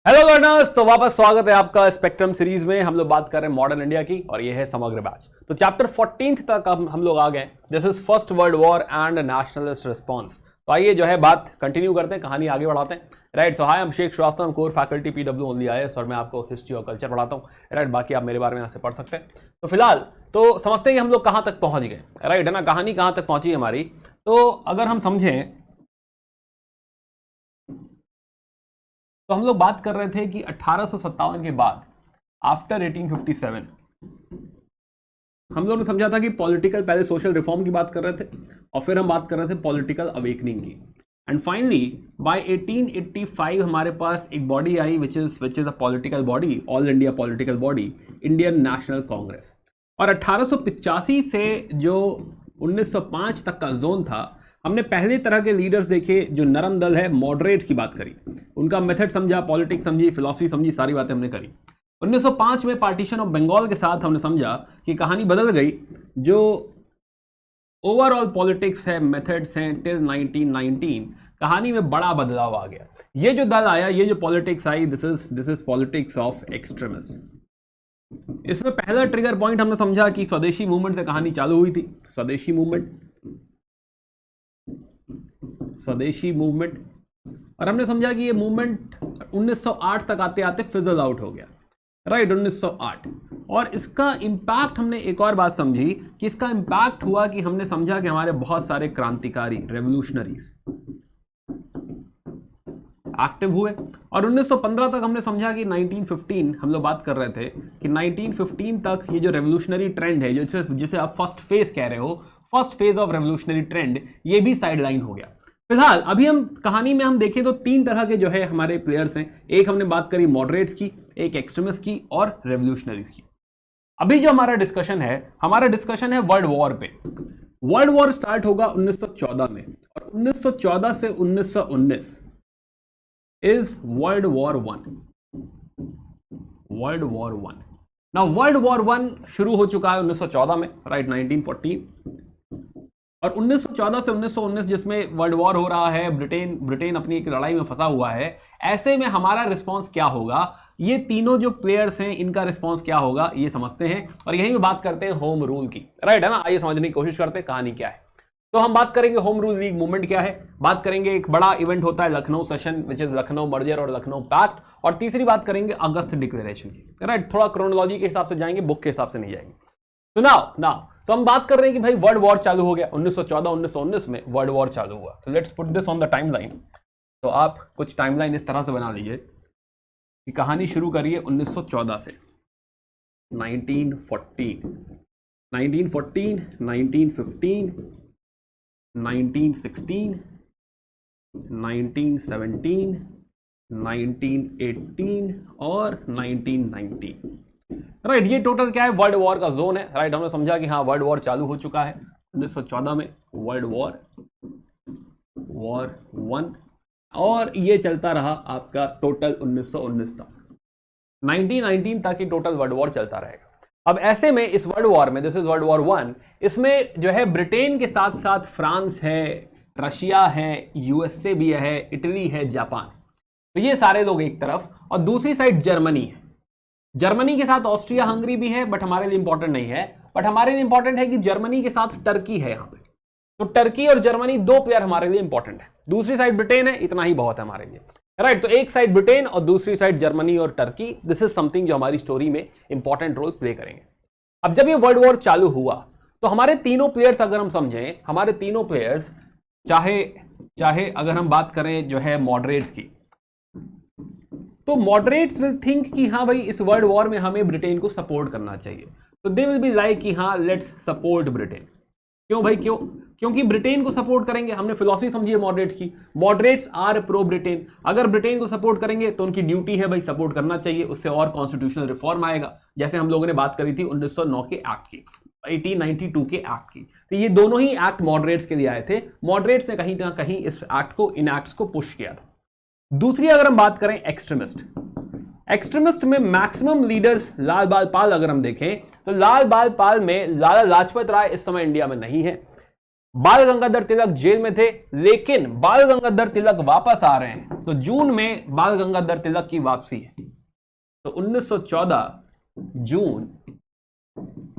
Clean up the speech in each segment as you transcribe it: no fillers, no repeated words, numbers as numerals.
Hello learners, तो वापस स्वागत है आपका स्पेक्ट्रम सीरीज में। हम लोग बात कर रहे हैं मॉडर्न इंडिया की और ये है समग्र बैच। तो चैप्टर 14 तक हम लोग आ गए। This is first world war and nationalist response. तो आइए जो है बात कंटिन्यू करते हैं, कहानी आगे बढ़ाते हैं। Right, so hi, Abhishek Srivastava, core faculty PW only IAS, और मैं आपको हिस्ट्री और कल्चर पढ़ाता हूँ। राइट, बाकी आप मेरे बारे में यहाँ से पढ़ सकते हैं। तो फिलहाल तो समझते हैं कि हम लोग कहाँ तक पहुँच गए। राइट है ना, कहानी कहाँ तक पहुँची हमारी। तो अगर हम समझें तो हम लोग बात कर रहे थे कि 1857 के बाद आफ्टर 1857 हम लोग ने समझा था कि पॉलिटिकल, पहले सोशल रिफॉर्म की बात कर रहे थे और फिर हम बात कर रहे थे पॉलिटिकल अवेकनिंग की। एंड फाइनली बाय 1885 हमारे पास एक body I which is a political body, all India political body, Indian National Congress. और 1885 से जो 1905 तक का जोन था, हमने पहले तरह के लीडर्स देखे जो नरम दल है, मॉडरेट्स की बात करी, उनका मेथड समझा, पॉलिटिक्स समझी, फिलॉसफी समझी, सारी बातें हमने करी। 1905 में पार्टीशन ऑफ बंगाल के साथ हमने समझा कि कहानी बदल गई। जो ओवरऑल पॉलिटिक्स है, मेथड्स हैं, टिल 1919 कहानी में बड़ा बदलाव आ गया। ये जो दल आया, ये जो politics I, this is politics of extremist. इसमें पहला ट्रिगर पॉइंट हमने समझा कि स्वदेशी मूवमेंट से कहानी चालू हुई थी। स्वदेशी मूवमेंट, और हमने समझा कि ये मूवमेंट 1908 तक आते आते फिजल आउट हो गया। राइट, 1908। और इसका इंपैक्ट हमने एक और बात समझी कि इसका इंपैक्ट हुआ कि हमने समझा कि हमारे बहुत सारे क्रांतिकारी, रेवोल्यूशनरीज एक्टिव हुए। और 1915 तक हमने समझा कि 1915 हम लोग बात कर रहे थे कि 1915 तक ये जो रेवोल्यूशनरी ट्रेंड है, जिसे आप फर्स्ट फेज कह रहे हो, first phase of revolutionary trend, ये भी साइडलाइन हो गया। फिलहाल अभी हम कहानी में हम देखें तो तीन तरह के जो है हमारे प्लेयर्स हैं। एक हमने बात करी मॉडरेट्स की, एक एक्सट्रीमिस्ट की और रेवोल्यूशनरीज की। अभी जो हमारा डिस्कशन है वर्ल्ड वॉर पे। वर्ल्ड वॉर स्टार्ट होगा 1914 में, और 1914 से 1919 is world war one. Now world war one शुरू हो चुका है 1914 में, राइट, 1914। और 1914 से 1919 जिसमें वर्ल्ड वॉर हो रहा है, ब्रिटेन अपनी एक लड़ाई में फंसा हुआ है। ऐसे में हमारा रिस्पांस क्या होगा, ये तीनों जो प्लेयर्स हैं इनका रिस्पांस क्या होगा, ये समझते हैं। और यहीं पे बात करते हैं होम रूल की। राइट है ना, आइए समझने की कोशिश करते हैं कहानी क्या है। तो हम बात करेंगे होम रूल लीग मूवमेंट क्या है, बात करेंगे एक बड़ा इवेंट होता है Lucknow session, which is Lucknow merger और लखनऊ पैक्ट, और तीसरी बात करेंगे अगस्त डिक्लेरेशन की। राइट, थोड़ा क्रोनोलॉजी के हिसाब से जाएंगे, बुक के हिसाब से नहीं जाएंगे। तो नाउ तो हम बात कर रहे हैं कि भाई वर्ल्ड वॉर चालू हो गया 1914-1919 में, वर्ल्ड वॉर चालू हुआ। तो let's put this on the timeline. तो आप कुछ टाइमलाइन इस तरह से बना लीजिए कि कहानी शुरू करिए 1914 से, 1914, 1914, 1915, 1916, 1917, 1918 और 1919। राइट, ये टोटल क्या है, वर्ल्ड वॉर का जोन है। राइट, हमने समझा कि हाँ वर्ल्ड वॉर चालू हो चुका है 1914 में, वर्ल्ड वॉर वन, और ये चलता रहा आपका टोटल 1919 तक, 1919 तक ही टोटल वर्ल्ड वॉर चलता रहेगा। अब ऐसे में इस वर्ल्ड वॉर में, this is world war one, इसमें जो है ब्रिटेन के साथ साथ फ्रांस है, रशिया है, USA भी है, इटली है, जापान। तो ये सारे लोग एक तरफ, और दूसरी साइड जर्मनी है। जर्मनी के साथ ऑस्ट्रिया हंगरी भी है, बट हमारे लिए इंपॉर्टेंट नहीं है। बट हमारे लिए इंपॉर्टेंट है कि जर्मनी के साथ टर्की है यहां पे। तो टर्की और जर्मनी दो प्लेयर हमारे लिए इंपॉर्टेंट है। दूसरी साइड ब्रिटेन है, इतना ही बहुत है हमारे लिए। राइट, तो एक साइड ब्रिटेन और दूसरी साइड जर्मनी और टर्की, दिस इज समथिंग जो हमारी स्टोरी में इंपॉर्टेंट रोल प्ले करेंगे। अब जब ये वर्ल्ड वॉर चालू हुआ तो हमारे तीनों प्लेयर्स अगर हम समझें, हमारे तीनों प्लेयर्स, चाहे अगर हम बात करें जो है मॉडरेट्स की, तो मॉडरेट्स विल थिंक कि हाँ भाई इस वर्ल्ड वॉर में हमें ब्रिटेन को सपोर्ट करना चाहिए। तो दे विल बी लाइक कि हाँ लेट्स सपोर्ट ब्रिटेन। क्यों भाई, क्योंकि ब्रिटेन को सपोर्ट करेंगे, हमने फिलॉसफी समझी है मॉडरेट्स की, मॉडरेट्स आर प्रो ब्रिटेन। अगर ब्रिटेन को सपोर्ट करेंगे तो उनकी ड्यूटी है भाई सपोर्ट करना चाहिए, उससे और कॉन्स्टिट्यूशनल रिफॉर्म आएगा, जैसे हम लोगों ने बात करी थी 1909 के एक्ट की, 1892 के एक्ट की। तो ये दोनों ही एक्ट मॉडरेट्स के लिए आए थे। मॉडरेट्स ने कहीं ना कहीं इस एक्ट को, इन एक्ट्स को पुश किया था। दूसरी अगर हम बात करें एक्सट्रीमिस्ट में मैक्सिमम लीडर्स लाल बाल पाल, अगर हम देखें तो लाल बाल पाल में लाला लाजपत राय इस समय इंडिया में नहीं है। बाल गंगाधर तिलक जेल में थे, लेकिन बाल गंगाधर तिलक वापस आ रहे हैं। तो जून में बाल गंगाधर तिलक की वापसी है। तो 1914 जून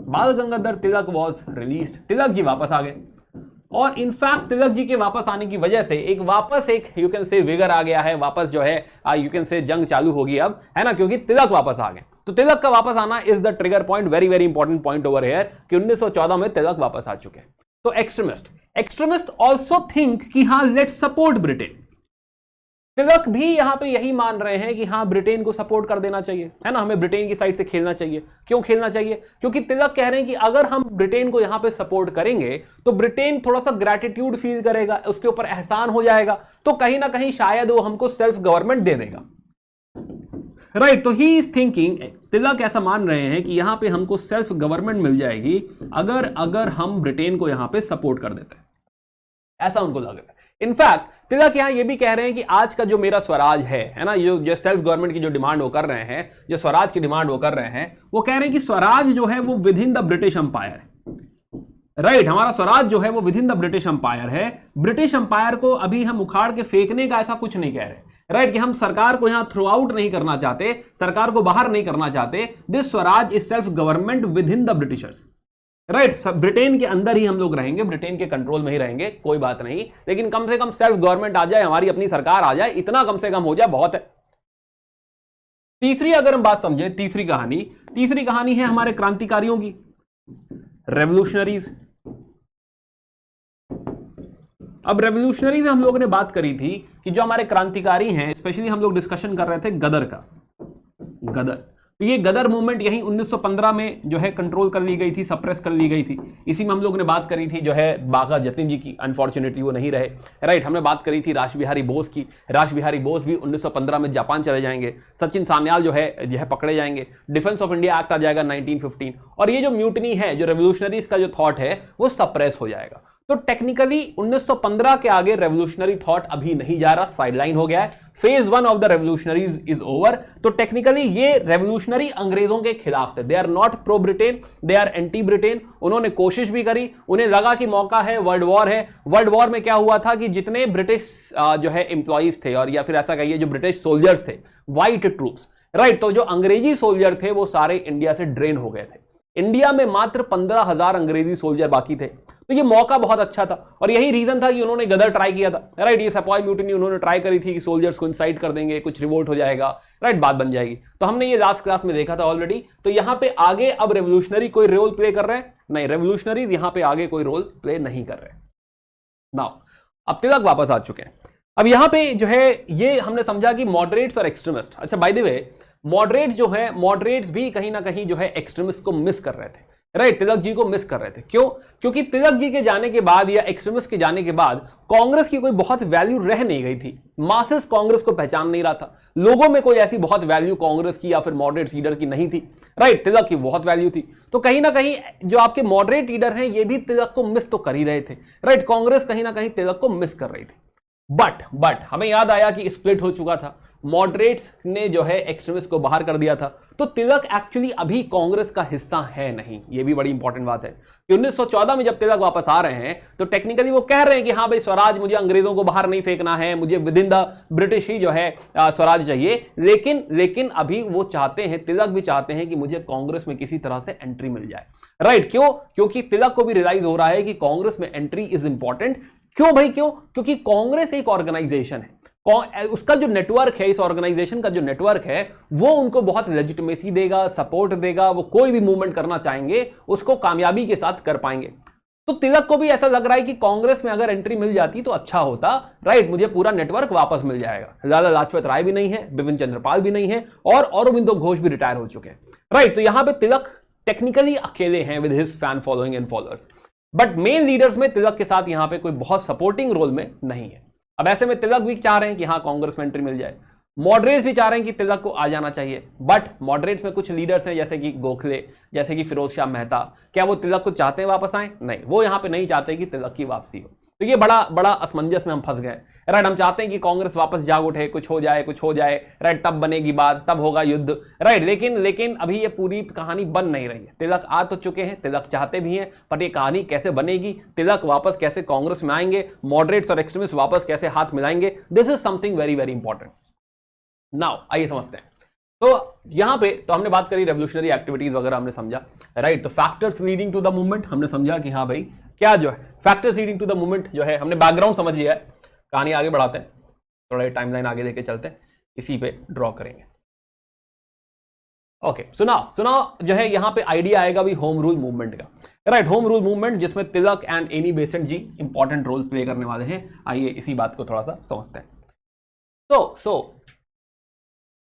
बाल गंगाधर तिलक वॉज रिलीज्ड, तिलक जी वापस आ गए। और इनफैक्ट तिलक जी के वापस आने की वजह से एक यू कैन से विगर आ गया है, वापस जो है यू कैन से जंग चालू होगी अब, है ना, क्योंकि तिलक वापस आ गए। तो तिलक का वापस आना is the trigger point, very very important point over here कि 1914 में तिलक वापस आ चुके हैं। तो एक्सट्रीमिस्ट ऑल्सो थिंक कि हाँ लेट्स सपोर्ट ब्रिटेन। तिलक भी यहां पे यही मान रहे हैं कि हाँ ब्रिटेन को सपोर्ट कर देना चाहिए, है ना, हमें ब्रिटेन की साइड से खेलना चाहिए। क्यों खेलना चाहिए? क्योंकि तिलक कह रहे हैं कि अगर हम ब्रिटेन को यहां पे सपोर्ट करेंगे तो ब्रिटेन थोड़ा सा ग्रैटिट्यूड फील करेगा, उसके ऊपर एहसान हो जाएगा, तो कहीं ना कहीं शायद वो हमको सेल्फ गवर्नमेंट दे देगा। राइट, तो ही इज थिंकिंग, तिलक ऐसा मान रहे हैं कि यहां पे हमको सेल्फ गवर्नमेंट मिल जाएगी अगर हम ब्रिटेन को यहां पे सपोर्ट कर देते हैं, ऐसा उनको लग रहा है। इनफैक्ट तिलक यहां ये भी कह रहे हैं कि आज का जो मेरा स्वराज है ना, जो सेल्फ गवर्नमेंट की जो डिमांड वो कर रहे हैं, जो स्वराज की डिमांड वो कर रहे हैं, वो कह रहे हैं कि स्वराज जो है वो with in the British umpire है। राइट, हमारा स्वराज जो है वो with in the British umpire है। ब्रिटिश अंपायर को अभी हम उखाड़ के फेंकने का ऐसा कुछ नहीं कह रहे, राइट, कि हम सरकार को यहां थ्रू आउट नहीं करना चाहते, सरकार को बाहर नहीं करना चाहते। This Swaraj is self government with in the Britishers. Right, Britain के अंदर ही हम लोग रहेंगे, ब्रिटेन के कंट्रोल में ही रहेंगे, कोई बात नहीं, लेकिन कम से कम सेल्फ गवर्नमेंट आ जाए, हमारी अपनी सरकार आ जाए, इतना कम से कम हो जाए, बहुत है। तीसरी अगर हम बात समझे, तीसरी कहानी है हमारे क्रांतिकारियों की, रेवोल्यूशनरीज। अब रेवोल्यूशनरी से हम लोगों ने बात करी थी कि जो हमारे क्रांतिकारी हैं, स्पेशली हम लोग डिस्कशन कर रहे थे गदर का, गदर। तो ये गदर मूवमेंट यही 1915 में जो है कंट्रोल कर ली गई थी, सप्रेस कर ली गई थी। इसी में हम लोग ने बात करी थी जो है बाघा जतिन जी की, अनफॉर्चुनेटली वो नहीं रहे। राइट, हमने बात करी थी रासबिहारी बोस की, रासबिहारी बोस भी 1915 में जापान चले जाएंगे। सचिन सान्याल जो है पकड़े जाएंगे। डिफेंस ऑफ इंडिया एक्ट आ जाएगा 1915, और ये जो म्यूटनी है, जो रेवोल्यूशनरीज का जो थॉट है वो सप्रेस हो जाएगा। तो टेक्निकली 1915 के आगे रेवोल्यूशनरी थॉट अभी नहीं जा रहा, साइडलाइन हो गया है। Phase 1 of the revolutionaries is over. तो टेक्निकली ये रेवोल्यूशनरी अंग्रेजों के खिलाफ थे, they are not pro Britain, they are anti Britain. उन्होंने कोशिश भी करी, उन्हें लगा कि मौका है, वर्ल्ड वॉर है। वर्ल्ड वॉर में क्या हुआ था कि जितने ब्रिटिश जो है एम्प्लॉइज थे, और या फिर ऐसा कहिए जो ब्रिटिश सोल्जर्स थे, व्हाइट ट्रूप्स, राइट, तो जो अंग्रेजी सोल्जर थे वो सारे इंडिया से ड्रेन हो गए थे। इंडिया में मात्र 15,000 अंग्रेजी सोल्जर बाकी थे। तो ये मौका बहुत अच्छा था, और यही रीजन था कि उन्होंने गदर ट्राई किया था। राइट, ये सेपॉय म्यूटिनी उन्होंने ट्राई करी थी कि सोल्जर्स को इंसाइट कर देंगे, कुछ रिवोल्ट हो जाएगा, राइट, बात बन जाएगी। तो हमने ये लास्ट क्लास में देखा था ऑलरेडी। तो यहां पे आगे अब रेवोल्यूशनरी कोई रोल प्ले कर रहे हैं? नहीं, रेवोल्यूशनरीज यहां पे आगे कोई रोल प्ले नहीं कर रहे। नाउ अब तिलक वापस आ चुके हैं। अब यहां पे जो है ये हमने समझा कि मॉडरेट्स और एक्सट्रीमिस्ट, अच्छा बाय द वे मॉडरेट्स जो है, मॉडरेट्स भी कहीं ना कहीं जो है एक्सट्रीमिस्ट को मिस कर रहे थे। राइट, तिलक जी को मिस कर रहे थे। क्यों? क्योंकि तिलक जी के जाने के बाद या एक्सट्रीमिस्ट के जाने के बाद कांग्रेस की कोई बहुत वैल्यू रह नहीं गई थी। मासेस कांग्रेस को पहचान नहीं रहा था, लोगों में कोई ऐसी बहुत वैल्यू कांग्रेस की या फिर मॉडरेट लीडर की नहीं थी। राइट, तिलक की बहुत वैल्यू थी। तो कहीं ना कहीं जो आपके मॉडरेट लीडर हैं ये भी तिलक को मिस तो कर ही रहे थे। राइट, कांग्रेस कहीं ना कहीं तिलक को मिस कर रही थी। बट हमें याद आया कि स्प्लिट हो चुका था, मॉडरेट्स ने जो है एक्सट्रीमिस्ट को बाहर कर दिया था। तो तिलक एक्चुअली अभी कांग्रेस का हिस्सा है नहीं, ये भी बड़ी इंपॉर्टेंट बात है कि 1914 में जब तिलक वापस आ रहे हैं तो टेक्निकली वो कह रहे हैं कि हाँ भाई स्वराज, मुझे अंग्रेजों को बाहर नहीं फेंकना है, मुझे विद इन द ब्रिटिश ही जो है स्वराज चाहिए। लेकिन अभी वो चाहते हैं, तिलक भी चाहते हैं कि मुझे कांग्रेस में किसी तरह से एंट्री मिल जाए। राइट, क्यों? क्योंकि तिलक को भी रियलाइज हो रहा है कि कांग्रेस में एंट्री इज इंपॉर्टेंट। क्यों भाई, क्यों? क्योंकि कांग्रेस एक ऑर्गेनाइजेशन है, उसका जो नेटवर्क है, इस ऑर्गेनाइजेशन का जो नेटवर्क है वो उनको बहुत लेजिटिमेसी देगा, सपोर्ट देगा। वो कोई भी मूवमेंट करना चाहेंगे उसको कामयाबी के साथ कर पाएंगे। तो तिलक को भी ऐसा लग रहा है कि कांग्रेस में अगर एंट्री मिल जाती तो अच्छा होता। राइट, मुझे पूरा नेटवर्क वापस मिल जाएगा। लाला लाजपत राय भी नहीं है, बिपिन चंद्रपाल भी नहीं है, और अरविंदो घोष भी रिटायर हो चुके हैं। राइट, तो यहां पे तिलक टेक्निकली अकेले हैं with his fan following and followers, but main leaders में तिलक के साथ यहां पे कोई बहुत सपोर्टिंग रोल में नहीं है। अब ऐसे में तिलक भी चाह रहे हैं कि हाँ कांग्रेस में एंट्री मिल जाए, मॉडरेट्स भी चाह रहे हैं कि तिलक को आ जाना चाहिए। बट मॉडरेट्स में कुछ लीडर्स हैं जैसे कि गोखले, जैसे कि फिरोज शाह मेहता, क्या वो तिलक को चाहते हैं वापस आए? नहीं, वो यहां पे नहीं चाहते कि तिलक की वापसी हो। तो ये बड़ा बड़ा असमंजस में हम फंस गए। राइट, हम चाहते हैं कि कांग्रेस वापस जाग उठे, कुछ हो जाए, राइट, तब बनेगी बात, तब होगा युद्ध, राइट। लेकिन अभी ये पूरी कहानी बन नहीं रही है। तिलक आ तो चुके हैं, तिलक चाहते भी हैं, पर ये कहानी कैसे बनेगी, तिलक वापस कैसे कांग्रेस में आएंगे, मॉडरेट्स और एक्सट्रीमिस्ट वापस कैसे हाथ मिलाएंगे, this is something very very important. Now आइए समझते हैं। तो यहां पे तो हमने बात करी रेवोल्यूशनरी एक्टिविटीज वगैरह हमने समझा, राइट। तो factors leading to the movement हमने समझा कि हाँ भाई क्या जो है factors leading to the movement जो है हमने बैकग्राउंड समझ लिया है। कहानी आगे बढ़ाते हैं, थोड़ा टाइमलाइन आगे लेके चलते हैं, इसी पे ड्रॉ करेंगे। ओके, सुना जो है यहां पे आइडिया आएगा भी होम रूल मूवमेंट का, राइट। होम रूल मूवमेंट जिसमें Tilak and Annie Besant ji important role play करने वाले हैं। आइए इसी बात को थोड़ा सा समझते हैं। तो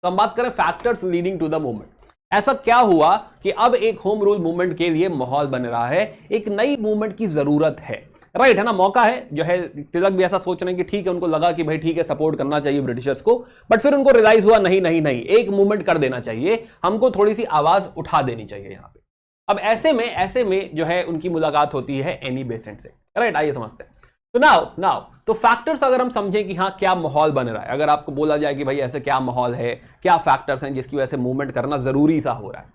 हम बात करें factors leading to the movement. ऐसा क्या हुआ कि अब एक होम रूल मूवमेंट के लिए माहौल बन रहा है, एक नई मूवमेंट की जरूरत है, राइट, है ना, मौका है जो है। तिलक भी ऐसा सोच रहे हैं कि ठीक है, उनको लगा कि भाई ठीक है सपोर्ट करना चाहिए ब्रिटिशर्स को, बट फिर उनको रियलाइज हुआ नहीं, एक मूवमेंट कर देना चाहिए, हमको थोड़ी सी आवाज उठा देनी चाहिए यहां पे। अब ऐसे में जो है उनकी मुलाकात होती है एनी बेसेंट से, राइट। आइए समझते हैं। तो नाउ तो फैक्टर्स अगर हम समझें कि हाँ क्या माहौल बन रहा है, अगर आपको बोला जाए कि भाई ऐसे क्या माहौल है, क्या फैक्टर्स हैं जिसकी वजह से मूवमेंट करना जरूरी सा हो रहा है,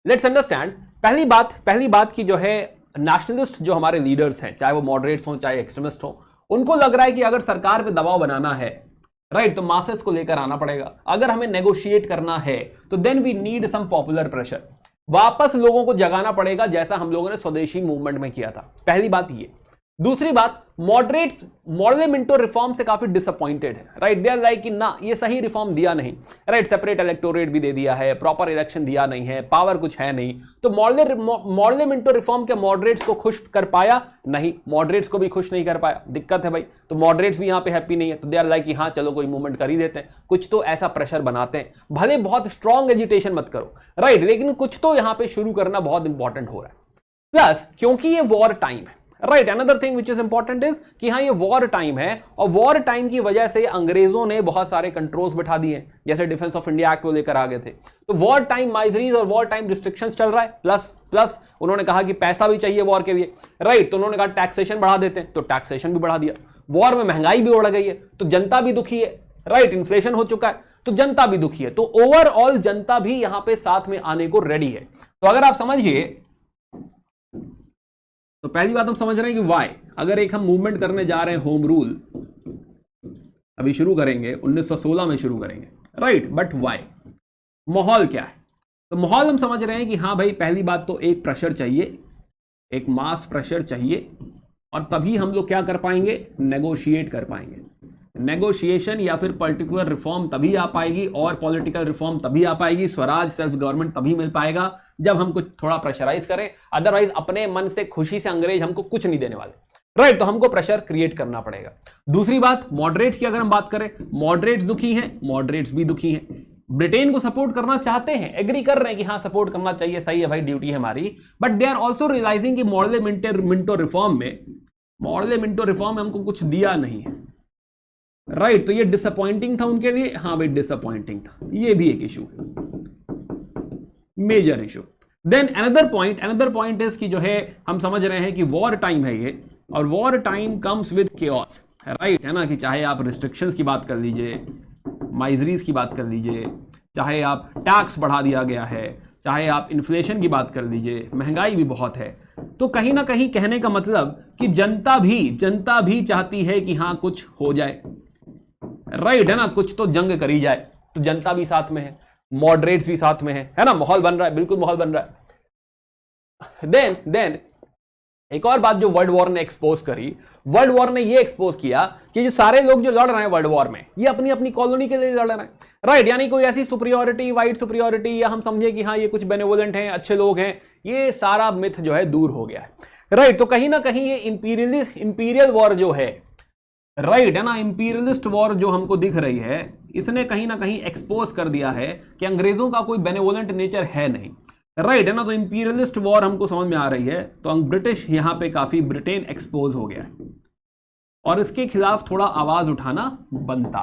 लेट्स अंडरस्टैंड। पहली बात की जो है नेशनलिस्ट जो हमारे लीडर्स हैं, चाहे वो मॉडरेट्स हों चाहे एक्सट्रीमिस्ट हों, उनको लग रहा है कि अगर सरकार पे दबाव बनाना है, राइट, तो मासेस को लेकर आना पड़ेगा। अगर हमें नेगोशिएट करना है तो then we need some popular pressure, वापस लोगों को जगाना पड़ेगा जैसा हम लोगों ने स्वदेशी मूवमेंट में किया था। पहली बात ये। दूसरी बात, मॉडरेट्स मॉडल मिंटो रिफॉर्म से काफी डिसअपॉइंटेड है, राइट। दे आर लाइक कि ना ये सही रिफॉर्म दिया नहीं, राइट, सेपरेट इलेक्टोरेट भी दे दिया है, प्रॉपर इलेक्शन दिया नहीं है, पावर कुछ है नहीं। तो मॉडल मिंटो रिफॉर्म के मॉडरेट्स को खुश कर पाया नहीं, मॉडरेट्स को भी खुश नहीं कर पाया, दिक्कत है भाई। तो मॉडरेट्स भी यहां पे हैप्पी नहीं है, तो दे आर लाइक कि हाँ चलो कोई मूवमेंट कर ही देते हैं, कुछ तो ऐसा प्रेशर बनाते हैं, भले बहुत स्ट्रॉन्ग एजिटेशन मत करो, राइट, लेकिन कुछ तो यहां पे शुरू करना बहुत इंपॉर्टेंट हो रहा है। प्लस क्योंकि ये वॉर टाइम है, right, another thing which is important is कि हाँ ये वॉर टाइम है, और वॉर टाइम की वजह से अंग्रेजों ने बहुत सारे कंट्रोल्स बिठा दिए, जैसे डिफेंस ऑफ इंडिया एक्ट को लेकर आ गए थे। तो वॉर टाइम माइजरीज और वॉर टाइम रिस्ट्रिक्शंस चल रहा है, प्लस उन्होंने कहा कि पैसा भी चाहिए वॉर के लिए, राइट, तो उन्होंने कहा टैक्सेशन बढ़ा देते हैं, तो टैक्सेशन भी बढ़ा दिया। वॉर में महंगाई भी बढ़ गई है, तो जनता भी दुखी है, राइट, इन्फ्लेशन हो चुका है, तो जनता भी दुखी है। तो ओवरऑल जनता भी यहां पे साथ में आने को रेडी है। तो अगर आप समझिए, तो पहली बात हम समझ रहे हैं कि वाई, अगर एक हम मूवमेंट करने जा रहे हैं होम रूल, अभी शुरू करेंगे 1916 में शुरू करेंगे, राइट, बट वाई, माहौल क्या है? तो माहौल हम समझ रहे हैं कि हाँ भाई पहली बात तो एक प्रेशर चाहिए, एक मास प्रेशर चाहिए, और तभी हम लोग क्या कर पाएंगे, नेगोशिएट कर पाएंगे। नेगोशिएशन या फिर पर्टिकुलर रिफॉर्म तभी आ पाएगी, और पॉलिटिकल रिफॉर्म तभी आ पाएगी, स्वराज सेल्फ गवर्नमेंट तभी मिल पाएगा जब हम कुछ थोड़ा प्रेशराइज करें। अदरवाइज अपने मन से खुशी से अंग्रेज हमको कुछ नहीं देने वाले, राइट, तो हमको प्रेशर क्रिएट करना पड़ेगा। दूसरी बात, मॉडरेट्स की अगर हम बात करें, मॉडरेट्स दुखी हैं, मॉडरेट्स भी दुखी हैं, ब्रिटेन को सपोर्ट करना चाहते हैं, एग्री कर रहे हैं कि हाँ सपोर्ट करना चाहिए, सही है भाई, ड्यूटी है हमारी, but they are also realising कि मॉडल मिंटो रिफॉर्म में हमको कुछ दिया नहीं है, राइट, तो ये डिसअपॉइंटिंग था उनके लिए। हाँ भाई डिसअपॉइंटिंग था, ये भी एक इशू है, major issue. Then another point is कि जो है हम समझ रहे हैं कि वॉर टाइम है ये, और war time comes with chaos, right, है ना, कि चाहे आप रिस्ट्रिक्शंस की बात कर लीजिए, माइजरीज की बात कर लीजिए, चाहे आप टैक्स बढ़ा दिया गया है, चाहे आप इन्फ्लेशन की बात कर लीजिए, महंगाई भी बहुत है। तो कहीं ना कहीं कहने का मतलब कि जनता भी चाहती है कि हाँ कुछ हो जाए, राइट, है ना, कुछ तो जंग करी जाए। तो जनता भी साथ में है, मॉडरेट्स भी साथ में है ना, माहौल बन रहा है, बिल्कुल माहौल बन रहा है। देन एक और बात जो वर्ल्ड वॉर ने एक्सपोज करी, वर्ल्ड वॉर ने ये एक्सपोज किया कि जो सारे लोग जो लड़ रहे हैं वर्ल्ड वॉर में, ये अपनी अपनी कॉलोनी के लिए लड़ रहे हैं, राइट, यानी कोई ऐसी सुपरियोरिटी, वाइट सुपरियोरिटी, या हम समझे कि हाँ ये कुछ बेनेवोलेंट हैं, अच्छे लोग हैं, ये सारा मिथ जो है दूर हो गया है, राइट। तो कहीं ना कहीं ये इंपीरियल वॉर जो है, राइट, है ना, इंपीरियलिस्ट वॉर जो हमको दिख रही है, इसने कहीं ना कहीं एक्सपोज कर दिया है कि अंग्रेजों का कोई बेनेवोलेंट नेचर है नहीं, राइट, है ना। तो इंपीरियलिस्ट वॉर हमको समझ में आ रही है, तो ब्रिटिश यहां पे काफी ब्रिटेन एक्सपोज हो गया है, और इसके खिलाफ थोड़ा आवाज उठाना बनता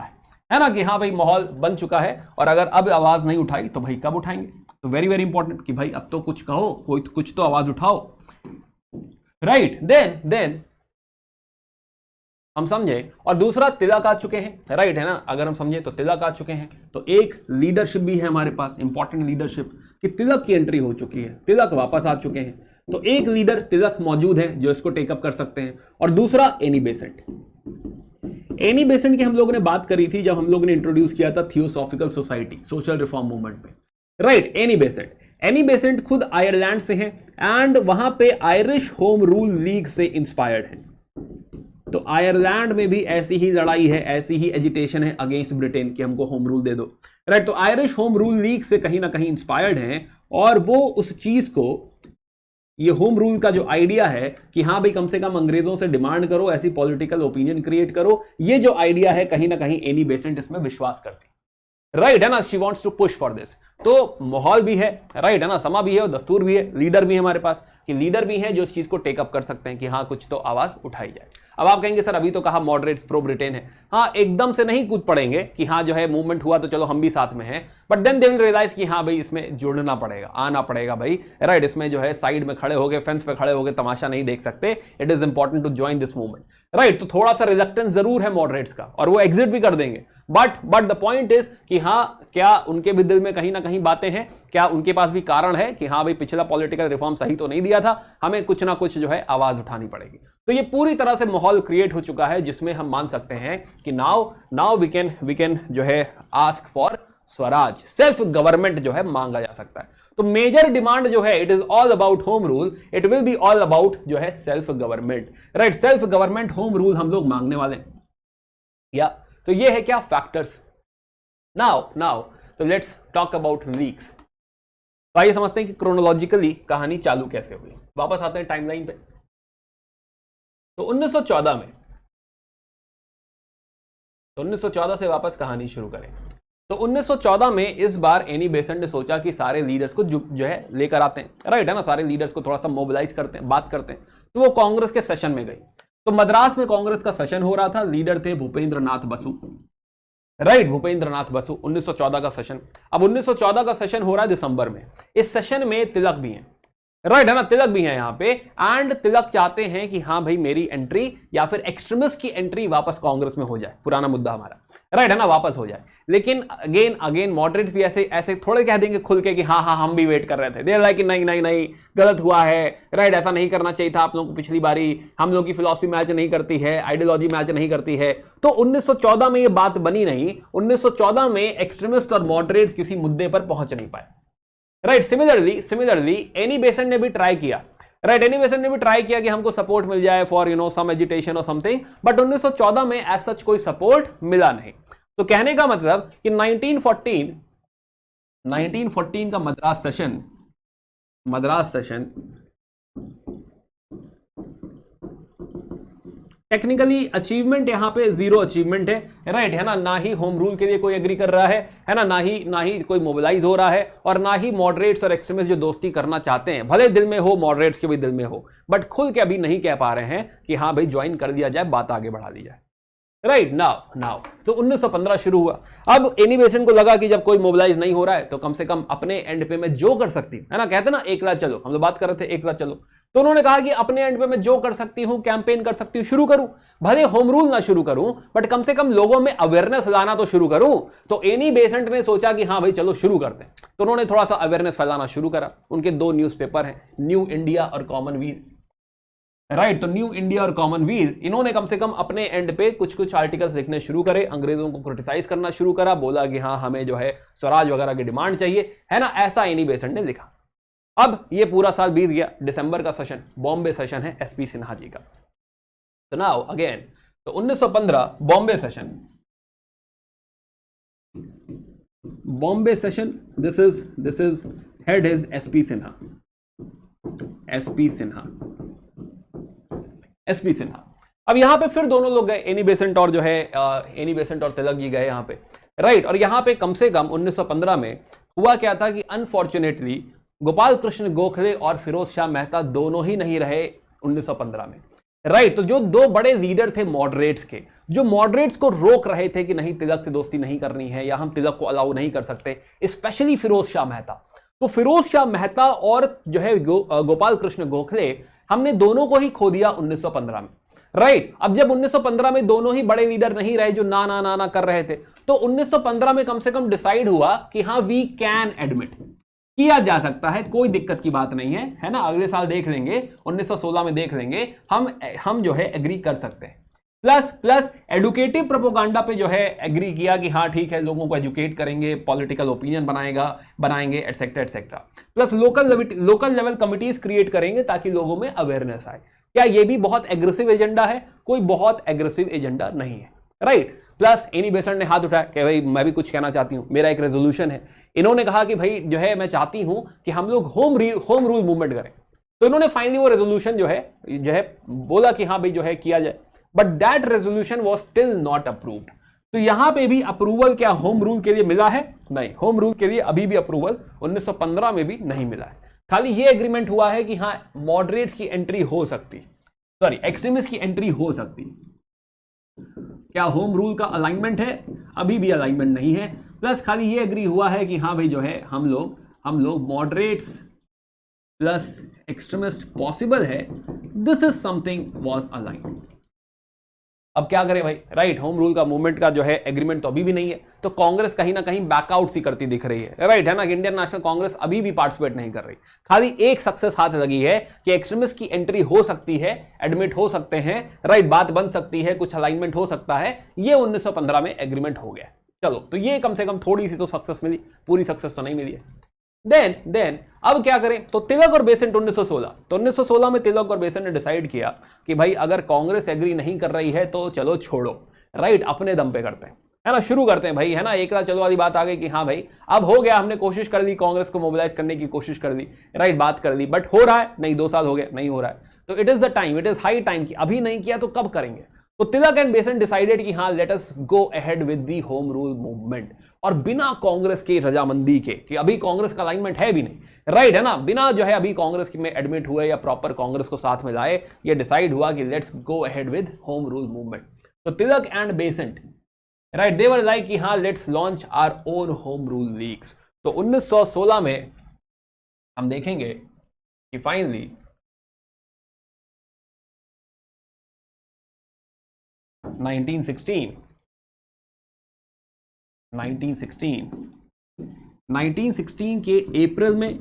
है ना, कि हाँ भाई माहौल बन चुका है, और अगर अब आवाज नहीं उठाई तो भाई कब उठाएंगे। तो वेरी वेरी इंपॉर्टेंट कि भाई अब तो कुछ कहो, कोई कुछ तो आवाज उठाओ, राइट। देन हम समझे, और दूसरा तिलक आ चुके हैं, राइट है ना, अगर हम समझे तो तिलक आ चुके हैं, तो एक लीडरशिप भी है हमारे पास, इंपॉर्टेंट लीडरशिप कि तिलक की एंट्री हो चुकी है, तिलक वापस आ चुके हैं, तो एक लीडर तिलक मौजूद है जो इसको टेकअप कर सकते हैं, और दूसरा एनी बेसेंट। एनी बेसेंट की हम लोगों ने बात करी थी जब हम लोगों ने इंट्रोड्यूस किया था theosophical society, social reform movement में, राइट। एनी बेसेंट खुद आयरलैंड से हैं एंड वहां पे आयरिश होम रूल लीग से इंस्पायर्ड है। तो आयरलैंड में भी ऐसी ही लड़ाई है, ऐसी ही एजिटेशन है अगेंस्ट ब्रिटेन कि हमको होम रूल दे दो, राइट। तो आयरिश होम रूल लीग से कहीं ना कहीं इंस्पायर्ड हैं, और वो उस चीज को, ये होम रूल का जो आइडिया है कि हाँ भाई कम से कम अंग्रेजों से डिमांड करो, ऐसी पॉलिटिकल ओपिनियन क्रिएट करो, ये जो आइडिया है कहीं ना कहीं एनी बेसेंट इसमें विश्वास करती, राइट है ना। She wants to push for this. तो माहौल भी है, राइट है ना, समा भी है और दस्तूर भी है, लीडर भी है हमारे पास, कि लीडर भी हैं जो इस चीज को टेकअप कर सकते हैं कि हाँ कुछ तो आवाज उठाई जाए। अब आप कहेंगे सर अभी तो कहा मॉडरेट्स प्रो ब्रिटेन है, हाँ एकदम से नहीं कूद पड़ेंगे कि हाँ जो है मूवमेंट हुआ तो चलो हम भी साथ में हैं, but then they will realise कि हाँ भाई इसमें जुड़ना पड़ेगा, आना पड़ेगा भाई, राइट। इसमें जो है साइड में खड़े होगे, फेंस पे खड़े होगे तमाशा नहीं देख सकते, it is important to join this movement, right. तो थोड़ा सा रिलक्टेंस जरूर है मॉडरेट्स का, और वो एग्जिट भी कर देंगे, बट द पॉइंट इज कि हाँ क्या उनके भी दिल में कहीं ना कहीं बातें हैं, क्या उनके पास भी कारण है कि हाँ भाई पिछला पॉलिटिकल रिफॉर्म सही तो नहीं दिया था, हमें कुछ ना कुछ जो है आवाज उठानी पड़ेगी। तो ये पूरी तरह से माहौल क्रिएट हो चुका है जिसमें हम मान सकते हैं कि नाउ वी कैन जो है ask for Swaraj, self government जो है मांगा जा सकता है। तो मेजर डिमांड जो है it is all about home rule, it will be all about जो है self government, right. Self government home rule हम लोग मांगने वाले हैं, या तो ये है क्या फैक्टर्स। नाउ तो लेट्स टॉक अबाउट लीक्स। तो आइए समझते हैं कि क्रोनोलॉजिकली कहानी चालू कैसे हुई। वापस आते हैं टाइमलाइन पे। तो 1914 से वापस कहानी शुरू करें। तो 1914 में इस बार एनी बेसेंट ने सोचा कि सारे लीडर्स को जो है लेकर आते हैं, राइट है ना, सारे लीडर्स को थोड़ा सा मोबिलाइज करते हैं, बात करते हैं। तो वो कांग्रेस के सेशन में गई। तो मद्रास में कांग्रेस का सेशन हो रहा था, लीडर थे भूपेंद्र नाथ बसु, राइट, भूपेंद्र नाथ बसु। 1914 का सेशन, अब 1914 का सेशन हो रहा है दिसंबर में। इस सेशन में तिलक भी हैं, राइट है ना, तिलक भी हैं यहाँ पे, एंड तिलक चाहते हैं कि हाँ भाई मेरी एंट्री या फिर एक्सट्रीमिस्ट की एंट्री वापस कांग्रेस में हो जाए, पुराना मुद्दा हमारा, राइट है ना, वापस हो जाए। लेकिन अगेन मॉडरेट भी ऐसे थोड़े कह देंगे खुल के कि हाँ हम भी वेट कर रहे थे, देर लाइक कि नहीं गलत हुआ है, राइट, ऐसा नहीं करना चाहिए था आप लोगों को, पिछली बारी हम लोग की फिलॉसफी मैच नहीं करती है, आइडियोलॉजी मैच नहीं करती है। तो 1914 में ये बात बनी नहीं, 1914 में एक्सट्रीमिस्ट और मॉडरेट्स किसी मुद्दे पर पहुंच नहीं पाए, राइट। सिमिलरली एनी बेसेंट ने भी ट्राई किया, राइट, एनी बेसेंट ने भी ट्राई किया कि हमको सपोर्ट मिल जाए फॉर सम एजिटेशन और समथिंग, बट 1914 में एज सच कोई सपोर्ट मिला नहीं। तो कहने का मतलब कि 1914 का मद्रास सेशन टेक्निकली अचीवमेंट यहां पे जीरो अचीवमेंट है, राइट है ना ही होम रूल के लिए कोई एग्री कर रहा है ना, ना ही कोई मोबिलाइज हो रहा है, और ना ही मॉडरेट्स और एक्सट्रीमिस्ट जो दोस्ती करना चाहते हैं, भले दिल में हो, मॉडरेट्स के भी दिल में हो, बट खुल के अभी नहीं कह पा रहे हैं कि हाँ भाई ज्वाइन कर दिया जाए, बात आगे बढ़ा दी जाए, राइट। नाउ तो 1915 शुरू हुआ। अब एनी बेसेंट को लगा कि जब कोई मोबिलाइज नहीं हो रहा है तो कम से कम अपने एंड पे मैं जो कर सकती है ना, कहते ना एकला चलो, हम लोग बात कर रहे थे एकला चलो, तो उन्होंने कहा कि अपने एंड पे मैं जो कर सकती हूं, कैंपेन कर सकती हूं, शुरू करूं, भले होम रूल ना शुरू करूं बट कम से कम लोगों में अवेयरनेस लाना तो शुरू करूं। तो एनी बेसेंट ने सोचा कि हाँ भाई चलो शुरू करते हैं, तो उन्होंने थोड़ा सा अवेयरनेस फैलाना शुरू करा। उनके दो न्यूज़पेपर हैं, न्यू इंडिया और कॉमनवेल्थ, राइट। तो न्यू इंडिया और कॉमनवेल्थ, इन्होंने कम से कम अपने एंड पे कुछ आर्टिकल्स लिखने शुरू करे, अंग्रेजों को क्रिटिसाइज करना शुरू करा, बोला कि हाँ हमें जो है स्वराज वगैरह की डिमांड चाहिए, है ना, ऐसा एनी बेसेंट ने लिखा। अब ये पूरा साल बीत गया, दिसंबर का सेशन, बॉम्बे सेशन है एसपी सिन्हा जी का। तो नाउ अगेन, तो 1915 Bombay session, this is head is SP Sinha. अब यहां पे फिर दोनों लोग गए, एनी बेसेंट और जो है एनी बेसेंट और तिलक जी गए यहां पे, राइट। और यहां पे कम से कम 1915 में हुआ क्या था कि अनफॉर्चुनेटली गोपाल कृष्ण गोखले और फिरोज शाह मेहता दोनों ही नहीं रहे 1915 में, राइट। तो जो दो बड़े लीडर थे मॉडरेट्स के, जो मॉडरेट्स को रोक रहे थे कि नहीं तिलक से दोस्ती नहीं करनी है या हम तिलक को अलाउ नहीं कर सकते, स्पेशली फिरोज शाह मेहता। तो फिरोज शाह मेहता और जो है गोपाल कृष्ण गोखले, हमने दोनों को ही खो दिया 1915 में, राइट। अब जब 1915 में दोनों ही बड़े लीडर नहीं रहे जो ना ना ना ना कर रहे थे, तो 1915 में कम से कम डिसाइड हुआ कि हाँ वी कैन एडमिट, किया जा सकता है, कोई दिक्कत की बात नहीं है ना। अगले साल देख लेंगे, 1916 में देख लेंगे, हम जो है एग्री कर सकते हैं। प्लस एडुकेटिव प्रोपोगंडा पे जो है एग्री किया कि हाँ ठीक है, लोगों को एजुकेट करेंगे, पॉलिटिकल ओपिनियन बनाएंगे etcetera etcetera. Plus local level committees create करेंगे ताकि लोगों में अवेयरनेस आए। क्या ये भी बहुत एग्रेसिव एजेंडा है? कोई बहुत एग्रेसिव एजेंडा नहीं है, राइट। प्लस एनी बेसेंट ने हाथ उठाया कि भाई मैं भी कुछ कहना चाहती हूं, मेरा एक रेजोल्यूशन है। इन्होंने कहा कि भाई जो है मैं चाहती हूं कि हम लोग होम रूल मूवमेंट करें। तो इन्होंने फाइनली वो रेजोल्यूशन जो है बोला कि हाँ भाई जो है किया जाए, but that resolution was still not approved. तो यहां पे भी अप्रूवल क्या होम रूल के लिए मिला है? नहीं, होम रूल के लिए अभी भी अप्रूवल 1915 में भी नहीं मिला है। खाली ये एग्रीमेंट हुआ है कि हाँ मॉडरेट्स की एंट्री हो सकती, सॉरी एक्सट्रीमिस्ट की एंट्री हो सकती। क्या होम रूल का अलाइनमेंट है? अभी भी अलाइनमेंट नहीं है। प्लस खाली ये एग्री हुआ है कि हाँ भाई जो है हम लोग मॉडरेट्स प्लस एक्सट्रीमिस्ट पॉसिबल है, this is something was aligned. अब क्या करें भाई, राइट। होम रूल का मूवमेंट का जो है एग्रीमेंट तो अभी भी नहीं है, तो कांग्रेस कहीं ना कहीं बैकआउट सी करती दिख रही है, राइट है ना। इंडियन नेशनल कांग्रेस अभी भी पार्टिसिपेट नहीं कर रही। खाली एक सक्सेस हाथ लगी है कि एक्सट्रीमिस्ट की एंट्री हो सकती है, एडमिट हो सकते हैं, राइट, बात बन सकती है, कुछ अलाइनमेंट हो सकता है। ये 1915 में एग्रीमेंट हो गया। चलो, तो ये कम से कम थोड़ी सी तो सक्सेस मिली, पूरी सक्सेस तो नहीं मिली है। देन अब क्या करें? तो तिलक और बेसेंट 1916, तो 1916 में तिलक और बेसेंट ने डिसाइड किया कि भाई अगर कांग्रेस एग्री नहीं कर रही है तो चलो छोड़ो, राइट, अपने दम पे करते हैं, है ना, शुरू करते हैं भाई, है ना। एक चलो वाली बात आ गई कि हाँ भाई अब हो गया, हमने कोशिश कर ली, कांग्रेस को मोबिलाइज करने की कोशिश कर ली, राइट, बात कर ली, बट हो रहा है नहीं, 2 साल हो गए, नहीं हो रहा है। तो it is the time, it is high time कि अभी नहीं किया तो कब करेंगे। तो तिलक एंड बेसेंट डिसाइडेड कि हाँ let us go ahead with the home rule movement, और बिना कांग्रेस की रजामंदी के, कि अभी कांग्रेस का अलाइनमेंट है भी नहीं, राइट है ना, बिना जो है अभी कांग्रेस में एडमिट हुए या प्रॉपर कांग्रेस को साथ में लाए, ये डिसाइड हुआ कि let's go ahead with home rule movement. तो Tilak and Besant, right, they were like कि हाँ let's launch our own home rule leagues. तो 1916 में हम देखेंगे कि फाइनली 1916 के अप्रैल में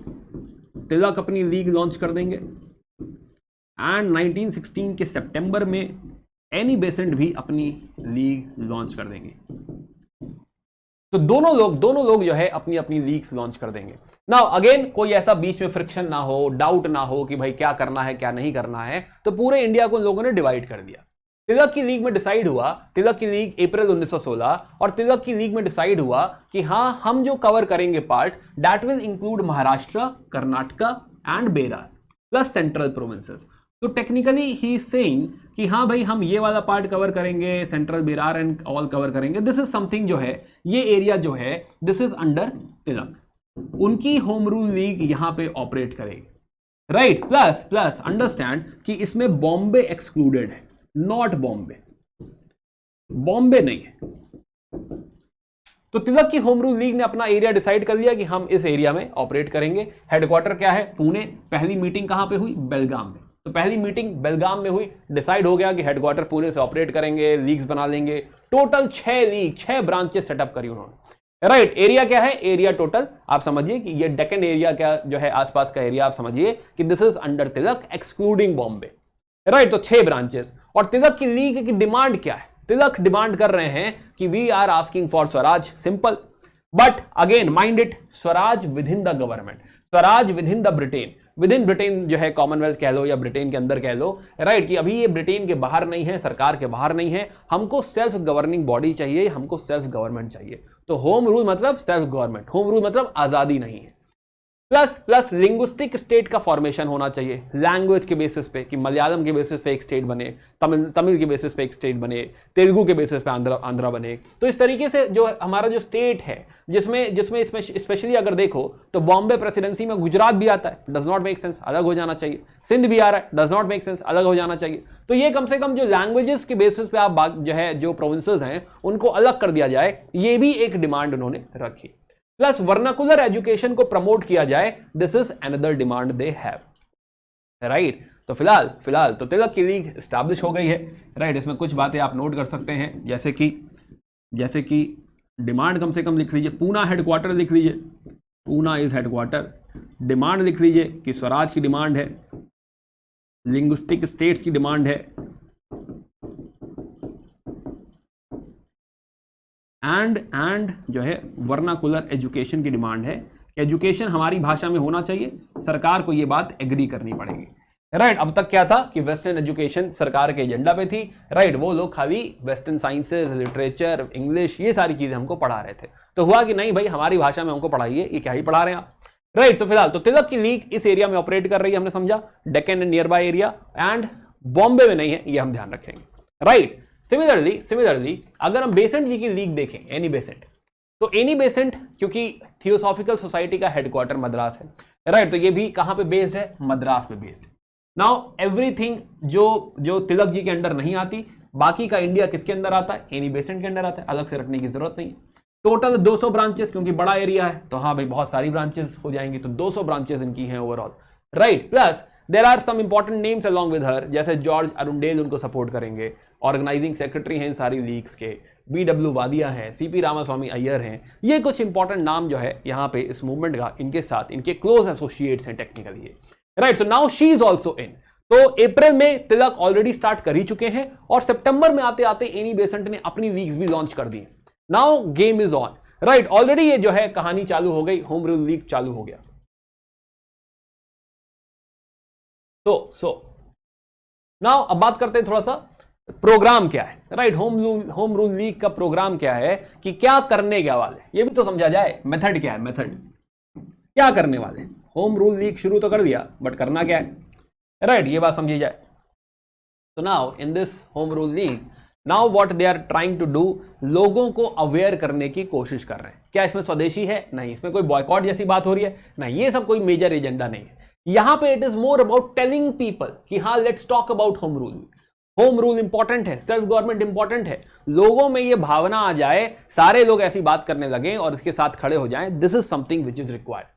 तिलक अपनी लीग लॉन्च कर देंगे, एंड 1916 के सितंबर में एनी बेसेंट भी अपनी लीग लॉन्च कर देंगे। तो दोनों लोग जो है अपनी अपनी लीग्स लॉन्च कर देंगे। नाउ अगेन कोई ऐसा बीच में फ्रिक्शन ना हो, डाउट ना हो कि भाई क्या करना है क्या नहीं करना है, तो पूरे इंडिया को लोगों ने डिवाइड कर दिया। तिलक की लीग में डिसाइड हुआ, तिलक की लीग अप्रैल 1916, और तिलक की लीग में डिसाइड हुआ कि हाँ हम जो कवर करेंगे part that will include Maharashtra, Karnataka and Berar plus central provinces. तो टेक्निकली ही सेइंग कि हाँ भाई हम ये वाला पार्ट कवर करेंगे, central Berar and all cover करेंगे। दिस इज समथिंग जो है, ये एरिया जो है दिस इज अंडर तिलक, उनकी होम रूल लीग यहां पे ऑपरेट करेगी, राइट। प्लस अंडरस्टैंड कि इसमें बॉम्बे एक्सक्लूडेड है, नॉट बॉम्बे नहीं है। तो तिलक की होम रूल लीग ने अपना एरिया डिसाइड कर लिया कि हम इस एरिया में ऑपरेट करेंगे। हेडक्वार्टर क्या है? पुणे। पहली मीटिंग कहां पे हुई? बेलगाम में। तो पहली मीटिंग बेलगाम में हुई, डिसाइड हो गया कि हेडक्वार्टर पुणे से ऑपरेट करेंगे, लीग्स बना लेंगे। टोटल 6 लीग, 6 ब्रांचेस सेटअप करी उन्होंने, राइट। एरिया क्या है? एरिया टोटल आप समझिए कि ये डेक्कन एरिया क्या जो है, आसपास का एरिया आप समझिए कि this is under Tilak excluding Bombay, right. तो 6 ब्रांचेस। और तिलक की लीग की डिमांड क्या है? तिलक डिमांड कर रहे हैं कि we are asking for swaraj, simple, but again mind it, swaraj within the government, swaraj within the Britain, within Britain जो है, कॉमनवेल्थ कह लो या ब्रिटेन के अंदर कह लो, राइट, कि अभी ये ब्रिटेन के बाहर नहीं है, सरकार के बाहर नहीं है, हमको सेल्फ गवर्निंग बॉडी चाहिए, हमको सेल्फ गवर्नमेंट चाहिए। तो होम रूल मतलब सेल्फ गवर्नमेंट, होम रूल मतलब आजादी नहीं है। प्लस लिंग्विस्टिक स्टेट का फॉर्मेशन होना चाहिए, लैंग्वेज के बेसिस पे, कि मलयालम के बेसिस पे एक स्टेट बने, तमिल के बेसिस पे एक स्टेट बने, तेलुगु के बेसिस पे आंध्रा बने। तो इस तरीके से जो हमारा जो स्टेट है, जिसमें स्पेशली अगर देखो तो बॉम्बे प्रेसिडेंसी में गुजरात भी आता है, डज नॉट मेक सेंस, अलग हो जाना चाहिए। सिंध भी आ रहा है, डज नॉट मेक सेंस, अलग हो जाना चाहिए। तो ये कम से कम जो लैंग्वेजेस के बेसिस पे आप जो है जो प्रोविंसेस हैं उनको अलग कर दिया जाए, ये भी एक डिमांड उन्होंने रखी। प्लस वर्नाकुलर एजुकेशन को प्रमोट किया जाए, this is another demand they have, right. तो फिलहाल तो तिलक की लीग स्टैब्लिश हो गई है, राइट। इसमें कुछ बातें आप नोट कर सकते हैं, जैसे कि डिमांड कम से कम लिख लीजिए, पूना हेडक्वार्टर लिख लीजिए, पूना इज हेडक्वार्टर। डिमांड लिख लीजिए कि स्वराज की डिमांड है, लिंग्विस्टिक स्टेट्स की डिमांड है, एंड जो है वर्नाकुलर एजुकेशन की डिमांड है। एजुकेशन हमारी भाषा में होना चाहिए, सरकार को यह बात एग्री करनी पड़ेगी, राइट। अब तक क्या था कि वेस्टर्न एजुकेशन सरकार के एजेंडा पे थी, राइट। वो लोग खाली वेस्टर्न साइंसेज, लिटरेचर, इंग्लिश, ये सारी चीजें हमको पढ़ा रहे थे। तो हुआ कि नहीं भाई, हमारी भाषा में हमको पढ़ाइए, ये क्या ही पढ़ा रहे हैं आप, राइट। तो फिलहाल तो तिलक की लीग इस एरिया में ऑपरेट कर रही है, हमने समझा, Deccan and near by area, and Bombay में नहीं है, ये हम ध्यान रखेंगे, राइट। सिमिलरली अगर हम बेसेंट जी की लीग देखें, एनी बेसेंट, तो एनी बेसेंट क्योंकि थियोसॉफिकल सोसाइटी का हेडक्वार्टर मद्रास है, राइट। तो ये भी कहां पे बेस्ड है, मद्रास पे बेस्ड है। नाउ एवरीथिंग जो तिलक जी के अंडर नहीं आती, बाकी का इंडिया किसके अंदर आता है, एनी बेसेंट के अंदर आता है, अलग से रखने की जरूरत नहीं है। टोटल 200 ब्रांचेस, क्योंकि बड़ा एरिया है तो हाँ भाई बहुत सारी ब्रांचेस हो जाएंगी, तो 200 ब्रांचेस इनकी हैं overall, right. Plus there are some important names along with her, जैसे जॉर्ज अरुंडेल उनको सपोर्ट करेंगे, ऑर्गेनाइजिंग सेक्रेटरी हैं इन सारी लीग्स के, BW वादिया हैं, CP रामास्वामी अय्यर हैं, ये कुछ इंपॉर्टेंट नाम जो है यहाँ पे इस मूवमेंट का इनके साथ इनके क्लोज एसोसिएट्स हैं technically, right. So now she is also in. तो अप्रैल में तिलक ऑलरेडी स्टार्ट कर ही चुके हैं, और सितंबर में आते आते एनी बेसेंट ने अपनी लीग्स भी लॉन्च कर दी। Now game is on, right. Already ये जो है कहानी चालू हो गई, होम रूल लीग चालू हो गया। सो नाउ अब बात करते हैं थोड़ा सा प्रोग्राम क्या है, राइट। होम रूल लीग का प्रोग्राम क्या है, कि क्या करने के वाले, ये भी तो समझा जाए। मेथड क्या है, मेथड क्या करने वाले। होम रूल लीग शुरू तो कर दिया, बट करना क्या है, राइट, ये बात समझी जाए। तो now in this home rule league, now what they are trying to do, लोगों को अवेयर करने की कोशिश कर रहे हैं। क्या इसमें स्वदेशी है, नहीं। इसमें कोई बॉयकॉट जैसी बात हो रही है, नहीं। ये सब कोई मेजर एजेंडा नहीं है यहां पे। It is more about telling people कि हाँ let's talk about home rule. Home rule important है, सेल्फ गवर्नमेंट इंपॉर्टेंट है। लोगों में ये भावना आ जाए, सारे लोग ऐसी बात करने लगे और इसके साथ खड़े हो जाएं, this is something which is required,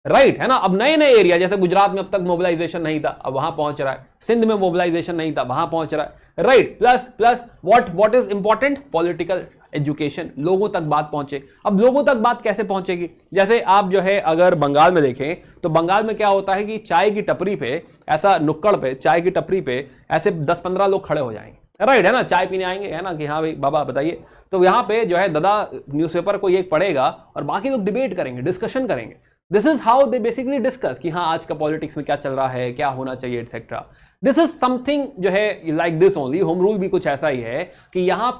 right, है ना। अब नए नए एरिया, जैसे गुजरात में अब तक मोबिलाइजेशन नहीं था, अब वहां पहुंच रहा है। सिंध में मोबिलाइजेशन नहीं था, वहां पहुंच रहा है, right. Plus what is important, political education, लोगों तक बात पहुंचे। अब लोगों तक बात कैसे पहुंचेगी, जैसे आप जो है अगर बंगाल में देखें, तो बंगाल में क्या होता है कि चाय की टपरी पे, ऐसा नुक्कड़ पे, चाय की टपरी पे ऐसे 10-15 लोग खड़े हो जाएंगे, राइट, है ना। चाय पीने आएंगे, है ना, कि हाँ भाई बाबा बताइए। तो यहाँ पे जो है दादा न्यूज़पेपर को ये पढ़ेगा और बाकी लोग डिबेट करेंगे, डिस्कशन करेंगे। This is how they basically discuss कि हाँ आज का पॉलिटिक्स में क्या चल रहा है, क्या होना चाहिए, एटसेट्रा। दिस इज समथिंग जो है like this only. Home rule भी कुछ ऐसा ही है कि यहाँ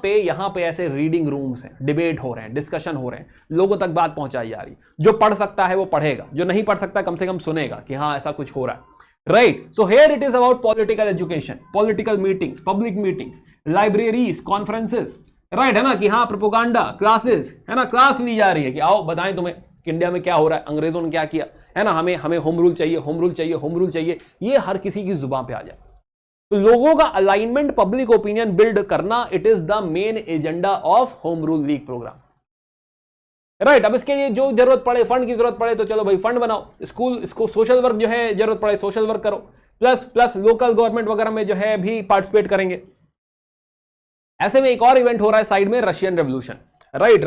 पे ऐसे रीडिंग रूम्स हैं, डिबेट हो रहे हैं, डिस्कशन हो रहे हैं, लोगों तक बात पहुंचाई जा रही। जो पढ़ सकता है वो पढ़ेगा, जो नहीं पढ़ सकता कम से कम सुनेगा कि हाँ ऐसा कुछ हो रहा है, right. So here it is about political education, political meetings, public meetings, libraries, conferences, right, है ना, कि हाँ प्रोपोगंडा क्लासेस, है ना, क्लास ली जा रही है कि आओ बताएं तुम्हें इंडिया में क्या हो रहा है, अंग्रेजों ने क्या किया, है ना, हमें होम रूल चाहिए, होम रूल चाहिए, होम रूल चाहिए, ये हर किसी की जुबान पे आ जाए। तो लोगों का अलाइनमेंट, पब्लिक ओपिनियन बिल्ड करना, it is the main agenda of home rule league programme, right. अब इसके लिए जो जरूरत पड़े, फंड की जरूरत पड़े तो चलो भाई फंड बनाओ, स्कूल इसको सोशल वर्क जो है जरूरत पड़े सोशल वर्क करो, प्लस लोकल गवर्नमेंट वगैरह में जो है भी पार्टिसिपेट करेंगे। ऐसे में एक और इवेंट हो रहा है साइड में, Russian revolution, right.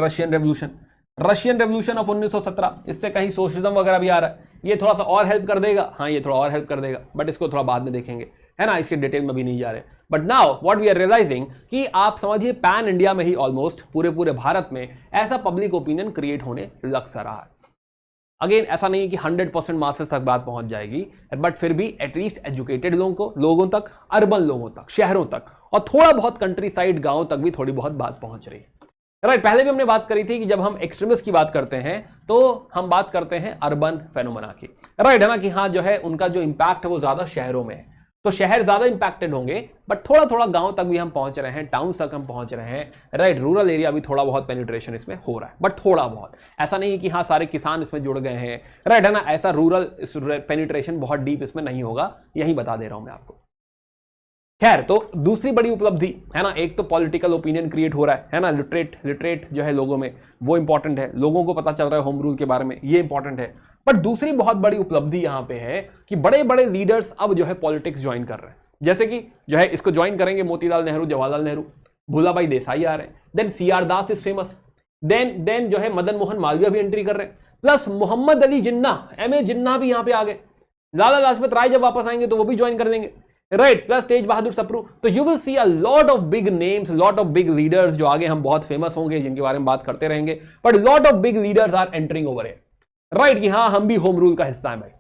Russian revolution of 1917, इससे कहीं सोशलिज्म वगैरह भी आ रहा है। ये थोड़ा सा और हेल्प कर देगा, हाँ ये थोड़ा और हेल्प कर देगा, बट इसको थोड़ा बाद में देखेंगे, है ना, इसके डिटेल में भी नहीं जा रहे। But now what we are realising कि आप समझिए पैन इंडिया में ही ऑलमोस्ट पूरे भारत में ऐसा पब्लिक ओपिनियन क्रिएट होने लग सा रहा है। अगेन ऐसा नहीं है कि 100% मासेस तक बात पहुंच जाएगी, बट फिर भी एटलीस्ट एजुकेटेड लोगों तक, अर्बन लोगों तक, शहरों तक, और थोड़ा बहुत कंट्री साइड गाँव तक भी थोड़ी बहुत बात पहुंच रही है, राइट। पहले भी हमने बात करी थी कि जब हम एक्सट्रीमिस्ट की बात करते हैं तो हम बात करते हैं अर्बन फेनोमेना की, राइट, है ना, कि हाँ जो है उनका जो इंपैक्ट है वो ज्यादा शहरों में है, तो शहर ज्यादा इंपैक्टेड होंगे, बट थोड़ा गांव तक भी हम पहुंच रहे हैं, टाउन तक हम पहुंच रहे हैं, राइट। रूरल एरिया भी थोड़ा बहुत पेनिट्रेशन इसमें हो रहा है, बट थोड़ा बहुत, ऐसा नहीं है कि हाँ सारे किसान इसमें जुड़ गए हैं, राइट, है ना। ऐसा रूरल पेनिट्रेशन बहुत डीप इसमें नहीं होगा, यही बता दे रहा हूं मैं आपको। खैर, तो दूसरी बड़ी उपलब्धि है ना, एक तो पॉलिटिकल ओपिनियन क्रिएट हो रहा है ना, लिटरेट जो है लोगों में, वो इंपॉर्टेंट है, लोगों को पता चल रहा है होम रूल के बारे में, ये इंपॉर्टेंट है। पर दूसरी बहुत बड़ी उपलब्धि यहां पे है कि बड़े बड़े लीडर्स अब जो है पॉलिटिक्स ज्वाइन कर रहे हैं, जैसे कि जो है इसको ज्वाइन करेंगे मोतीलाल नेहरू, जवाहरलाल नेहरू, भूलाभाई देसाई आ रहे हैं, then CR Das is famous, then जो है मदन मोहन मालवीय भी एंट्री कर रहे हैं, प्लस मोहम्मद अली जिन्ना, एमए जिन्ना भी यहां पे आ गए, लाला लाजपत राय जब वापस आएंगे तो वो भी ज्वाइन कर लेंगे, राइट, प्लस तेज बहादुर सप्रू। तो you will see a lot of big names, lot of big leaders जो आगे हम बहुत फेमस होंगे, जिनके बारे में बात करते रहेंगे, but lot of big leaders are entering over here, right, कि हाँ हम भी होम रूल का हिस्सा है भाई।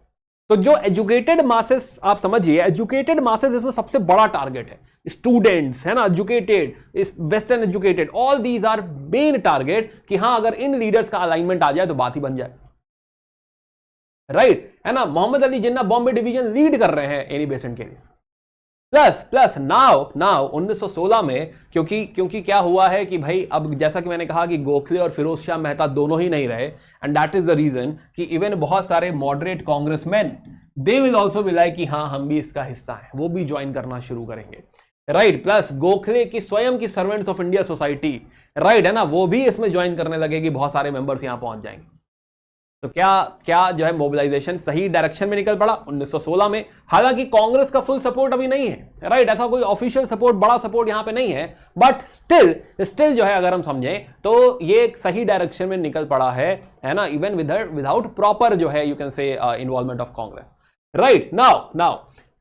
तो जो एजुकेटेड मासेस, आप समझिए एजुकेटेड मासेस इसमें सबसे बड़ा टारगेट है, स्टूडेंट्स है ना, educated, western educated, all these are main target, कि हाँ अगर इन लीडर्स का अलाइनमेंट आ जाए तो बात ही बन जाए, राइट, है ना। मोहम्मद अली जिन्ना बॉम्बे डिवीजन लीड कर रहे हैं एनी बेसेंट के लिए। प्लस नाउ 1916 में, क्योंकि क्या हुआ है कि भाई अब जैसा कि मैंने कहा कि गोखले और फिरोज शाह मेहता दोनों ही नहीं रहे, and that is the reason कि इवन बहुत सारे moderate Congressman they will also be like कि हाँ हम भी इसका हिस्सा हैं, वो भी ज्वाइन करना शुरू करेंगे, राइट। प्लस गोखले की स्वयं की servants of India society, right, है ना, वो भी इसमें ज्वाइन करने लगेगी, बहुत सारे मेंबर्स यहां पहुंच जाएंगे। तो क्या जो है मोबिलाइजेशन सही डायरेक्शन में निकल पड़ा 1916 में। हालांकि कांग्रेस का फुल सपोर्ट अभी नहीं है, राइट, ऐसा कोई ऑफिशियल सपोर्ट, बड़ा सपोर्ट यहां पे नहीं है, बट स्टिल जो है अगर हम समझें तो ये एक सही डायरेक्शन में निकल पड़ा है ना, इवन विदाउट प्रॉपर जो है you can say involvement of Congress, right. Now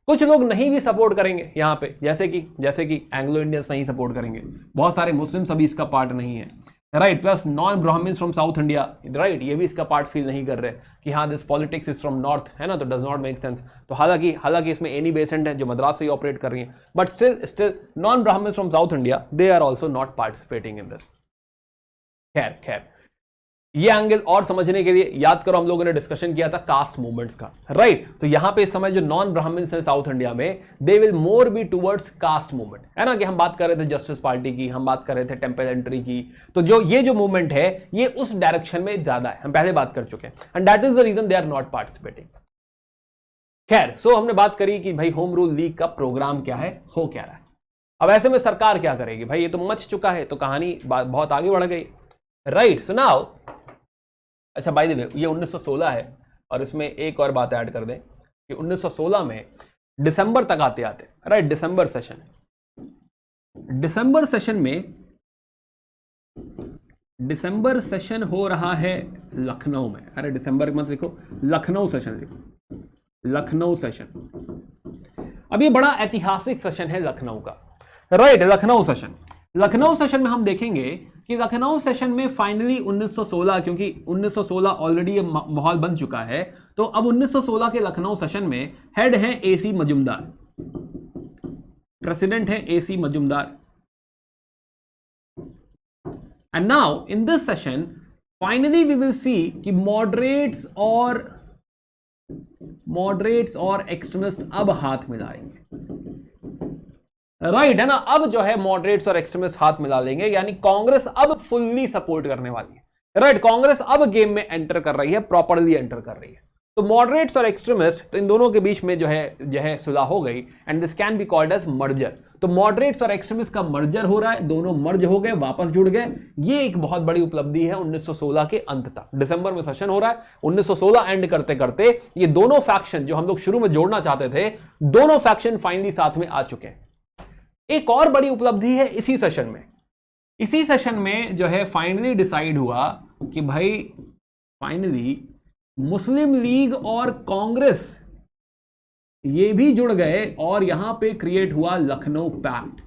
कुछ लोग नहीं भी सपोर्ट करेंगे यहां पे, जैसे कि एंग्लो इंडियंस नहीं सपोर्ट करेंगे, बहुत सारे मुस्लिम्स अभी इसका पार्ट नहीं है, right, plus non Brahmins from South India, right, ये भी इसका पार्ट फील नहीं कर रहे कि हाँ this politics is from north, है ना, तो डज नॉट मेक सेंस। तो हालांकि इसमें एनी बेसेंट है जो मद्रास से ही ऑपरेट कर रही है, but still non Brahmins from South India they are also not participating in this. खैर ये एंगल और समझने के लिए याद करो हम लोगों ने डिस्कशन किया था कास्ट मूवमेंट्स का, राइट। तो यहां पे इस समय जो नॉन ब्राह्मण्स हैं साउथ इंडिया में, they will more be towards caste movement, है ना, कि हम बात कर रहे थे जस्टिस पार्टी की, हम बात कर रहे थे टेम्पल एंट्री की, तो जो मूवमेंट है ये उस डायरेक्शन में ज्यादा है, हम पहले बात कर चुके हैं, and that is the reason they are not participating. खैर, सो हमने बात करी कि भाई होम रूल लीग का प्रोग्राम क्या है, हो क्या रहा है। अब ऐसे में सरकार क्या करेगी, भाई ये तो मच चुका है, तो कहानी बहुत आगे बढ़ गई, राइट। सो नाउ अच्छा बाय द वे ये 1916 है, और इसमें एक और बात ऐड कर दें कि 1916 में दिसंबर तक आते राइट, दिसंबर सेशन हो रहा है लखनऊ में, अरे दिसंबर मत लिखो, लखनऊ सेशन लिखो, लखनऊ सेशन। अब ये बड़ा ऐतिहासिक सेशन है लखनऊ का, राइट, लखनऊ सेशन में हम देखेंगे कि लखनऊ सेशन में फाइनली 1916, क्योंकि 1916 ऑलरेडी ये माहौल बन चुका है, तो अब 1916 के लखनऊ सेशन में हेड है एसी मजुमदार, प्रेसिडेंट है AC Majumdar, and now in this session finally we will see कि मॉडरेट्स और एक्सट्रीमिस्ट अब हाथ मिलाएंगे, राइट, है ना। अब जो है मॉडरेट्स और एक्सट्रीमिस्ट हाथ मिला लेंगे, यानी कांग्रेस अब फुल्ली सपोर्ट करने वाली है, राइट, कांग्रेस अब गेम में एंटर कर रही है, प्रॉपरली एंटर कर रही है। तो मॉडरेट्स और एक्सट्रीमिस्ट, तो इन दोनों के बीच में जो है सुलह हो गई, and this can be called as merger. तो मॉडरेट्स और एक्सट्रीमिस्ट का मर्जर हो रहा है, दोनों मर्ज हो गए, वापस जुड़ गए, ये एक बहुत बड़ी उपलब्धि है 1916 के अंत तक। दिसंबर में सेशन हो रहा है, 1916 एंड करते करते ये दोनों फैक्शन जो हम लोग शुरू में जोड़ना चाहते थे, दोनों फैक्शन फाइनली साथ में आ चुके हैं। एक और बड़ी उपलब्धि है इसी सेशन में जो है फाइनली डिसाइड हुआ कि भाई फाइनली मुस्लिम लीग और कांग्रेस ये भी जुड़ गए, और यहां पे क्रिएट हुआ लखनऊ पैक्ट।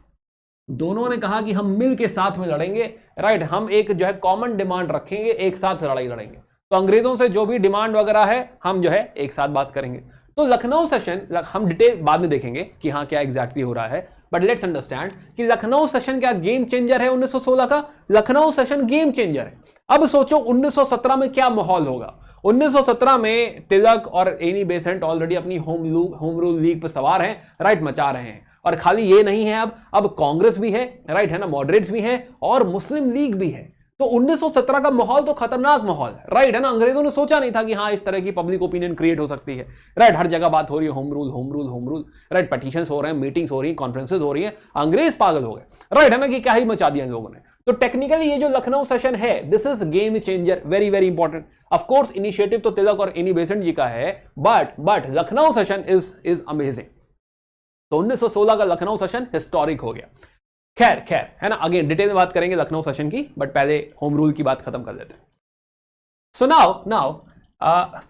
दोनों ने कहा कि हम मिल के साथ में लड़ेंगे, राइट, हम एक जो है कॉमन डिमांड रखेंगे, एक साथ लड़ाई लड़ेंगे, तो अंग्रेजों से जो भी डिमांड वगैरह है हम जो है एक साथ बात करेंगे। तो लखनऊ सेशन हम डिटेल बाद में देखेंगे कि हाँ क्या एग्जैक्टली हो रहा है, बट लेट्स अंडरस्टैंड कि लखनऊ सेशन क्या गेम चेंजर है 1916 का। लखनऊ सेशन गेम चेंजर है। अब सोचो 1917 में क्या माहौल होगा। 1917 में तिलक और एनी बेसेंट ऑलरेडी अपनी होम रूल लीग पर सवार हैं, राइट, मचा रहे हैं, और खाली ये नहीं है, अब कांग्रेस भी है, राइट, है ना, मॉडरेट्स भी है और मुस्लिम लीग भी है। तो 1917 का माहौल तो खतरनाक माहौल है, राइट है ना। अंग्रेजों ने सोचा नहीं था कि हाँ इस तरह की पब्लिक ओपिनियन क्रिएट हो सकती है, राइट। हर जगह बात हो रही है home rule home rule home rule, right. Petitions हो रहे हैं, मीटिंग्स हो रही हैं, कॉन्फ्रेंसेस हो रही हैं, अंग्रेज पागल हो गए, राइट है ना, कि क्या ही मचा दिया इन लोगों ने। तो टेक्निकली ये जो लखनऊ सेशन है, this is game changer, very very important. Of course initiative तो तिलक और एनी बेसेंट जी का है, but Lucknow session is amazing. तो 1916 का लखनऊ सेशन हिस्टोरिक हो गया। खैर है ना, अगेन डिटेल में बात करेंगे लखनऊ सेशन की, बट पहले होम रूल की बात खत्म कर लेते हैं। सो नाउ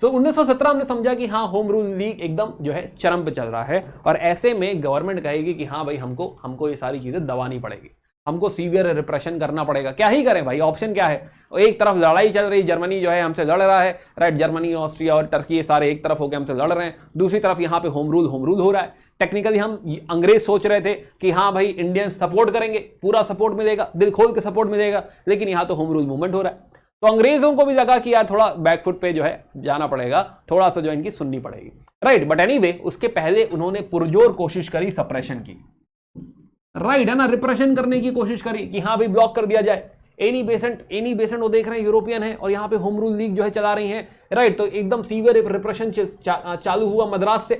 तो 1917 हमने समझा कि हाँ होम रूल लीग एकदम जो है चरम पे चल रहा है, और ऐसे में गवर्नमेंट कहेगी कि हाँ भाई हमको ये सारी चीजें दबानी पड़ेगी, हमको सीवियर रिप्रेशन करना पड़ेगा। क्या ही करें भाई, ऑप्शन क्या है? एक तरफ लड़ाई चल रही, जर्मनी जो है हमसे लड़ रहा है, राइट। जर्मनी, ऑस्ट्रिया और टर्की ये सारे एक तरफ होकर हमसे लड़ रहे हैं, दूसरी तरफ यहाँ पे होम रूल हो रहा है। टेक्निकली हम अंग्रेज सोच रहे थे कि हाँ भाई इंडियंस सपोर्ट करेंगे, पूरा सपोर्ट मिलेगा, दिल खोल के सपोर्ट मिलेगा, लेकिन यहाँ तो होम रूल मूवमेंट हो रहा है। तो अंग्रेजों को भी लगा कि यार थोड़ा बैकफुट पे जो है जाना पड़ेगा, थोड़ा सा जो इनकी सुननी पड़ेगी, राइट। बट एनीवे उसके पहले उन्होंने पुरजोर कोशिश करी सप्रेशन की, राइट है ना, रिप्रेशन करने की कोशिश करी कि हाँ भाई ब्लॉक कर दिया जाए। एनी बेसेंट वो देख रहे हैं यूरोपियन है और यहाँ पे होम रूल लीग जो है चला रही है, राइट। तो एकदम सीवियर रिप्रेशन चालू हुआ मद्रास से,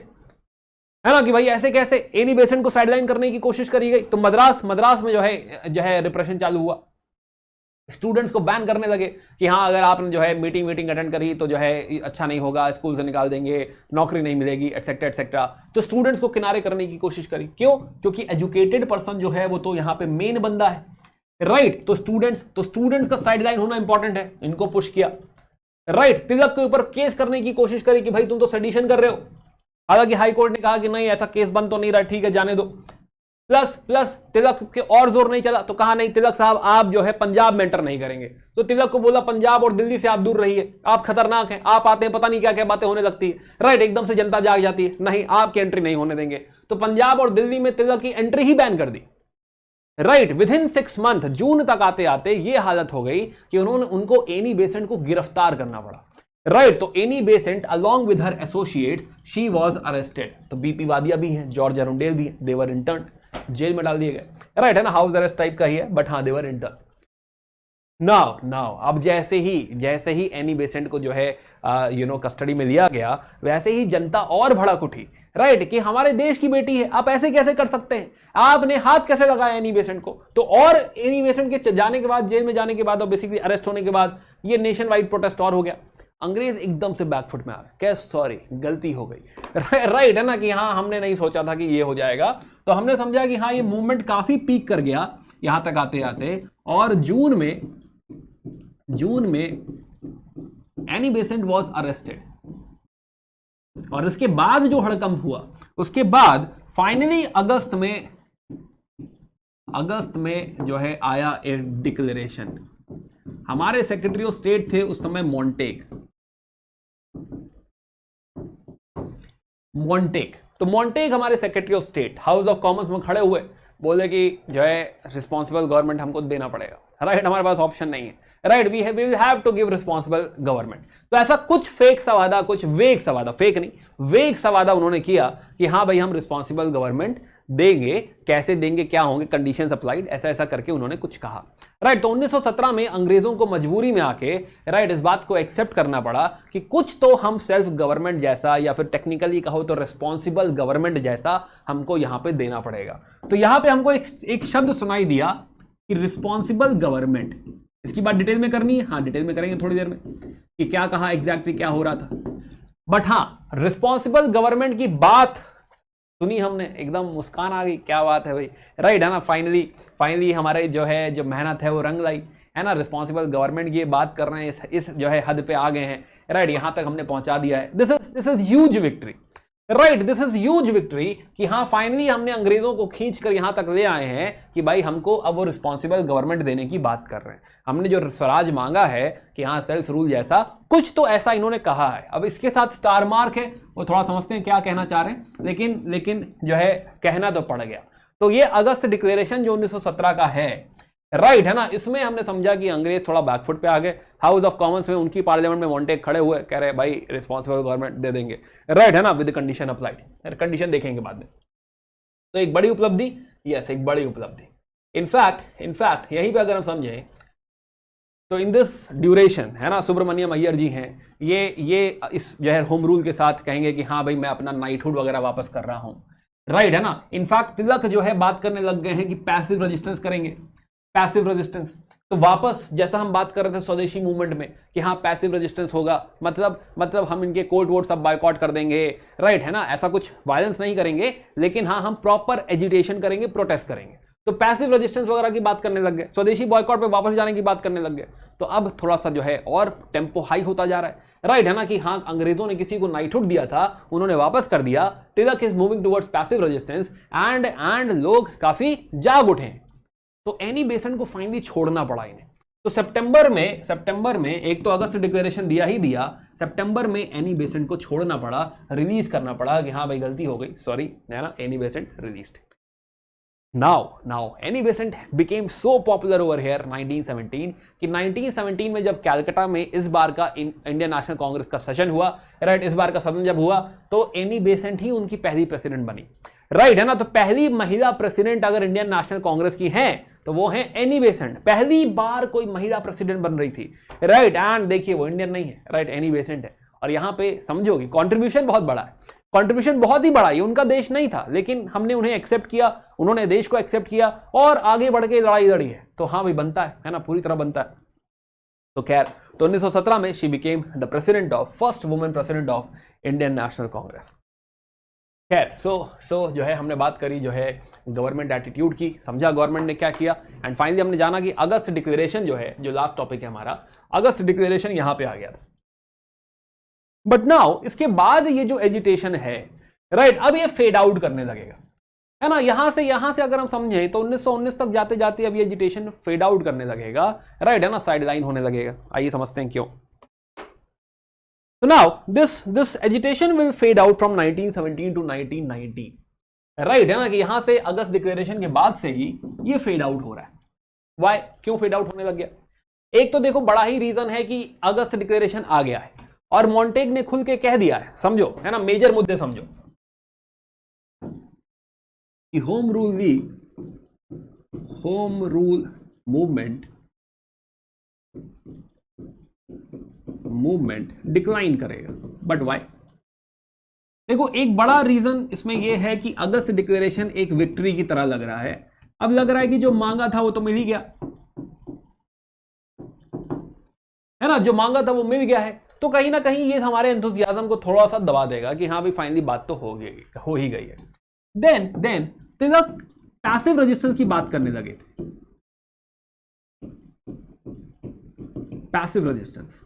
है ना, कि भाई ऐसे कैसे, एनी बेसेंट को साइडलाइन करने की कोशिश करी गई। तो मद्रास में जो है रिप्रेशन चालू हुआ। स्टूडेंट्स को बैन करने लगे कि हाँ अगर आपने जो है मीटिंग अटेंड करी तो जो है अच्छा नहीं होगा, स्कूल से निकाल देंगे, नौकरी नहीं मिलेगी, एटसेट्रा एटसेट्रा। तो स्टूडेंट्स को किनारे करने की कोशिश करी। क्यों? क्योंकि एजुकेटेड पर्सन जो है वो तो यहाँ पे मेन बंदा है, राइट। तो स्टूडेंट्स का साइडलाइन होना इंपॉर्टेंट है, इनको पुश किया, राइट। तिलक के ऊपर केस करने की कोशिश करी कि भाई तुम तो सेडिशन कर रहे हो। हालांकि हाई कोर्ट ने कहा कि नहीं ऐसा केस बन तो नहीं रहा, ठीक है जाने दो। प्लस तिलक के और जोर नहीं चला तो कहा नहीं तिलक साहब आप जो है पंजाब में एंटर नहीं करेंगे। तो तिलक को बोला पंजाब और दिल्ली से आप दूर रहिए, आप खतरनाक हैं, आप आते हैं पता नहीं क्या क्या बातें होने लगती है, राइट। एकदम से जनता जाग जाती है, नहीं आपकी एंट्री नहीं होने देंगे। तो पंजाब और दिल्ली में तिलक की एंट्री ही बैन कर दी, राइट। विदिन 6 मंथ, जून तक आते आते ये हालत हो गई कि उनको एनी बेसेंट को गिरफ्तार करना पड़ा, राइट। तो Annie Besant along with her associates she was arrested. तो बीपी वादिया भी हैं, जॉर्ज अरुंडेल भी हैं, दे वर इंटर्न्ड, जेल में डाल दिए गए, राइट है ना, हाउस अरेस्ट टाइप का ही है, बट हाँ दे वर इंटर्न। नाउ अब जैसे ही एनी बेसेंट को जो है कस्टडी में लिया गया, वैसे ही जनता और भड़क उठी, राइट, कि हमारे देश की बेटी है, आप ऐसे कैसे कर सकते हैं, आपने हाथ कैसे लगाया एनी बेसेंट को। तो और एनी बेसेंट के जाने के बाद, जेल में जाने के बाद और बेसिकली अरेस्ट होने के बाद ये नेशन वाइड प्रोटेस्ट और हो गया। अंग्रेज एकदम से बैकफुट में आ गए, क्या सॉरी गलती हो गई, राइट है ना, कि हाँ हमने नहीं सोचा था कि ये हो जाएगा। तो हमने समझा कि हाँ ये मूवमेंट काफी पीक कर गया यहां तक आते आते, और जून में एनी बेसेंट वाज अरेस्टेड। और इसके बाद जो हड़कंप हुआ, उसके बाद फाइनली अगस्त में जो है आया एक डिक्लेरेशन। हमारे सेक्रेटरी ऑफ स्टेट थे उस समय मॉन्टेग। तो मॉन्टेग हमारे secretary of state house of Commons में खड़े हुए, बोले कि जो है रिस्पॉन्सिबल गवर्नमेंट हमको देना पड़ेगा, राइट, हमारे पास ऑप्शन नहीं है, right, we will have to give responsible government. तो ऐसा कुछ फेक सवादा, कुछ वेग सवादा, फेक नहीं वेग सवादा उन्होंने किया कि हाँ भाई हम रिस्पॉन्सिबल गवर्नमेंट देंगे, कैसे देंगे, क्या होंगे कंडीशन अप्लाइड, ऐसा करके उन्होंने कुछ कहा, राइट। तो 1917 में अंग्रेजों को मजबूरी में आके, राइट, इस बात को एक्सेप्ट करना पड़ा कि कुछ तो हम सेल्फ गवर्नमेंट जैसा, या फिर टेक्निकली कहो तो रिस्पॉन्सिबल गवर्नमेंट जैसा हमको यहां पे देना पड़ेगा। तो यहां पे हमको एक शब्द सुनाई दिया कि रिस्पॉन्सिबल गवर्नमेंट। इसकी बात डिटेल में करनी है, हाँ डिटेल में करेंगे थोड़ी देर में कि क्या कहा एग्जैक्टली क्या हो रहा था। बट हाँ रिस्पॉन्सिबल गवर्नमेंट की बात सुनी हमने, एकदम मुस्कान आ गई, क्या बात है भाई, राइट है ना। फाइनली हमारे जो है जो मेहनत है वो रंग लाई, है ना। रिस्पॉन्सिबल गवर्नमेंट ये बात कर रहे हैं, इस जो है हद पे आ गए हैं, राइट, यहां तक हमने पहुंचा दिया है। This is huge victory, right, this is huge victory कि हाँ फाइनली हमने अंग्रेजों को खींच कर यहां तक ले आए हैं कि भाई हमको अब वो रिस्पॉन्सिबल गवर्नमेंट देने की बात कर रहे हैं। हमने जो स्वराज मांगा है कि हाँ सेल्फ रूल जैसा कुछ तो ऐसा इन्होंने कहा है। अब इसके साथ स्टार मार्क है, वो थोड़ा समझते हैं क्या कहना चाह रहे हैं, लेकिन जो है कहना तो पड़ गया। तो ये अगस्त डिक्लेरेशन जो 1917 का है, राइट है ना, इसमें हमने समझा कि अंग्रेज थोड़ा बैकफुट पे आ गए। हाउस ऑफ कॉमन्स में उनकी पार्लियामेंट में मॉन्टेग खड़े हुए, कह रहे भाई रिस्पॉन्सिबल गवर्नमेंट दे देंगे, राइट है ना, विद कंडीशन अप्लाइड, कंडीशन देखेंगे बाद में। तो एक बड़ी उपलब्धि, यस एक बड़ी उपलब्धि। इनफैक्ट यहीं पे अगर हम समझें तो इन दिस ड्यूरेशन है ना, सुब्रमण्यम अय्यर जी हैं, ये इस जो है होम रूल के साथ कहेंगे कि हाँ भाई मैं अपना नाइटहुड वगैरह वापस कर रहा हूं, राइट, है ना। इनफैक्ट तिलक जो है बात करने लग गए हैं कि पैसिव रेजिस्टेंस करेंगे, पैसिव रेजिस्टेंस। तो वापस जैसा हम बात कर रहे थे स्वदेशी मूवमेंट में कि हाँ पैसिव रेजिस्टेंस होगा, मतलब हम इनके कोर्ट वोट सब बायकॉट कर देंगे, राइट, है ना, ऐसा कुछ वायलेंस नहीं करेंगे, लेकिन हाँ हम प्रॉपर एजिटेशन करेंगे, प्रोटेस्ट करेंगे। तो पैसिव रेजिस्टेंस वगैरह की बात करने लग गए, स्वदेशी बॉयकॉट पे वापस जाने की बात करने लग गए। तो अब थोड़ा सा जो है और टेम्पो हाई होता जा रहा है, राइट, है ना, कि हाँ अंग्रेजों ने किसी को नाइटहुड दिया था, उन्होंने वापस कर दिया। Tilak is moving towards passive resistance and लोग काफी जाग उठे। तो एनी बेसेंट को फाइनली छोड़ना पड़ा इन्हें। तो सितंबर में एक तो अगस्त डिक्लेरेशन दिया ही दिया, सितंबर में एनी बेसेंट को छोड़ना पड़ा, रिलीज करना पड़ा कि हाँ भाई गलती हो गई, सॉरी, है ना, Annie Besant released. Now Annie Besant became so popular over here 1917 कि 1917 में जब कैलकाटा में इस बार का इंडियन नेशनल कांग्रेस का सेशन हुआ, राइट, इस बार का सदन जब हुआ तो एनी बेसेंट ही उनकी पहली प्रेसिडेंट बनी, राइट, है ना। तो पहली महिला प्रेसिडेंट अगर इंडियन नेशनल कांग्रेस की है तो वो है एनी बेसेंट, पहली बार कोई महिला प्रेसिडेंट बन रही थी, राइट। एंड देखिए वो इंडियन नहीं है, राइट, एनी बेसेंट है। और यहां पे समझोगे कंट्रीब्यूशन बहुत बड़ा है, कंट्रीब्यूशन बहुत ही बड़ा, ये उनका देश नहीं था लेकिन हमने उन्हें एक्सेप्ट किया, उन्होंने देश को एक्सेप्ट किया और आगे बढ़ के लड़ाई लड़ी है। तो हाँ भाई बनता है ना, पूरी तरह बनता है। तो खैर, तो 1917 में she became the president of, first women president of Indian National Congress. खैर, सो जो है हमने बात करी जो है गवर्नमेंट एटीट्यूड की, समझा गवर्नमेंट ने क्या किया, एंड फाइनली हमने जाना कि अगस्त डिक्लेरेशन जो है, जो लास्ट टॉपिक है हमारा, अगस्त डिक्लेरेशन यहां पे आ गया था। बट नाउ इसके बाद ये जो एजिटेशन है, राइट, अब ये फेड आउट करने लगेगा, है ना। यहां से अगर हम समझें तो 1919 तक जाते जाते अब ये एजिटेशन फेड आउट करने लगेगा, राइट, है ना, साइड लाइन होने लगेगा। आइए समझते हैं क्यों। So now this agitation will fade out from 1917 to 1990, right, है ना, कि यहां से अगस्त डिक्लेरेशन के बाद से ही ये फेड आउट हो रहा है। वाई, क्यों फेड आउट होने लग गया? एक तो देखो बड़ा ही रीजन है कि अगस्त डिक्लेरेशन आ गया है और मॉन्टेग ने खुल के कह दिया है, समझो, है ना, मेजर मुद्दे समझो कि होम रूल मूवमेंट डिक्लाइन करेगा। But why? देखो एक बड़ा रीजन इसमें यह है कि अगस्त डिक्लेरेशन एक विक्ट्री की तरह लग रहा है। अब लग रहा है कि जो मांगा था वो तो मिल ही गया, है ना, जो मांगा था वो मिल गया है। तो कहीं ना कहीं ये हमारे एंथुसियाज्म को थोड़ा सा दबा देगा कि हाँ भाई फाइनली बात तो हो ही गई है। देन तिलक पैसिव रेजिस्टेंस की बात करने लगे थे। पैसिव रेजिस्टेंस,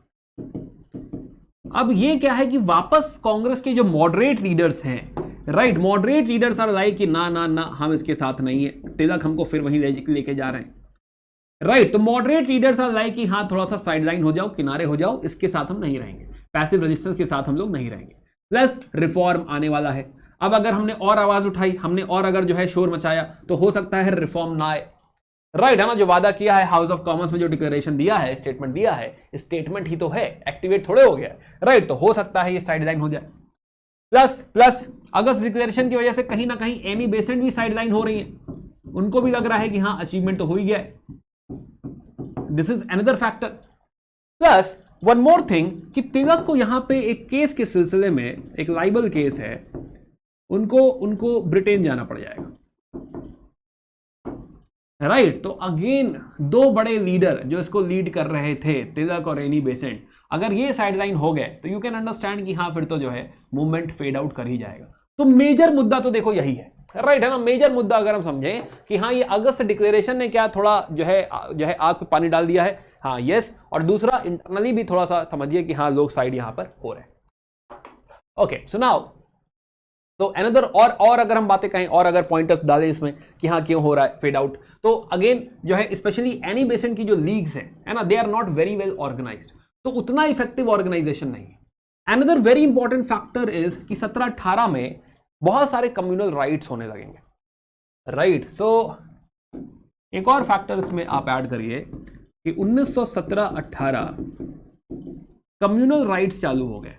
अब ये क्या है कि वापस कांग्रेस के जो मॉडरेट लीडर्स हैं, right, moderate leaders are like कि ना हम इसके साथ नहीं है, तिलक हमको फिर वहीं लेके जा रहे हैं, राइट। तो मॉडरेट लीडर्स आर लाइक कि हाँ थोड़ा सा साइडलाइन हो जाओ, किनारे हो जाओ, इसके साथ हम नहीं रहेंगे, पैसिव रेजिस्टेंस के साथ हम लोग नहीं रहेंगे। प्लस रिफॉर्म आने वाला है। अब अगर हमने और आवाज उठाई, हमने और अगर जो है शोर मचाया तो हो सकता है रिफॉर्म ना आए, राइट, है ना। जो वादा किया है हाउस ऑफ कॉमन्स में, जो डिक्लेरेशन दिया है, स्टेटमेंट दिया है, स्टेटमेंट ही तो है, एक्टिवेट थोड़े हो गया, राइट। तो हो सकता है ये साइडलाइन हो जाए। प्लस अगस्त डिक्लेरेशन की वजह से कहीं ना कहीं एनी बेसेंट भी साइडलाइन हो रही है, उनको भी लग रहा है कि हाँ अचीवमेंट तो हो ही गया है। This is another factor. Plus one more thing कि तिलक को यहां पे एक केस के सिलसिले में, एक लाइबल केस है, उनको ब्रिटेन जाना पड़ जाएगा, राइट। तो अगेन दो बड़े लीडर जो इसको लीड कर रहे थे, तिलक और एनी बेसेंट, अगर ये साइडलाइन हो गए तो यू कैन अंडरस्टैंड कि हाँ फिर तो जो है मूवमेंट फेड आउट कर ही जाएगा। तो मेजर मुद्दा तो देखो यही है, राइट, है ना। मेजर मुद्दा अगर हम समझें कि हाँ ये अगस्त डिक्लेरेशन ने क्या थोड़ा जो है आग पे पानी डाल दिया है, हाँ यस, और दूसरा इंटरनली भी थोड़ा सा समझिए कि हाँ लोग साइड यहां पर हो रहे हैं। ओके, सो नाउ तो अनदर और अगर हम बातें कहें और अगर पॉइंटर्स डालें इसमें कि हाँ क्यों हो रहा है फेड आउट, तो अगेन जो है स्पेशली एनी बेसेंट की जो लीग्स हैं, है ना, they are not very well organised, तो उतना इफेक्टिव ऑर्गेनाइजेशन नहीं है। Another very important factor is कि 17-18 में बहुत सारे कम्युनल राइट्स होने लगेंगे, राइट। सो एक और फैक्टर इसमें आप ऐड करिए कि 1917-18 कम्युनल राइट्स चालू हो गए,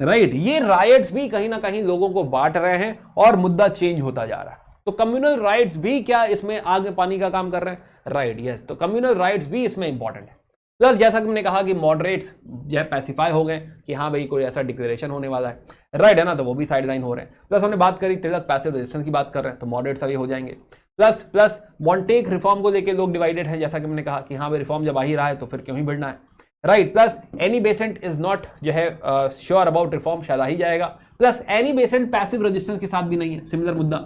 राइट। ये राइट्स भी कहीं ना कहीं लोगों को बांट रहे हैं और मुद्दा चेंज होता जा रहा है। तो कम्युनल राइट्स भी क्या इसमें आग में पानी का काम कर रहे हैं? राइट, यस, तो कम्युनल राइट्स भी इसमें इंपॉर्टेंट है। प्लस जैसा कि हमने कहा कि मॉडरेट्स जो है पैसिफाई हो गए कि हाँ भाई कोई ऐसा डिक्लेरेशन होने वाला है, राइट है ना, तो वो भी साइडलाइन हो रहे हैं। प्लस हमने बात करी तिलक पैसिव रेजिस्टेंस की बात कर रहे हैं, तो मॉडरेट्स अभी हो जाएंगे। प्लस प्लस मॉन्टेग रिफॉर्म को लेकर लोग डिवाइडेड हैं, जैसा कि हमने कहा कि हाँ भाई रिफॉर्म जब आ ही रहा है तो फिर क्यों ही बढ़ना है, right. Plus Annie Besant is not जो है श्योर अबाउट रिफॉर्म, शायद आ ही जाएगा। Plus Annie Besant passive resistance के साथ भी नहीं है, सिमिलर मुद्दा,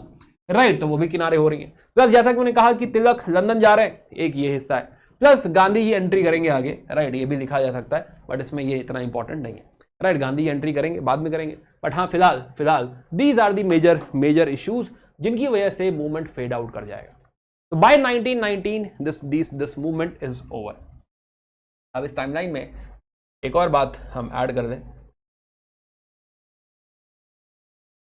राइट, तो वो भी किनारे हो रही है। प्लस जैसा कि मैंने कहा कि तिलक लंदन जा रहे हैं, एक ये हिस्सा है। प्लस गांधी जी एंट्री करेंगे आगे, राइट, ये भी लिखा जा सकता है, बट इसमें ये इतना इंपॉर्टेंट नहीं है, राइट। गांधी जी एंट्री करेंगे, बाद में करेंगे, बट हाँ फिलहाल these are the major issues जिनकी वजह से मूवमेंट फेड आउट कर जाएगा। तो by 1919 this movement is over. अब इस टाइमलाइन में एक और बात हम ऐड कर दें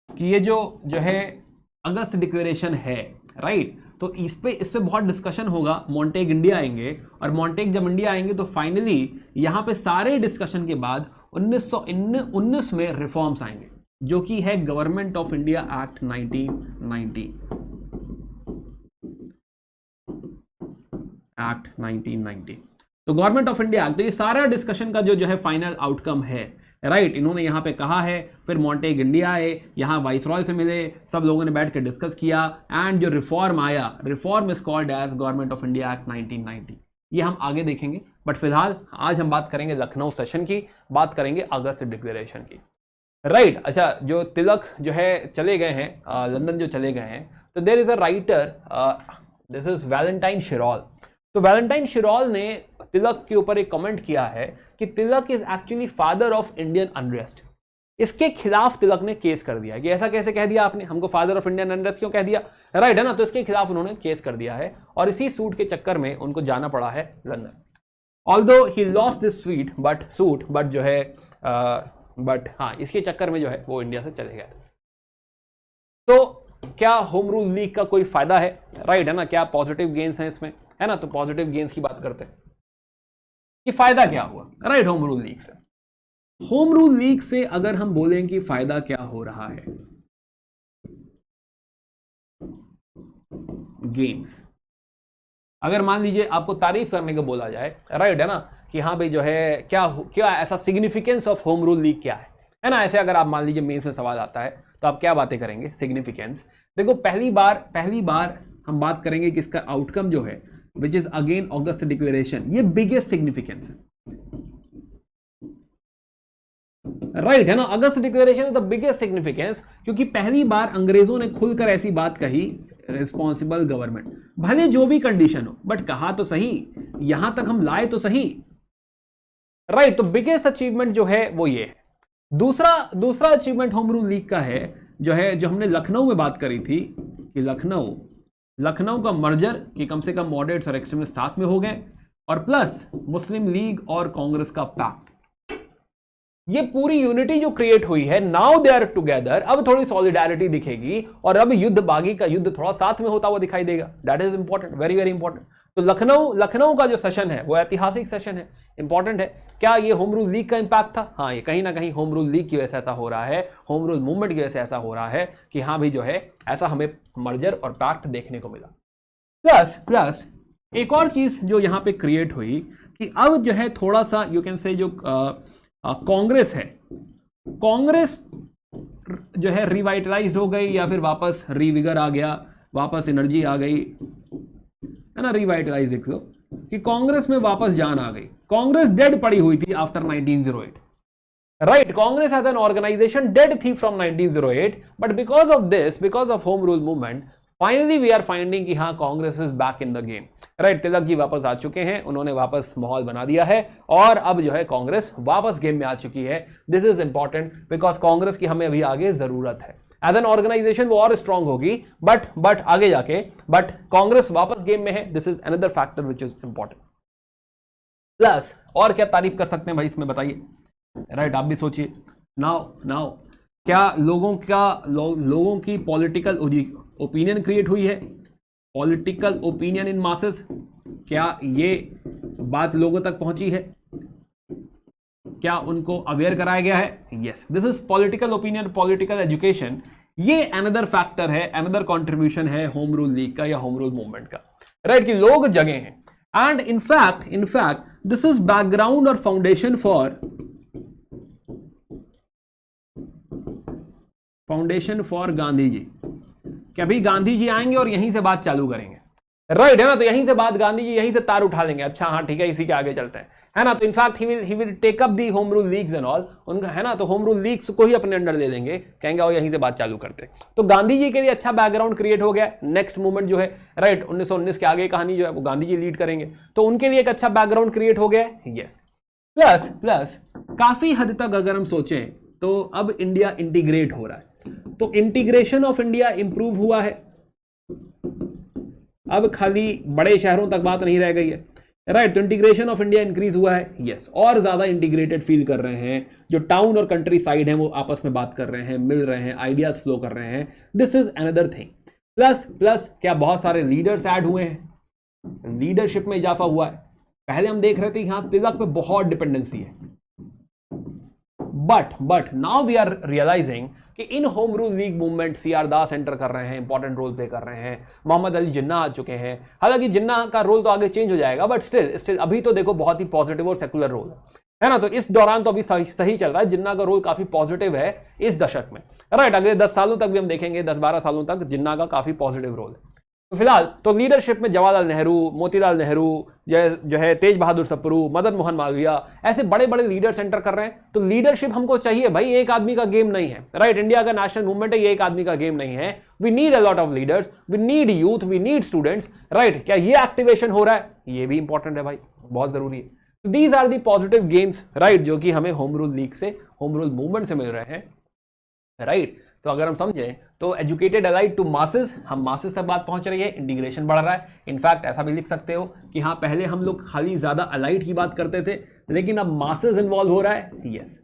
कि ये जो है अगस्त डिक्लेरेशन है, राइट, तो इस पे बहुत डिस्कशन होगा। मॉन्टेग इंडिया आएंगे, और मॉन्टेग जब इंडिया आएंगे तो फाइनली यहां पे सारे डिस्कशन के बाद 1919 में रिफॉर्म्स आएंगे, जो कि है गवर्नमेंट ऑफ इंडिया एक्ट 1990। तो गवर्नमेंट ऑफ इंडिया एक्ट, तो ये सारा डिस्कशन का जो है फाइनल आउटकम है, राइट। इन्होंने यहाँ पे कहा है, फिर मॉन्टेग इंडिया आए, यहाँ वाइसरॉय से मिले, सब लोगों ने बैठ कर डिस्कस किया, एंड जो रिफॉर्म आया, reform is called as government of India act 1990। ये हम आगे देखेंगे, बट फिलहाल आज हम बात करेंगे लखनऊ सेशन की, बात करेंगे अगस्त डिक्लेरेशन की, राइट। अच्छा, जो तिलक जो है चले गए हैं, लंदन जो चले गए हैं, तो there is a writer, this is Valentine Chirol. तो वैलेंटाइन शिरोल ने तिलक के ऊपर एक कमेंट किया है कि Tilak is actually father of Indian unrest. इसके खिलाफ तिलक ने केस कर दिया कि ऐसा कैसे कह दिया आपने, हमको फादर ऑफ इंडियन अनरेस्ट क्यों कह दिया, राइट है ना। तो इसके खिलाफ उन्होंने केस कर दिया है, और इसी सूट के चक्कर में उनको जाना पड़ा है London. Although he lost this suit but जो है बट हाँ, इसके चक्कर में जो है वो इंडिया से चले गए। तो क्या होम रूल लीग का कोई फायदा है, राइट है ना, क्या पॉजिटिव गेन्स हैं इसमें, है ना। तो पॉजिटिव गेन्स की बात करते हैं कि फायदा क्या हुआ, राइट, होम रूल लीग से। होम रूल लीग से अगर हम बोलें कि फायदा क्या हो रहा है, गेन्स, अगर मान लीजिए आपको तारीफ करने को बोला जाए, राइट है ना, कि हाँ भाई जो है क्या ऐसा significance of home rule league क्या है ना। ऐसे अगर आप मान लीजिए मेंस में सवाल आता है तो आप क्या बातें करेंगे, सिग्निफिकेंस। देखो पहली बार हम बात करेंगे कि इसका आउटकम जो है which is again August declaration, ये बिगेस्ट सिग्निफिकेंस है, राइट है ना। August declaration is the biggest significance, क्योंकि पहली बार अंग्रेजों ने खुलकर ऐसी बात कही, रिस्पॉन्सिबल गवर्नमेंट, भले जो भी कंडीशन हो, बट कहा तो सही, यहां तक हम लाए तो सही, राइट। तो बिगेस्ट अचीवमेंट जो है वो ये है। दूसरा अचीवमेंट होम रूल लीग का है, जो हमने लखनऊ में बात करी थी कि लखनऊ का मर्जर, कि कम से कम मॉडरेट्स और एक्सट्रीमिस्ट साथ में हो गए, और प्लस मुस्लिम लीग और कांग्रेस का पैक्ट, ये पूरी यूनिटी जो क्रिएट हुई है, नाउ दे आर टुगेदर, अब थोड़ी सॉलिडारिटी दिखेगी, और अब युद्ध बागी का युद्ध थोड़ा साथ में होता हुआ दिखाई देगा। That is important, very very important. तो लखनऊ का जो सेशन है वो ऐतिहासिक सेशन है, इंपॉर्टेंट है। क्या ये होम रूल लीग का इंपैक्ट था? हाँ, ये कहीं ना कहीं होम रूल लीग की वजह से ऐसा हो रहा है, होम रूल मूवमेंट की वजह से ऐसा हो रहा है कि हाँ भाई जो है ऐसा हमें मर्जर और पैक्ट देखने को मिला। प्लस एक और चीज जो यहां पे क्रिएट हुई कि अब जो है थोड़ा सा यू कैन से जो कांग्रेस है, कांग्रेस जो है रिवाइटलाइज हो गई, या फिर वापस रिविगर आ गया, वापस एनर्जी आ गई, है ना। रिवाइटलाइज लिख लो कि कांग्रेस में वापस जान आ गई। कांग्रेस डेड पड़ी हुई थी आफ्टर 1908, राइट। Congress as an organisation dead थी from 1908, but because of home rule movement finally we are finding कि हाँ Congress is back in the game, right. Tilak ji वापस आ चुके हैं, उन्होंने वापस माहौल बना दिया है, और अब जो है कांग्रेस वापस गेम में आ चुकी है। This is important because Congress की हमें अभी आगे जरूरत है। एज एन ऑर्गेनाइजेशन वो और स्ट्रांग होगी, बट आगे जाके, बट कांग्रेस वापस गेम में है। This is another factor which is important. Plus और क्या तारीफ कर सकते हैं भाई इसमें, बताइए, राइट, आप भी सोचिए। नाउ क्या लोगों की पॉलिटिकल ओपिनियन क्रिएट हुई है, पॉलिटिकल ओपिनियन इन मासेस, क्या ये बात लोगों तक पहुंची है, क्या उनको अवेयर कराया गया है? Yes, this is political opinion, political education ये अनदर फैक्टर है, अनदर कंट्रीब्यूशन है होम रूल लीग का या होम रूल मूवमेंट का, राइट, कि लोग जगे हैं। And in fact this is background और फाउंडेशन फॉर गांधी जी, कि अभी गांधी जी आएंगे और यहीं से बात चालू करेंगे, राइट, है ना, तो यहीं से बात, गांधी जी यहीं से तार उठा लेंगे, अच्छा हाँ ठीक है, इसी के आगे चलते हैं, है ना, तो in fact he will take up the home rule leagues and all, उनका, है ना, तो होम रूल लीग्स को ही अपने अंडर ले लेंगे, कहेंगे और यहीं से बात चालू करते हैं। तो गांधी जी के लिए अच्छा बैकग्राउंड क्रिएट हो गया, नेक्स्ट मूवमेंट जो है, राइट, 1919 के आगे कहानी जो है वो गांधी जी लीड करेंगे, तो उनके लिए एक अच्छा बैकग्राउंड क्रिएट हो गया, यस। प्लस काफी हद तक अगर हम सोचें तो अब इंडिया इंटीग्रेट हो रहा है, तो इंटीग्रेशन ऑफ इंडिया इंप्रूव हुआ है, अब खाली बड़े शहरों तक बात नहीं रह गई है, राइट, तो इंटीग्रेशन ऑफ इंडिया इंक्रीज हुआ है, यस, और ज्यादा इंटीग्रेटेड फील कर रहे हैं, जो टाउन और कंट्री साइड है वो आपस में बात कर रहे हैं, मिल रहे हैं, आइडियाज फ्लो कर रहे हैं, this is another thing. Plus क्या बहुत सारे लीडर्स ऐड हुए हैं, लीडरशिप में इजाफा हुआ है। पहले हम देख रहे थे यहां तिलक पे बहुत डिपेंडेंसी है, but now we are realising कि in home rule league movement CR Das enter कर रहे हैं, इंपॉर्टेंट रोल प्ले कर रहे हैं, मोहम्मद अली जिन्ना आ चुके हैं, हालांकि जिन्ना का रोल तो आगे चेंज हो जाएगा, बट स्टिल अभी तो देखो बहुत ही पॉजिटिव और सेकुलर रोल है ना, तो इस दौरान तो अभी सही चल रहा है, जिन्ना का रोल काफी पॉजिटिव है इस दशक में, राइट, अगले 10 सालों तक भी हम देखेंगे, 10-12 सालों तक जिन्ना का काफी पॉजिटिव रोल है। तो फिलहाल तो लीडरशिप में जवाहरलाल नेहरू, मोतीलाल नेहरू, जो है तेज बहादुर सप्रू, मदन मोहन मालवीय, ऐसे बड़े बड़े लीडर्स एंटर कर रहे हैं, तो लीडरशिप हमको चाहिए भाई, एक आदमी का गेम नहीं है, राइट, इंडिया का नेशनल मूवमेंट है, ये एक आदमी का गेम नहीं है, we need a lot of leaders, we need youth, we need students, right, क्या ये एक्टिवेशन हो रहा है, ये भी इंपॉर्टेंट है भाई, बहुत जरूरी है। These are the positive games, right, जो कि हमें होम रूल लीग से, होम रूल मूवमेंट से मिल रहे हैं, राइट। तो अगर हम समझें तो एजुकेटेड अलाइड टू मासेस, हम मासेस तक बात पहुंच रही है, इंटीग्रेशन बढ़ रहा है। इनफैक्ट ऐसा भी लिख सकते हो कि हाँ, पहले हम लोग खाली ज्यादा अलाइड की बात करते थे, लेकिन अब मासेस इन्वॉल्व हो रहा है, यस,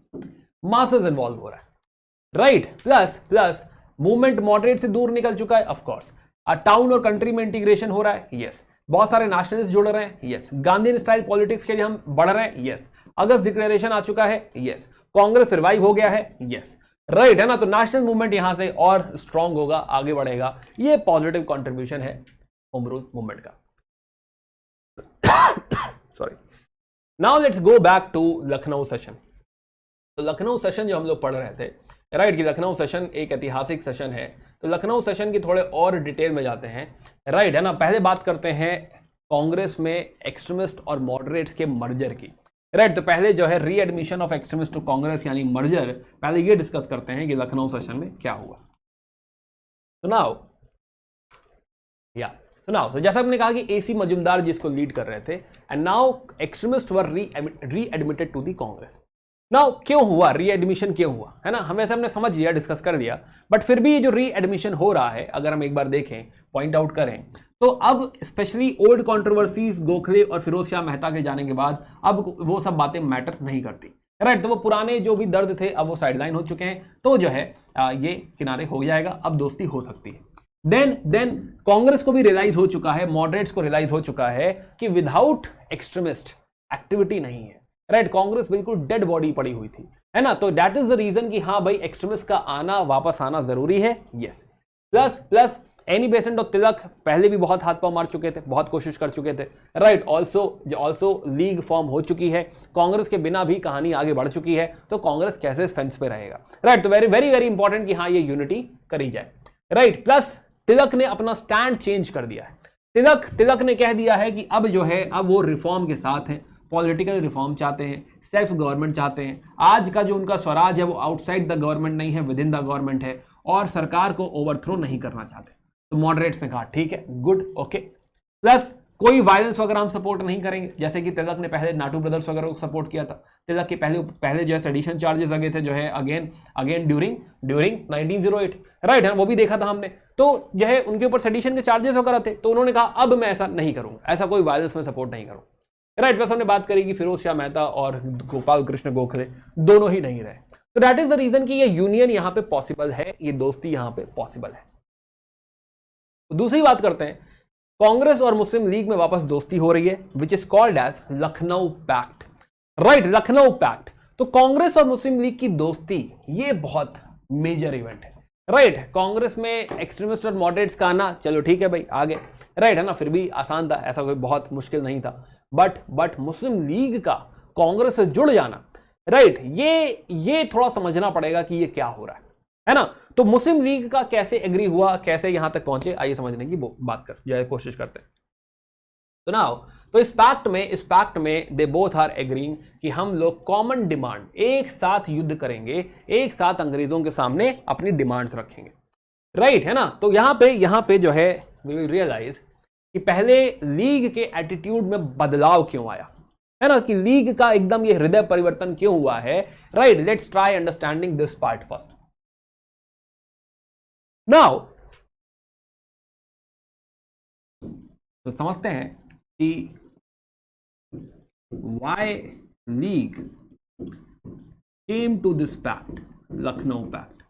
मासेस इन्वॉल्व हो रहा है, राइट। प्लस मूवमेंट मॉडरेट से दूर निकल चुका है, ऑफकोर्स, टाउन और कंट्री में इंटीग्रेशन हो रहा है, यस, बहुत सारे नेशनलिस्ट जुड़ रहे हैं, यस, गांधी स्टाइल पॉलिटिक्स के लिए हम बढ़ रहे हैं, यस, अगस्त डिक्लेरेशन आ चुका है, यस, कांग्रेस रिवाइव हो गया है, यस, राइट, है ना, तो नेशनल मूवमेंट यहां से और स्ट्रांग होगा, आगे बढ़ेगा, ये पॉजिटिव कंट्रीब्यूशन है होम रूल मूवमेंट का। Sorry, now let's go back to Lucknow session. तो लखनऊ सेशन जो हम लोग पढ़ रहे थे, राइट, कि लखनऊ सेशन एक ऐतिहासिक सेशन है, तो लखनऊ सेशन की थोड़े और डिटेल में जाते हैं, राइट, है ना। पहले बात करते हैं कांग्रेस में एक्सट्रीमिस्ट और मॉडरेट्स के मर्जर की, राइट, तो पहले जो है readmission of extremist to Congress यानी मर्जर, पहले ये डिस्कस करते हैं कि लखनऊ सेशन में क्या हुआ। सुनाओ, तो जैसा हमने कहा कि एसी मजुमदार जिसको लीड कर रहे थे, and now extremist were readmitted to the Congress. Now क्यों हुआ रीएडमिशन, क्यों हुआ, है ना, हमें हमने समझ लिया, डिस्कस कर लिया, बट फिर भी ये जो रीएडमिशन हो रहा है, अगर हम एक बार देखें, पॉइंट आउट करें, तो अब स्पेशली ओल्ड कंट्रोवर्सीज, गोखले और फिरोज शाह मेहता के जाने के बाद अब वो सब बातें मैटर नहीं करती, राइट, तो वो पुराने जो भी दर्द थे अब वो साइडलाइन हो चुके हैं, तो जो है ये किनारे हो जाएगा, अब दोस्ती हो सकती है। देन कांग्रेस को भी रियलाइज हो चुका है, मॉडरेट्स को रियलाइज हो चुका है कि विदाउट एक्सट्रीमिस्ट एक्टिविटी नहीं है, राइट, कांग्रेस बिल्कुल डेड बॉडी पड़ी हुई थी, है ना, तो दैट इज द रीजन कि हाँ भाई एक्सट्रीमिस्ट का आना, वापस आना जरूरी है, यस। प्लस एनी बेसेंट और तिलक पहले भी बहुत हाथ पांव मार चुके थे, बहुत कोशिश कर चुके थे, राइट, ऑल्सो लीग फॉर्म हो चुकी है, कांग्रेस के बिना भी कहानी आगे बढ़ चुकी है, तो कांग्रेस कैसे फेंस पे रहेगा, राइट, तो वेरी वेरी वेरी इंपॉर्टेंट कि हाँ ये यूनिटी करी जाए, राइट। प्लस तिलक ने अपना स्टैंड चेंज कर दिया है, तिलक ने कह दिया है कि अब जो है, अब वो रिफॉर्म के साथ हैं, पॉलिटिकल रिफॉर्म चाहते हैं, सेल्फ गवर्नमेंट चाहते हैं, आज का जो उनका स्वराज है वो आउटसाइड द गवर्नमेंट नहीं है, विद इन द गवर्नमेंट है, और सरकार को ओवरथ्रो नहीं करना चाहते, तो मॉडरेट्स ने कहा ठीक है, गुड, ओके। प्लस कोई वायलेंस वगैरह हम सपोर्ट नहीं करेंगे, जैसे कि तिलक ने पहले नाटू ब्रदर्स वगैरह को सपोर्ट किया था, तिलक के पहले जो है सेडिशन चार्जेस लगे थे, जो है अगेन ड्यूरिंग 1908, राइट, है, वो भी देखा था हमने, तो जो है उनके ऊपर सेडिशन के चार्जेस वगैरह थे, तो उन्होंने कहा अब मैं ऐसा नहीं करूंगा, ऐसा कोई वायलेंस में सपोर्ट नहीं करूंगा, राइट। प्लस हमने बात करी कि फिरोज शाह मेहता और गोपाल कृष्ण गोखले दोनों ही नहीं रहे, तो दैट इज द रीजन कि ये यूनियन यहां पे पॉसिबल है, ये दोस्ती यहां पे पॉसिबल है। तो दूसरी बात करते हैं, कांग्रेस और मुस्लिम लीग में वापस दोस्ती हो रही है, which is called as Lucknow pact, right, Lucknow pact. तो कांग्रेस और मुस्लिम लीग की दोस्ती ये बहुत मेजर इवेंट है, राइट। कांग्रेस में एक्सट्रीमिस्ट और मॉडरेट्स का आना, चलो ठीक है भाई, आ गए, राइट है ना, फिर भी आसान था, ऐसा कोई बहुत मुश्किल नहीं था। बट मुस्लिम लीग का कांग्रेस से जुड़ जाना, राइट, ये थोड़ा समझना पड़ेगा कि ये क्या हो रहा है ना। तो मुस्लिम लीग का कैसे एग्री हुआ, कैसे यहां तक पहुंचे, आइए समझने की बात कोशिश करते हैं। तो नाउ, तो इस पैक्ट में दे बोथ आर एग्रीइंग कि हम लोग कॉमन डिमांड, एक साथ युद्ध करेंगे, एक साथ अंग्रेजों के सामने अपनी डिमांड्स रखेंगे, राइट है ना। तो यहां पे जो है वी विल रियलाइज कि पहले लीग के एटीट्यूड में बदलाव क्यों आया, है ना, कि लीग का एकदम ये हृदय परिवर्तन क्यों हुआ है, right. Let's try understanding this part first. Now तो समझते हैं कि why league came to this pact, Lucknow pact.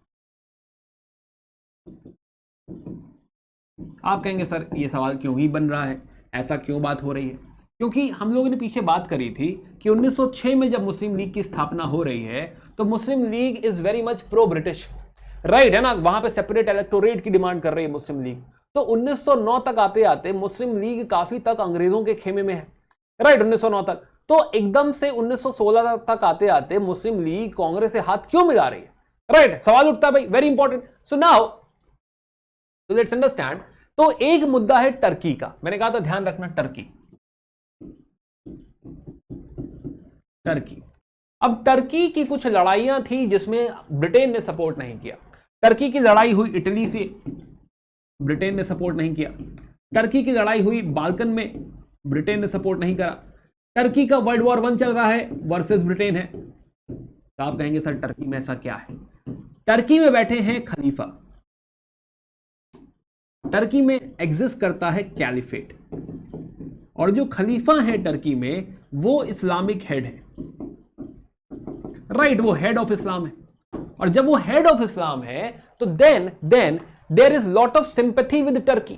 आप कहेंगे सर ये सवाल क्यों ही बन रहा है, ऐसा क्यों बात हो रही है? क्योंकि हम लोगों ने पीछे बात करी थी कि 1906 में जब मुस्लिम लीग की स्थापना हो रही है तो Muslim League is very much pro British, right है ना, वहां पे सेपरेट इलेक्टोरेट की डिमांड कर रही है मुस्लिम लीग। तो 1909 तक आते आते मुस्लिम लीग काफी तक अंग्रेजों के खेमे में है, राइट, 1909 तक। तो एकदम से 1916 तक आते आते मुस्लिम लीग कांग्रेस से हाथ क्यों मिला रही है, राइट, सवाल उठता है भाई, very important. So now let's understand. तो एक मुद्दा है टर्की का, मैंने कहा था ध्यान रखना, टर्की। अब टर्की की कुछ लड़ाइयां थी जिसमें ब्रिटेन ने सपोर्ट नहीं किया। टर्की की लड़ाई हुई इटली से, ब्रिटेन ने सपोर्ट नहीं किया। टर्की की लड़ाई हुई बाल्कन में, ब्रिटेन ने सपोर्ट नहीं करा। टर्की का वर्ल्ड वॉर 1 चल रहा है वर्सेस ब्रिटेन है। तो आप कहेंगे सर टर्की में ऐसा क्या है? टर्की में बैठे हैं खलीफा, टर्की में एग्जिस्ट करता है कैलिफेट, और जो खलीफा है टर्की में वो इस्लामिक हेड है, राइट, वो हेड ऑफ इस्लाम है। और जब वो हेड ऑफ इस्लाम है तो then there is lot of sympathy with Turkey,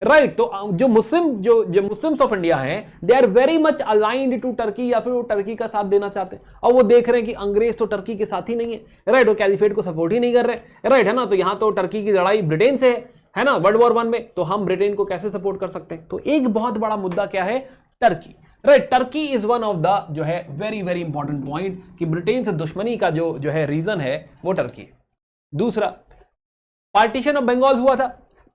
right. तो जो मुस्लिम्स ऑफ इंडिया हैं they are very much aligned to Turkey, या फिर वो टर्की का साथ देना चाहते हैं। और वो देख रहे हैं कि अंग्रेज तो टर्की के साथ ही नहीं है, राइट, वो कैलिफेट को सपोर्ट ही नहीं कर रहे, राइट है ना। तो यहां तो टर्की की लड़ाई ब्रिटेन से है ना, वर्ल्ड वॉर 1 में, तो हम ब्रिटेन को कैसे सपोर्ट कर सकते हैं? तो एक बहुत बड़ा मुद्दा क्या है? Turkey, right. Turkey is one of the जो है वेरी वेरी इंपॉर्टेंट पॉइंट कि ब्रिटेन से दुश्मनी का जो है रीजन है वो टर्की है। दूसरा, पार्टीशन ऑफ बंगाल हुआ था।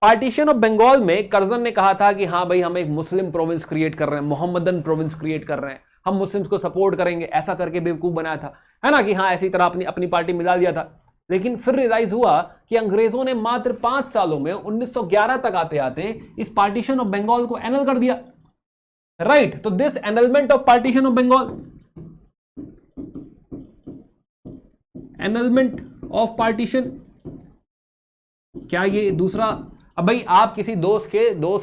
पार्टीशन ऑफ बंगाल में कर्जन ने कहा था कि हाँ भाई हम एक मुस्लिम प्रोविंस क्रिएट कर रहे हैं, मोहम्मदन प्रोविंस क्रिएट कर रहे हैं, हम मुस्लिम्स को सपोर्ट करेंगे, ऐसा करके बेवकूफ बनाया था, है ना, कि हाँ ऐसी तरह अपनी पार्टी मिला लिया था। लेकिन फिर रियलाइज हुआ कि अंग्रेजों ने मात्र 5 सालों में 1911 तक आते आते इस पार्टीशन ऑफ बंगाल को एनल कर दिया, राइट। तो this annulment of partition of Bengal, annulment of partition, क्या ये दूसरा? अब भाई आप किसी दोस्त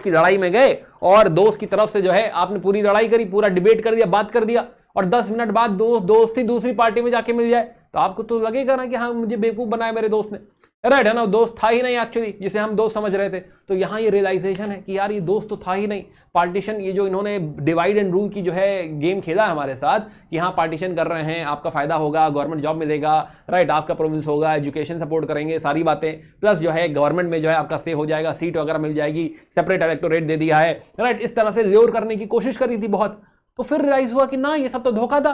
की लड़ाई में गए और दोस्त की तरफ से जो है आपने पूरी लड़ाई करी, पूरा डिबेट कर दिया, बात कर दिया, और 10 मिनट बाद दोस्त ही दूसरी पार्टी में जाके मिल जाए, तो आपको तो लगेगा ना कि हाँ मुझे बेवकूफ बनाया मेरे दोस्त ने, राइट है ना, दोस्त था ही नहीं एक्चुअली जिसे हम दोस्त समझ रहे थे। तो यहाँ ये रियलाइजेशन है कि यार ये दोस्त तो था ही नहीं। पार्टीशन, ये जो इन्होंने डिवाइड एंड रूल की जो है गेम खेला है हमारे साथ कि हाँ पार्टीशन कर रहे हैं, आपका फायदा होगा, गवर्नमेंट जॉब मिलेगा, राइट, आपका प्रोविंस होगा, एजुकेशन सपोर्ट करेंगे, सारी बातें, प्लस जो है गवर्नमेंट में जो है आपका से हो जाएगा, सीट वगैरह मिल जाएगी, सेपरेट इलेक्टोरेट दे दिया है, राइट, इस तरह से ल्योर करने की कोशिश करी थी बहुत। तो फिर रियलाइज हुआ कि ना ये सब तो धोखा था,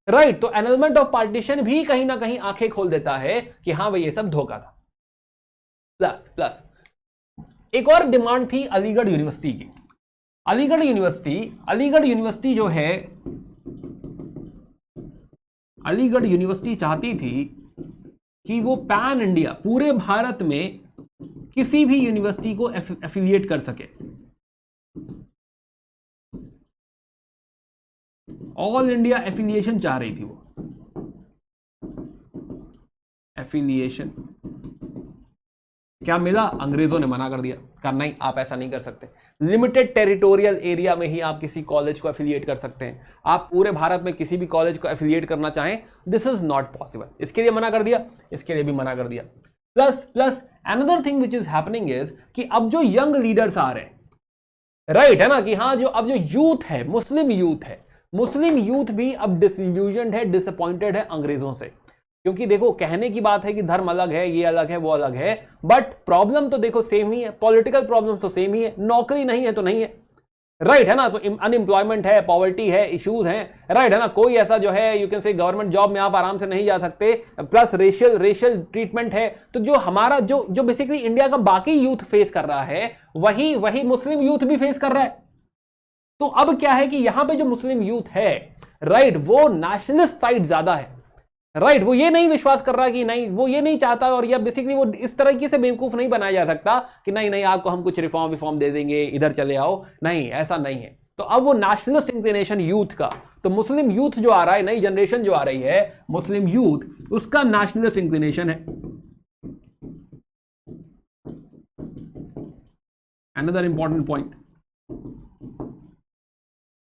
राइट। तो एनलमेंट ऑफ पार्टीशन भी कहीं ना कहीं आंखें खोल देता है कि हाँ भाई ये सब धोखा था। प्लस एक और डिमांड थी अलीगढ़ यूनिवर्सिटी की। अलीगढ़ यूनिवर्सिटी जो है, अलीगढ़ यूनिवर्सिटी चाहती थी कि वो पैन इंडिया, पूरे भारत में किसी भी यूनिवर्सिटी को एफिलिएट कर सके, ऑल इंडिया एफिलिएशन चाह रही थी वो, एफिलिएशन। क्या मिला? अंग्रेजों ने मना कर दिया, कहा नहीं आप ऐसा नहीं कर सकते, लिमिटेड टेरिटोरियल एरिया में ही आप किसी कॉलेज को एफिलिएट कर सकते हैं, आप पूरे भारत में किसी भी कॉलेज को एफिलिएट करना चाहें दिस इज नॉट पॉसिबल, इसके लिए मना कर दिया, इसके लिए भी मना कर दिया। Plus another thing which is happening is कि अब जो यंग लीडर्स आ रहे हैं, राइट है ना, कि हाँ अब जो यूथ है, मुस्लिम यूथ भी अब डिसइल्यूजन्ड है, डिसअपॉइंटेड है अंग्रेजों से। क्योंकि देखो कहने की बात है कि धर्म अलग है, ये अलग है, वो अलग है, बट प्रॉब्लम तो देखो सेम ही है, पॉलिटिकल प्रॉब्लम तो सेम ही है, नौकरी नहीं है तो नहीं है, राइट है ना। तो अनएम्प्लॉयमेंट है, पॉवर्टी है, इश्यूज हैं, राइट है ना। कोई ऐसा जो है you can say government job में आप आराम से नहीं जा सकते, प्लस रेशियल ट्रीटमेंट है। तो जो हमारा जो बेसिकली इंडिया का बाकी यूथ फेस कर रहा है, वही मुस्लिम यूथ भी फेस कर रहा है। तो अब क्या है कि यहां पे जो मुस्लिम यूथ है, राइट, वो नेशनलिस्ट साइड ज्यादा है, राइट, वो ये नहीं विश्वास कर रहा कि नहीं, वो ये नहीं चाहता, और या बेसिकली वो इस तरीके से बेवकूफ नहीं बनाया जा सकता कि नहीं नहीं आपको हम कुछ रिफॉर्म दे देंगे, इधर चले आओ, नहीं, ऐसा नहीं है। तो अब वो नेशनलिस्ट इंक्लिनेशन यूथ का, तो मुस्लिम यूथ जो आ रहा है, नई जनरेशन जो आ रही है, मुस्लिम यूथ, उसका नेशनलिस्ट इंक्लिनेशन है। Another important point,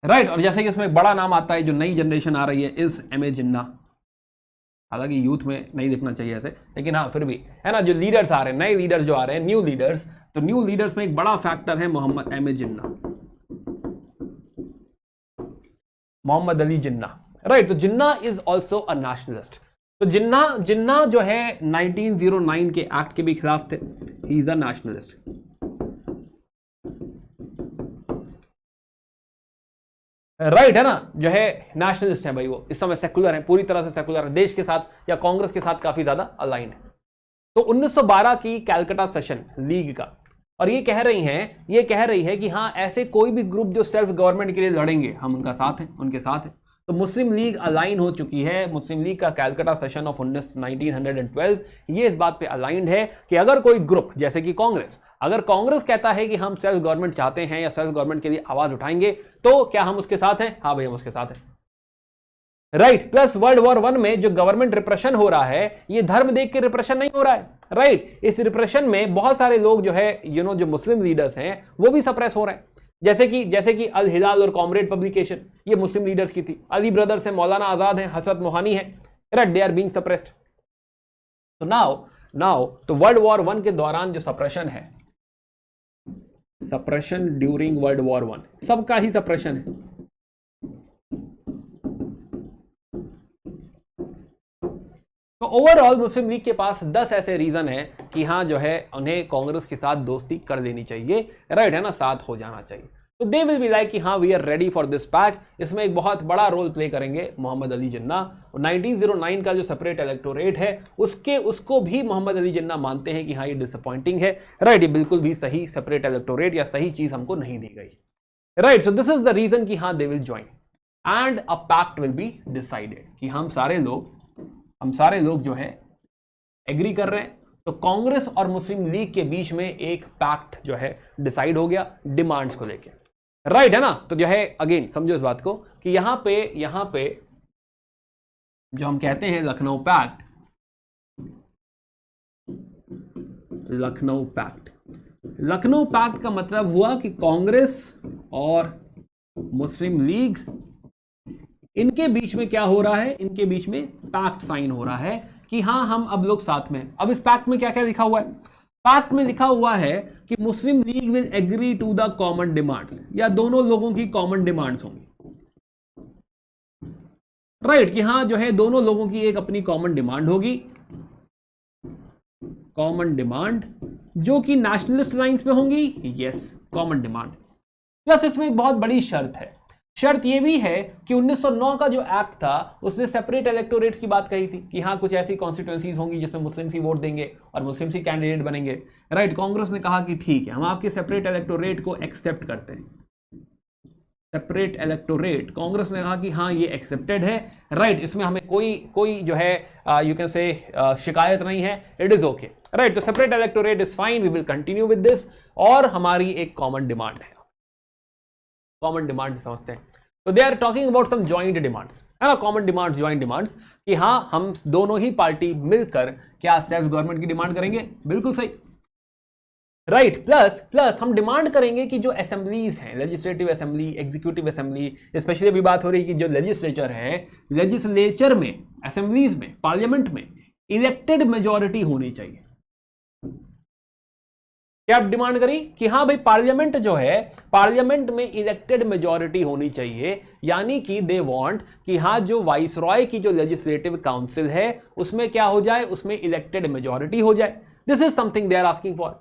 right. और जैसे कि इसमें एक बड़ा नाम आता है, जो नई जनरेशन आ रही है, इस एमए जिन्ना। हालांकि यूथ में नहीं दिखना चाहिए ऐसे, लेकिन हाँ फिर भी है ना, जो लीडर्स आ रहे हैं, नए लीडर्स जो आ रहे हैं, न्यू लीडर्स, तो न्यू लीडर्स में एक बड़ा फैक्टर है मोहम्मद एमए जिन्ना, मोहम्मद अली जिन्ना, राइट। तो जिन्ना इज ऑल्सो अ नेशनलिस्ट। तो जिन्ना जो है 1909 के एक्ट के भी खिलाफ थे, he is a nationalist, right है ना, जो है नेशनलिस्ट है भाई, वो इस समय सेकुलर है, पूरी तरह से सेकुलर है, देश के साथ या कांग्रेस के साथ काफी ज्यादा अलाइंड है। तो 1912 की कैलकाटा सेशन लीग का, और ये कह रही है कि हाँ ऐसे कोई भी ग्रुप जो सेल्फ गवर्नमेंट के लिए लड़ेंगे, हम उनका साथ हैं, उनके साथ हैं। तो मुस्लिम लीग अलाइन हो चुकी है। मुस्लिम लीग का कैलकाटा सेशन ऑफ 1912 ये इस बात पे अलाइंड है कि अगर कोई ग्रुप जैसे कि कांग्रेस, अगर कांग्रेस कहता है कि हम सेल्फ गवर्नमेंट चाहते हैं या सेल्फ गवर्नमेंट के लिए आवाज उठाएंगे, तो क्या हम उसके साथ हैं? हाँ भाई, हम उसके साथ हैं, राइट। प्लस वर्ल्ड वॉर 1 में जो गवर्नमेंट रिप्रेशन हो रहा है, ये धर्म देख के रिप्रेशन नहीं हो रहा है, राइट। इस रिप्रेशन में बहुत सारे लोग जो है जो मुस्लिम लीडर्स हैं, वो भी सप्रेस हो रहे हैं। जैसे कि अल हिलाल और कॉमरेड पब्लिकेशन, ये मुस्लिम लीडर्स की थी। अली ब्रदर्स है, मौलाना आजाद है, हसरत मोहानी है, right, they are being suppressed. तो नाउ तो वर्ल्ड वॉर 1 के दौरान जो सप्रेशन है, सप्रेशन ड्यूरिंग वर्ल्ड वॉर 1, सबका ही सप्रेशन है। तो ओवरऑल मुस्लिम लीग के पास 10 ऐसे रीजन है कि हाँ जो है उन्हें कांग्रेस के साथ दोस्ती कर लेनी चाहिए, राइट है ना, साथ हो जाना चाहिए। तो दे विल बी लाइक कि हाँ we are ready for this pact. इसमें एक बहुत बड़ा रोल प्ले करेंगे मोहम्मद अली जिन्ना। 1909 का जो सेपरेट इलेक्टोरेट है, उसको भी मोहम्मद अली जिन्ना मानते हैं कि हाँ ये डिसअपॉइंटिंग है, राइट, ये बिल्कुल भी सही सेपरेट इलेक्टोरेट या सही चीज हमको नहीं दी गई, right. So this is the reason कि हाँ they will join and a pact will be decided, कि हम सारे लोग जो है एग्री कर रहे हैं। तो कांग्रेस और मुस्लिम लीग के बीच में एक पैक्ट जो है डिसाइड हो गया डिमांड्स को लेके, राइट है ना। तो जो है अगेन समझो इस बात को कि यहां पे जो हम कहते हैं लखनऊ पैक्ट का मतलब हुआ कि कांग्रेस और मुस्लिम लीग, इनके बीच में क्या हो रहा है, इनके बीच में पैक्ट साइन हो रहा है कि हाँ हम अब लोग साथ में। अब इस पैक्ट में क्या क्या लिखा हुआ है? पैक्ट में लिखा हुआ है कि Muslim League will agree to the common demands, या दोनों लोगों की कॉमन डिमांड्स होंगी, राइट, कि हाँ जो है दोनों लोगों की एक अपनी कॉमन डिमांड होगी, कॉमन डिमांड जो कि नेशनलिस्ट लाइंस पे होंगी, यस, कॉमन डिमांड। प्लस इसमें एक बहुत बड़ी शर्त यह भी है कि 1909 का जो एक्ट था उसने सेपरेट इलेक्टोरेट्स की बात कही थी कि हाँ कुछ ऐसी कॉन्स्टिट्यूएंसीज होंगी जिसमें मुस्लिम्स ही वोट देंगे और मुस्लिम्स ही कैंडिडेट बनेंगे, राइट। कांग्रेस ने कहा कि ठीक है, हम आपके सेपरेट इलेक्टोरेट को एक्सेप्ट करते हैं। सेपरेट इलेक्टोरेट, कांग्रेस ने कहा कि हाँ ये एक्सेप्टेड है, राइट, इसमें हमें कोई जो है यू कैन से शिकायत नहीं है, इट इज ओके, राइट। तो separate electorate is fine, we will continue with this. और हमारी एक कॉमन डिमांड है, कॉमन डिमांड समझते हैं। तो they are talking about some joint demands, है ना, कॉमन डिमांड्स, जॉइंट डिमांड्स, कि हाँ हम दोनों ही पार्टी मिलकर क्या सेल्फ गवर्नमेंट की डिमांड करेंगे, बिल्कुल सही, राइट। प्लस हम डिमांड करेंगे कि जो असेंबलीज हैं, legislative assembly, executive assembly, specially अभी बात हो रही है कि जो लेजिस्लेचर है, लेजिस्लेचर में, असेंबलीज में, पार्लियामेंट में इलेक्टेड मेजॉरिटी होनी चाहिए। क्या डिमांड करी कि हाँ भाई पार्लियामेंट जो है, पार्लियामेंट में इलेक्टेड मेजॉरिटी होनी चाहिए, यानी कि दे वांट कि हाँ जो वाइसरॉय की जो लेजिस्लेटिव काउंसिल है उसमें क्या हो जाए, उसमें इलेक्टेड मेजॉरिटी हो जाए। This is something they are asking for.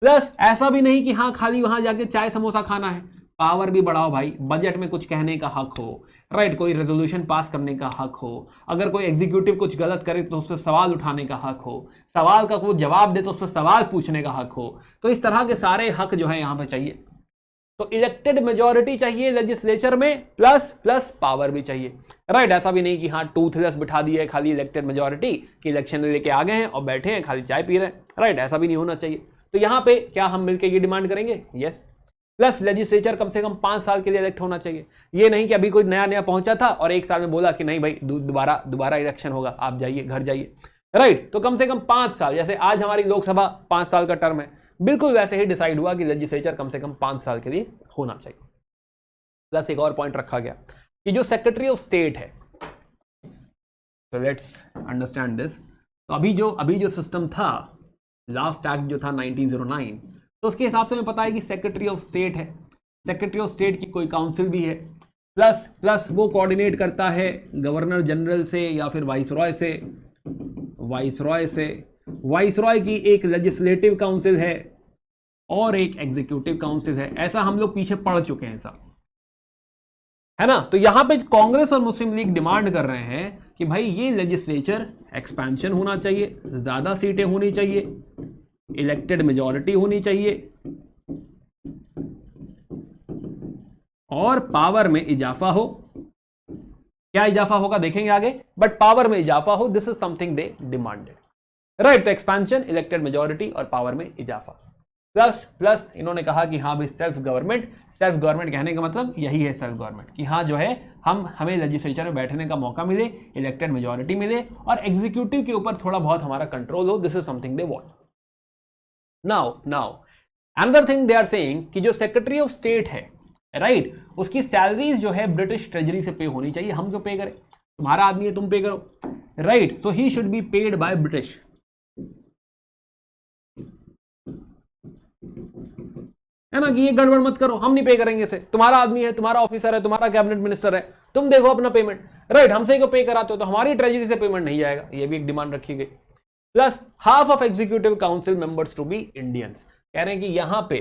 Plus ऐसा भी नहीं कि हाँ खाली वहां जाके चाय समोसा खाना है, पावर भी बढ़ाओ भाई, बजट में कुछ कहने का हक हो, राइट, कोई रेजोल्यूशन पास करने का हक हो, अगर कोई एग्जीक्यूटिव कुछ गलत करे तो उस पर सवाल उठाने का हक हो, सवाल का कोई जवाब दे तो उस पर सवाल पूछने का हक हो। तो इस तरह के सारे हक जो है यहां पे चाहिए। तो इलेक्टेड मेजॉरिटी चाहिए लेजिस्लेचर में, प्लस प्लस पावर भी चाहिए, राइट। ऐसा भी नहीं कि हाँ टूथलेस बिठा दिया है खाली इलेक्टेड मेजॉरिटी कि इलेक्शन लेके आ गए हैं और बैठे हैं खाली चाय पी रहे हैं, राइट, ऐसा भी नहीं होना चाहिए। तो यहां पे क्या हम मिलकर ये डिमांड करेंगे, यस। प्लस लेजिस्लेचर कम से कम 5 साल के लिए इलेक्ट होना चाहिए। ये नहीं कि अभी कोई नया नया पहुंचा था और 1 साल में बोला कि नहीं भाई दोबारा इलेक्शन होगा, आप जाइए घर जाइए, राइट। तो कम से कम 5 साल, जैसे आज हमारी लोकसभा 5 साल का टर्म है, बिल्कुल वैसे ही डिसाइड हुआ कि लेजिस्लेचर कम से कम 5 साल के लिए होना चाहिए। प्लस एक और पॉइंट रखा गया कि जो सेक्रेटरी ऑफ स्टेट है, तो लेट्स अंडरस्टैंड दिस। तो अभी जो सिस्टम था, लास्ट एक्ट जो था 1909, तो उसके हिसाब से हमें पता है कि सेक्रेटरी ऑफ स्टेट है, सेक्रेटरी ऑफ स्टेट की कोई काउंसिल भी है, प्लस वो कोऑर्डिनेट करता है गवर्नर जनरल से या फिर वाइसरॉय से, वाइसरॉय की एक लेजिस्लेटिव काउंसिल है और एक एग्जीक्यूटिव काउंसिल है। ऐसा हम लोग पीछे पढ़ चुके हैं, ऐसा है ना। तो यहां पे कांग्रेस और मुस्लिम लीग डिमांड कर रहे हैं कि भाई ये लेजिस्लेचर एक्सपेंशन होना चाहिए, ज्यादा सीटें होनी चाहिए, इलेक्टेड मेजॉरिटी होनी चाहिए और पावर में इजाफा हो। क्या इजाफा होगा देखेंगे आगे, बट पावर में इजाफा हो, this is something they demanded, right. तो एक्सपेंशन, इलेक्टेड मेजॉरिटी और पावर में इजाफा। प्लस इन्होंने कहा कि हाँ भाई सेल्फ गवर्नमेंट कहने का मतलब यही है सेल्फ गवर्नमेंट, कि हाँ जो है हमें लेजिस्लेचर में बैठने का मौका मिले, इलेक्टेड मेजॉरिटी मिले और एग्जीक्यूटिव के ऊपर थोड़ा बहुत हमारा कंट्रोल हो। This is something they want. Now another thing they are saying कि जो सेक्रेटरी ऑफ स्टेट है, राइट, उसकी सैलरीज जो है ब्रिटिश ट्रेजरी से पे होनी चाहिए। हम क्यों पे करें, तुम्हारा आदमी है तुम पे करो, right. So he should be paid by British, है ना, कि ये गड़बड़ मत करो, हम नहीं पे करेंगे इसे, तुम्हारा आदमी है, तुम्हारा ऑफिसर है, तुम्हारा कैबिनेट मिनिस्टर है, तुम देखो अपना पेमेंट, राइट। हमसे को पे कराते हो तो हमारी ट्रेजरी से पेमेंट नहीं जाएगा, ये भी एक डिमांड रखी गई। Plus half of executive council members to be Indians, कह रहे हैं कि यहां पे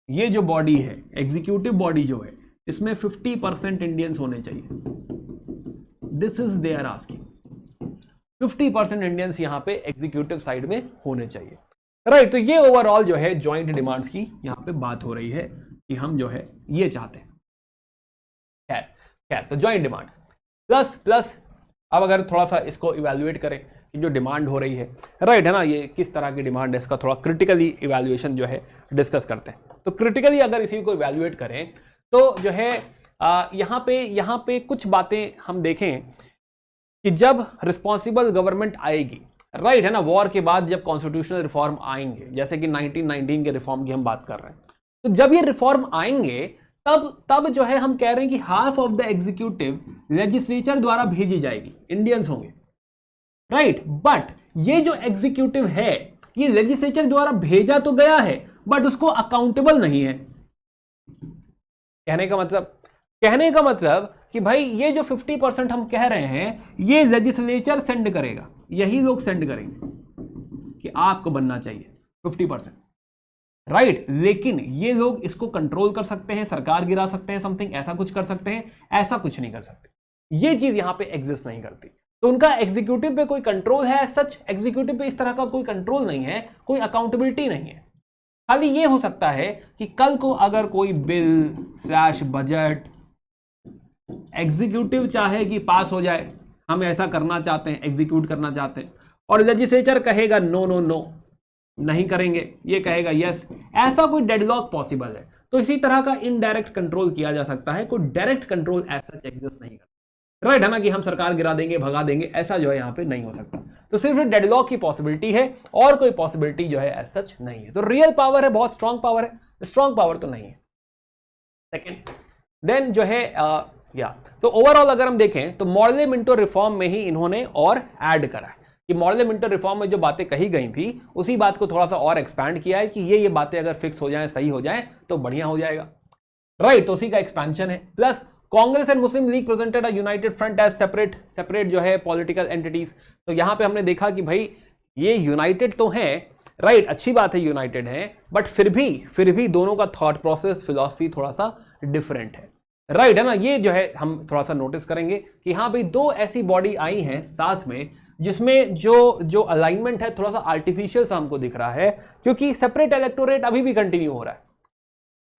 ये जो बॉडी है, एग्जीक्यूटिव बॉडी जो है, इसमें 50% इंडियंस होने चाहिए। This is they are asking, 50% Indians यहां पे एग्जीक्यूटिव साइड में होने चाहिए, राइट। तो ये ओवरऑल जो है ज्वाइंट डिमांड्स की यहां पे बात हो रही है कि हम जो है ये चाहते हैं। खैर तो ज्वाइंट डिमांड्स प्लस अब अगर थोड़ा सा इसको इवैल्यूएट करें कि जो डिमांड हो रही है, राइट, है ना, ये किस तरह की डिमांड है, इसका थोड़ा क्रिटिकली इवैल्यूएशन जो है डिस्कस करते हैं। तो क्रिटिकली अगर इसी को इवैल्यूएट करें तो जो है यहाँ पे कुछ बातें हम देखें कि जब रिस्पॉन्सिबल गवर्नमेंट आएगी, राइट, है ना, वॉर के बाद जब कॉन्स्टिट्यूशनल रिफॉर्म आएंगे, जैसे कि 1919 के रिफॉर्म की हम बात कर रहे हैं, तो जब ये रिफॉर्म आएंगे तब जो है हम कह रहे हैं कि half of the executive legislature द्वारा भेजी जाएगी, इंडियंस होंगे, राइट। बट ये जो एग्जीक्यूटिव है ये लेजिस्लेचर द्वारा भेजा तो गया है बट उसको अकाउंटेबल नहीं है। कहने का मतलब कि भाई ये जो 50% हम कह रहे हैं ये लेजिस्लेचर सेंड करेगा, यही लोग सेंड करेंगे कि आपको बनना चाहिए 50%, राइट। लेकिन ये लोग इसको कंट्रोल कर सकते हैं, सरकार गिरा सकते हैं, समथिंग ऐसा कुछ कर सकते हैं, ऐसा कुछ नहीं कर सकते। ये चीज यहां पे एग्जिस्ट नहीं करती। तो उनका एग्जीक्यूटिव पे कोई कंट्रोल है, सच एग्जीक्यूटिव पे इस तरह का कोई कंट्रोल नहीं है, कोई अकाउंटेबिलिटी नहीं है। खाली ये हो सकता है कि कल को अगर कोई बिल / बजट एग्जीक्यूटिव चाहे कि पास हो जाए, हम ऐसा करना चाहते हैं, एग्जीक्यूट करना चाहते हैं, और लेजिस्लेचर कहेगा नो नो नो नहीं करेंगे, ये कहेगा यस, ऐसा कोई डेडलॉक पॉसिबल है। तो इसी तरह का इनडायरेक्ट कंट्रोल किया जा सकता है, कोई डायरेक्ट कंट्रोल ऐसा एग्जिस्ट नहीं करता, राइट, है ना, कि हम सरकार गिरा देंगे, भगा देंगे, ऐसा जो है यहां पे नहीं हो सकता। तो सिर्फ डेडलॉक की पॉसिबिलिटी है और कोई पॉसिबिलिटी जो है एज सच नहीं है। तो रियल पावर है, बहुत स्ट्रांग पावर है, स्ट्रांग पावर तो नहीं है। सेकेंड देन जो है तो ओवरऑल अगर हम देखें तो मॉर्ले मिंटो रिफॉर्म में ही इन्होंने और ऐड करा है कि पार्लियामेंट्री रिफॉर्म में जो बातें कही गई थी उसी बात को थोड़ा सा और एक्सपैंड किया है कि ये बातें अगर फिक्स हो जाएं, सही हो जाएं तो बढ़िया हो जाएगा, राइट। तो उसी का एक्सपेंशन है। Plus Congress and Muslim League presented a united front as separate जो है पॉलिटिकल एंटिटीज। तो यहां पे हमने देखा कि भाई ये यूनाइटेड तो हैं, राइट, अच्छी बात है यूनाइटेड है, बट फिर भी दोनों का थॉट प्रोसेस फिलॉसफी थोड़ा सा डिफरेंट है, राइट, है ना। ये जो है हम थोड़ा सा नोटिस करेंगे कि हाँ भाई दो ऐसी बॉडी आई हैं साथ में जिसमें जो अलाइनमेंट है थोड़ा सा आर्टिफिशियल सा हमको दिख रहा है, क्योंकि सेपरेट इलेक्टोरेट अभी भी कंटिन्यू हो रहा है,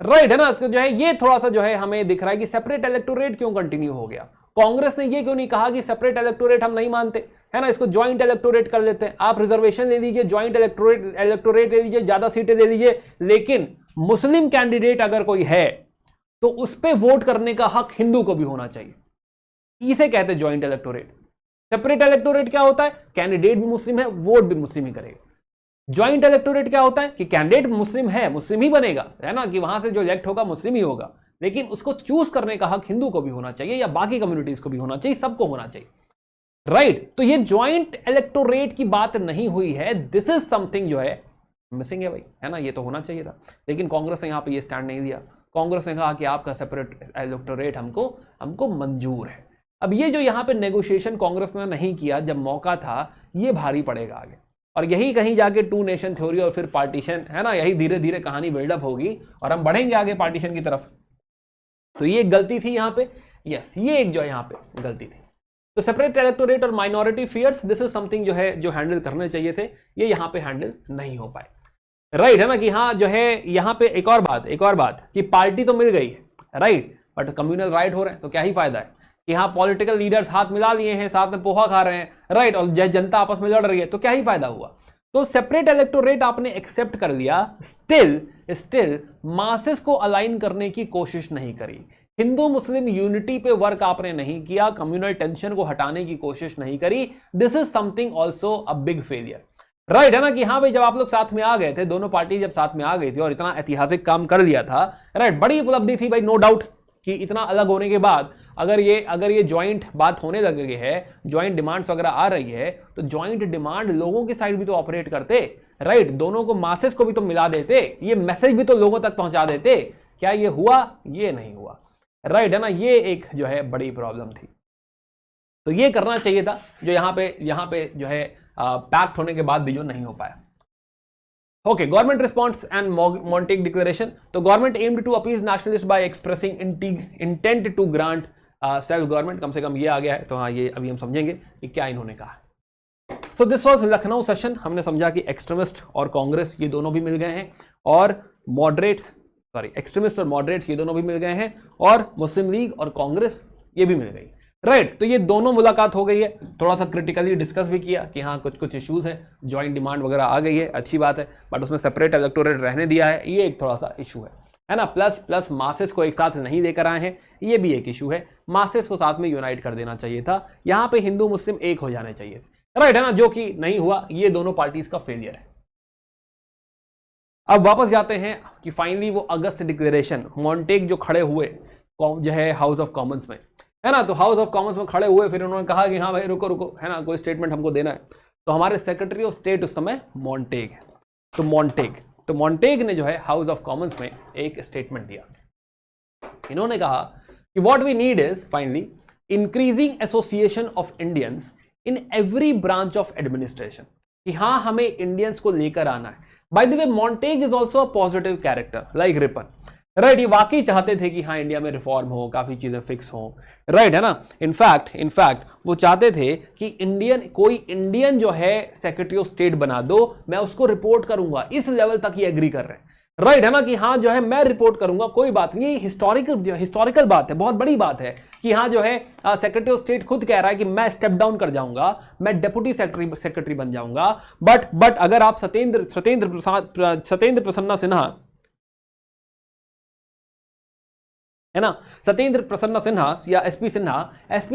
राइट, है ना। तो जो है ये थोड़ा सा जो है हमें दिख रहा है कि सेपरेट इलेक्टोरेट क्यों कंटिन्यू हो गया। कांग्रेस ने ये क्यों नहीं कहा कि सेपरेट इलेक्टोरेट हम नहीं मानते, है ना, इसको ज्वाइंट इलेक्टोरेट कर लेते हैं, आप रिजर्वेशन ले लीजिए, ज्वाइंट इलेक्टोरेट ले लीजिए, ज्यादा सीटें ले लीजिए, लेकिन मुस्लिम कैंडिडेट अगर कोई है तो उस पर वोट करने का हक हिंदू को भी होना चाहिए। इसे कहते हैं ज्वाइंट इलेक्टोरेट। सेपरेट इलेक्टोरेट क्या होता है, कैंडिडेट भी मुस्लिम है, वोट भी मुस्लिम ही करेगा। ज्वाइंट इलेक्टोरेट क्या होता है कि कैंडिडेट मुस्लिम है, मुस्लिम ही बनेगा, है ना, कि वहां से जो इलेक्ट होगा मुस्लिम ही होगा, लेकिन उसको चूज करने का हक हिंदू को भी होना चाहिए या बाकी कम्युनिटीज को भी होना चाहिए, सबको होना चाहिए, राइट। तो ये ज्वाइंट इलेक्टोरेट की बात नहीं हुई है, दिस इज समथिंग जो है मिसिंग है भाई, है ना, ये तो होना चाहिए था, लेकिन कांग्रेस ने यहां पर ये स्टैंड नहीं दिया। कांग्रेस ने कहा कि आपका सेपरेट इलेक्टोरेट हमको मंजूर है। अब ये जो यहां पे नेगोशिएशन कांग्रेस ने नहीं किया जब मौका था, ये भारी पड़ेगा आगे, और यही कहीं जाके टू नेशन थ्योरी और फिर पार्टीशन, है ना, यही धीरे धीरे कहानी बिल्डअप होगी और हम बढ़ेंगे आगे पार्टीशन की तरफ। तो ये एक गलती थी यहां पे, यस, ये एक जो है यहां पे गलती थी। तो सेपरेट इलेक्टोरेट और minority fears, this is something जो हैंडल करने चाहिए थे, ये यहां पे हैंडल नहीं हो पाए, राइट, है ना। कि हाँ जो है यहां पे एक और बात कि पार्टी तो मिल गई है, राइट, बट कम्युनल राइट हो रहे हैं, तो क्या ही फायदा है कि हाँ पॉलिटिकल लीडर्स हाथ मिला लिए हैं, साथ में पोहा खा रहे हैं, राइट, और जनता आपस में लड़ रही है, तो क्या ही फायदा हुआ। तो सेपरेट इलेक्टोरेट आपने एक्सेप्ट कर लिया, स्टिल मासेस को अलाइन करने की कोशिश नहीं करी, हिंदू मुस्लिम यूनिटी पे वर्क आपने नहीं किया, कम्युनल टेंशन को हटाने की कोशिश नहीं करी, this is something also a big failure, right, है ना। कि हाँ भाई जब आप लोग साथ में आ गए थे, दोनों पार्टी जब साथ में आ गई थी और इतना ऐतिहासिक काम कर लिया था, राइट, बड़ी उपलब्धि थी भाई, नो डाउट, कि इतना अलग होने के बाद अगर ये ज्वाइंट बात होने लग गई है, ज्वाइंट डिमांड्स वगैरह आ रही है, तो ज्वाइंट डिमांड लोगों की साइड भी तो ऑपरेट करते, राइट, दोनों को मासेस को भी तो मिला देते, ये मैसेज भी तो लोगों तक पहुंचा देते। क्या ये हुआ? ये नहीं हुआ, राइट, है ना। ये एक जो है बड़ी प्रॉब्लम थी, तो ये करना चाहिए था जो यहाँ पे जो है पैक्ट होने के बाद भी जो नहीं हो पाया। Okay, government response and Montagu declaration. तो government aimed to appease nationalist by expressing intent to grant self government, कम से कम ये आ गया है। तो हाँ, ये अभी हम समझेंगे कि क्या इन्होंने कहा। So this was Lucknow session. हमने समझा कि एक्सट्रीमिस्ट और कांग्रेस ये दोनों भी मिल गए हैं, और एक्सट्रीमिस्ट और मॉडरेट्स ये दोनों भी मिल गए हैं, और मुस्लिम लीग और कांग्रेस ये भी मिल गई, राइट। तो ये दोनों मुलाकात हो गई है, थोड़ा सा क्रिटिकली डिस्कस भी किया कि हाँ कुछ इश्यूज हैं, ज्वाइंट डिमांड वगैरह आ गई है, अच्छी बात है, बट उसमें सेपरेट इलेक्टोरेट रहने दिया है, ये एक थोड़ा सा इशू है ना। प्लस मासेस को एक साथ नहीं लेकर आए हैं, ये भी एक इशू है, मासेस को साथ में यूनाइट कर देना चाहिए था, यहाँ पे हिंदू मुस्लिम एक हो जाने चाहिए, राइट, है ना, जो कि नहीं हुआ। ये दोनों पार्टीज का फेलियर है। अब वापस जाते हैं कि फाइनली वो अगस्त डिक्लेरेशन, मॉन्टेग जो खड़े हुए जो है हाउस ऑफ कॉमन्स में, है ना, तो हाउस ऑफ कॉमन्स में खड़े हुए, फिर उन्होंने कहा कि हाँ भाई रुको, है ना, कोई स्टेटमेंट हमको देना है। तो हमारे सेक्रेटरी ऑफ स्टेट उस समय मॉन्टेग है, तो मॉन्टेग ने जो है हाउस ऑफ कॉमन्स में एक स्टेटमेंट दिया। इन्होंने कहा कि what we need is finally increasing association of Indians in every branch of administration, कि हाँ हमें इंडियंस को लेकर आना है। By the way Montagu is also a positive character like Ripon, right, ये वाकई चाहते थे कि हाँ इंडिया में रिफॉर्म हो, काफी चीजें फिक्स हो, राइट, है ना। इनफैक्ट वो चाहते थे कि कोई इंडियन जो है सेक्रेटरी ऑफ स्टेट बना दो, मैं उसको रिपोर्ट करूंगा, इस लेवल तक ये एग्री कर रहे हैं, राइट, है ना, कि हाँ जो है मैं रिपोर्ट करूंगा, कोई बात नहीं, हिस्टोरिकल बात है, बहुत बड़ी बात है कि हाँ जो है सेक्रेटरी ऑफ स्टेट खुद कह रहा है कि मैं स्टेप डाउन कर जाऊंगा, मैं डेप्यूटी सेक्रेटरी बन जाऊंगा। बट अगर आप सत्येंद्र प्रसन्ना सिन्हा, है ना, सत्येंद्र प्रसन्ना सिन्हा या एसपी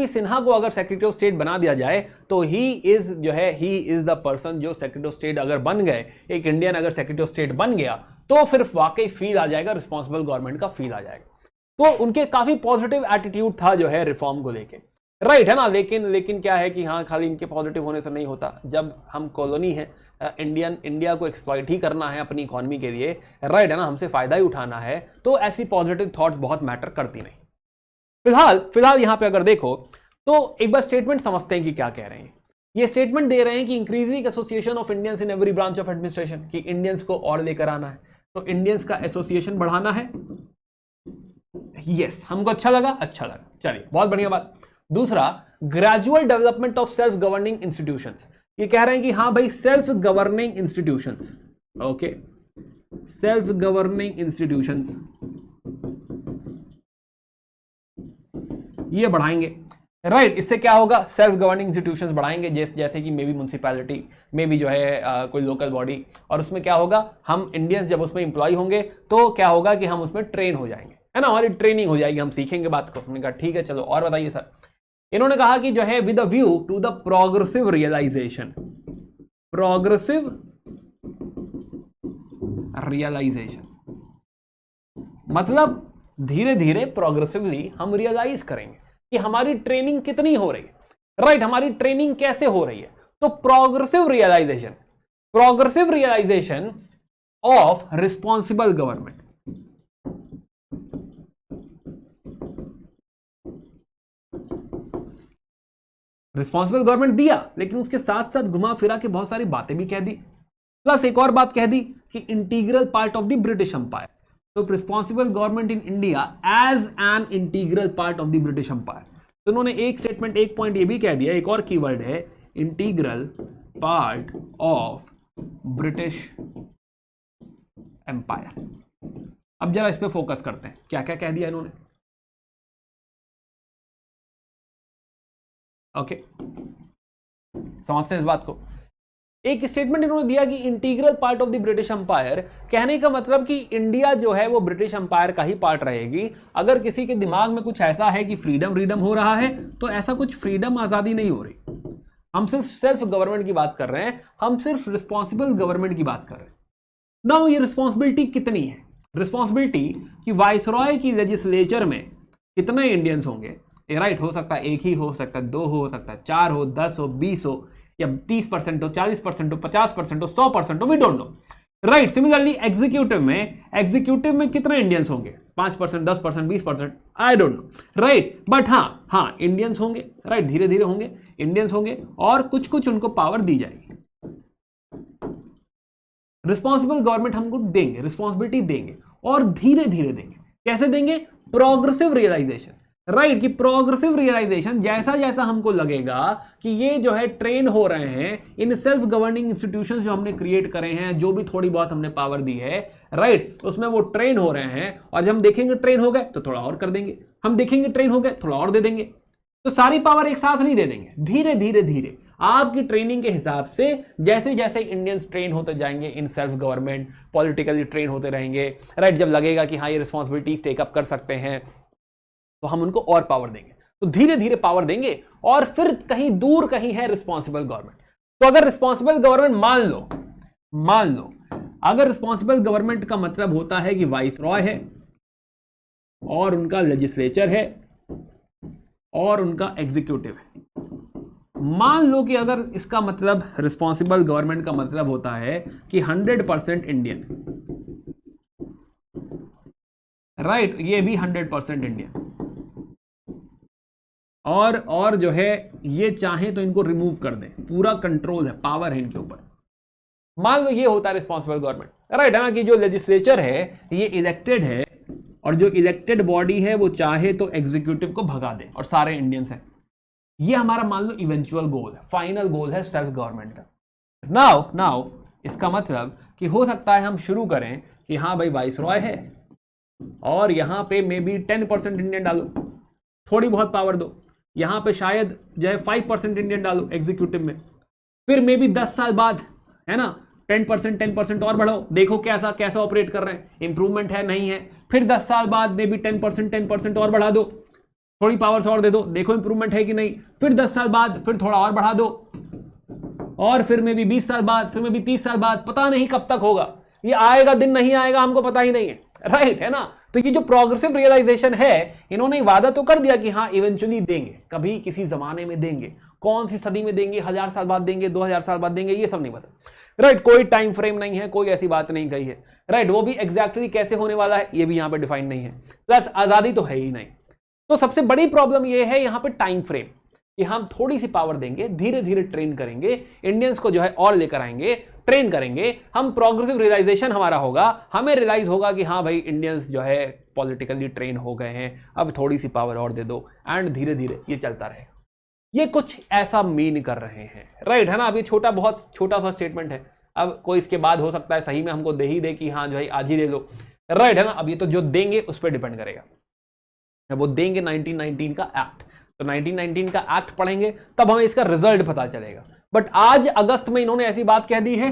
सिन्हा को अगर सेक्रेटरी ऑफ स्टेट बना दिया जाए, तो ही इज द पर्सन जो सेक्रेटरी ऑफ स्टेट अगर बन गए, एक इंडियन अगर सेक्रेटरी ऑफ स्टेट बन गया, तो फिर वाकई फील आ जाएगा, रिस्पॉन्सिबल गवर्नमेंट का फील आ जाएगा। तो उनके काफी पॉजिटिव एटीट्यूड था जो है रिफॉर्म को लेके, राइट है ना। लेकिन क्या है कि हाँ खाली इनके पॉजिटिव होने से नहीं होता, जब हम कॉलोनी है, इंडिया को एक्सप्लॉइट ही करना है अपनी इकोनॉमी के लिए, राइट है ना, हमसे फायदा ही उठाना है, तो ऐसी पॉजिटिव थॉट्स बहुत मैटर करती नहीं। फिलहाल यहां पे अगर देखो तो एक बार स्टेटमेंट समझते हैं कि क्या कह रहे हैं। ये स्टेटमेंट दे रहे हैं कि increasing association of Indians in every branch of administration, कि इंडियंस को और लेकर आना है, तो इंडियंस का एसोसिएशन बढ़ाना है। यस, हमको अच्छा लगा, चलिए बहुत बढ़िया बात। दूसरा, gradual development of self governing institutions, ये कह रहे हैं कि हाँ भाई self governing institutions, okay, self governing institutions ये बढ़ाएंगे, राइट। इससे क्या होगा, सेल्फ गवर्निंग इंस्टीट्यूशंस बढ़ाएंगे, जैसे कि may be municipality, may be जो है कोई लोकल बॉडी, और उसमें क्या होगा, हम इंडियंस जब उसमें इंप्लॉय होंगे तो क्या होगा कि हम उसमें ट्रेन हो जाएंगे, है ना, हमारी ट्रेनिंग हो जाएगी, हम सीखेंगे बात को। हमने कहा ठीक है चलो और बताइए सर। इन्होंने कहा कि जो है with a view to the progressive realisation, मतलब धीरे धीरे प्रोग्रेसिवली हम रियलाइज करेंगे कि हमारी ट्रेनिंग कितनी हो रही है, राइट, हमारी ट्रेनिंग कैसे हो रही है। तो progressive realisation of responsible government, responsible government दिया, लेकिन उसके साथ साथ घुमा फिरा के बहुत सारी बातें भी कह दी, प्लस एक और बात कह दी कि integral part of the British empire, तो responsible government in India as an integral part of the British empire. तो उन्होंने एक स्टेटमेंट, एक पॉइंट ये भी कह दिया, एक और कीवर्ड है integral part of British empire. अब जरा इस पे फोकस करते हैं, क्या क्या कह दिया इन्होंने, ओके, समझते हैं इस बात को। एक स्टेटमेंट इन्होंने दिया कि integral part of the British empire, कहने का मतलब कि इंडिया जो है वो ब्रिटिश एम्पायर का ही पार्ट रहेगी। अगर किसी के दिमाग में कुछ ऐसा है कि फ्रीडम हो रहा है, तो ऐसा कुछ फ्रीडम आजादी नहीं हो रही। हम सिर्फ सेल्फ गवर्नमेंट की बात कर रहे हैं, हम सिर्फ रिस्पॉन्सिबल गवर्नमेंट की बात कर रहे हैं। नाउ ये रिस्पॉन्सिबिलिटी कितनी है, रिस्पॉन्सिबिलिटी कि वाइसरॉय की लेजिस्लेचर में कितने इंडियंस होंगे, राइट, हो सकता है एक ही, हो सकता है दो हो सकता है चार हो, 10 हो, 20 हो, या 30% हो, 40% हो, 50% हो, 100% हो, we don't know, right. Similarly executive में कितने इंडियंस होंगे, 5%, 10%, 20%, I don't know, right. But हाँ इंडियंस होंगे, राइट, धीरे धीरे होंगे, इंडियंस होंगे, और कुछ कुछ उनको पावर दी जाएगी। रिस्पॉन्सिबल गवर्नमेंट हमको देंगे, रिस्पॉन्सिबिलिटी देंगे, और धीरे धीरे देंगे। कैसे देंगे, प्रोग्रेसिव रियलाइजेशन, राइट, कि प्रोग्रेसिव रियलाइजेशन, जैसा जैसा हमको लगेगा कि ये जो है ट्रेन हो रहे हैं इन सेल्फ गवर्निंग इंस्टीट्यूशंस जो हमने क्रिएट करे हैं, जो भी थोड़ी बहुत हमने पावर दी है, राइट, उसमें वो ट्रेन हो रहे हैं, और जब हम देखेंगे ट्रेन हो गए तो थोड़ा और कर देंगे, हम देखेंगे ट्रेन हो गए थोड़ा और दे देंगे। तो सारी पावर एक साथ नहीं दे देंगे, धीरे धीरे धीरे आपकी ट्रेनिंग के हिसाब से, जैसे जैसे इंडियंस ट्रेन होते जाएंगे in self government, politically train होते रहेंगे, राइट, जब लगेगा कि हाँ ये रिस्पॉन्सिबिलिटीज टेकअप कर सकते हैं तो हम उनको और पावर देंगे। तो धीरे धीरे पावर देंगे, और फिर कहीं दूर कहीं है रिस्पॉन्सिबल गवर्नमेंट। तो अगर रिस्पॉन्सिबल गवर्नमेंट, मान लो अगर रिस्पॉन्सिबल गवर्नमेंट का मतलब होता है कि वाइसरॉय है और उनका लेजिस्लेचर है और उनका एग्जीक्यूटिव है, मान लो कि अगर इसका मतलब रिस्पॉन्सिबल गवर्नमेंट का मतलब होता है कि 100% इंडियन, राइट, ये भी 100% इंडियन, और जो है ये चाहे तो इनको रिमूव कर दें, पूरा कंट्रोल है, पावर है इनके ऊपर। मान लो ये होता है रिस्पॉन्सिबल गवर्नमेंट, राइट, है ना, कि जो लेजिस्लेचर है ये इलेक्टेड है, और जो इलेक्टेड बॉडी है वो चाहे तो एग्जीक्यूटिव को भगा दे, और सारे इंडियंस हैं। ये हमारा मान लो इवेंचुअल गोल है, फाइनल गोल है सेल्फ गवर्नमेंट का। नाउ इसका मतलब कि हो सकता है हम शुरू करें कि हाँ भाई वाइसरॉय है, और यहां पे मे बी 10% इंडियन डालो, थोड़ी बहुत पावर दो, यहां पे शायद जो है 5% इंडियन डालो एग्जीक्यूटिव में, फिर मे बी 10 साल बाद, है ना, 10% और बढ़ाओ, देखो कैसा ऑपरेट कर रहे हैं, इंप्रूवमेंट है नहीं है, फिर 10 साल बाद मे बी 10% और बढ़ा दो, थोड़ी पावर्स और दे दो, देखो इंप्रूवमेंट है कि नहीं, फिर 10 साल बाद फिर थोड़ा और बढ़ा दो, और फिर मे बी 20 साल बाद, फिर मे बी 30 साल बाद, पता नहीं कब तक होगा, ये आएगा दिन नहीं आएगा हमको पता ही नहीं है, राइट, है ना। तो ये जो प्रोग्रेसिव रियलाइजेशन है, इन्होंने वादा तो कर दिया कि हाँ इवेंचुअली देंगे, कभी किसी जमाने में देंगे, कौन सी सदी में देंगे, 1000 साल बाद देंगे, 2000 साल बाद देंगे, ये सब नहीं पता, राइट। कोई टाइम फ्रेम नहीं है, कोई ऐसी बात नहीं कही है, राइट। वो भी एग्जैक्टली कैसे होने वाला है ये भी यहां पे डिफाइन नहीं है, प्लस आजादी तो है ही नहीं। तो सबसे बड़ी प्रॉब्लम ये है यहां पे टाइम फ्रेम, कि हम थोड़ी सी पावर देंगे, धीरे धीरे ट्रेन करेंगे, इंडियंस को जो है और लेकर आएंगे, ट्रेन करेंगे, हम प्रोग्रेसिव रियलाइजेशन हमारा होगा, हमें रियलाइज होगा कि हाँ भाई इंडियंस जो है पॉलिटिकली ट्रेन हो गए हैं, अब थोड़ी सी पावर और दे दो, एंड धीरे धीरे ये चलता रहेगा। ये कुछ ऐसा मीन कर रहे हैं, राइट, है ना। अब ये बहुत छोटा सा स्टेटमेंट है, अब कोई इसके बाद हो सकता है सही में हमको दे ही दे कि हाँ जो है आज ही दे दो, राइट, है ना। अब ये तो जो देंगे उस पर डिपेंड करेगा, वो देंगे 1919 का एक्ट, तो 1919 का एक्ट पढ़ेंगे तब हमें इसका रिजल्ट पता चलेगा। बट आज अगस्त में इन्होंने ऐसी बात कह दी है,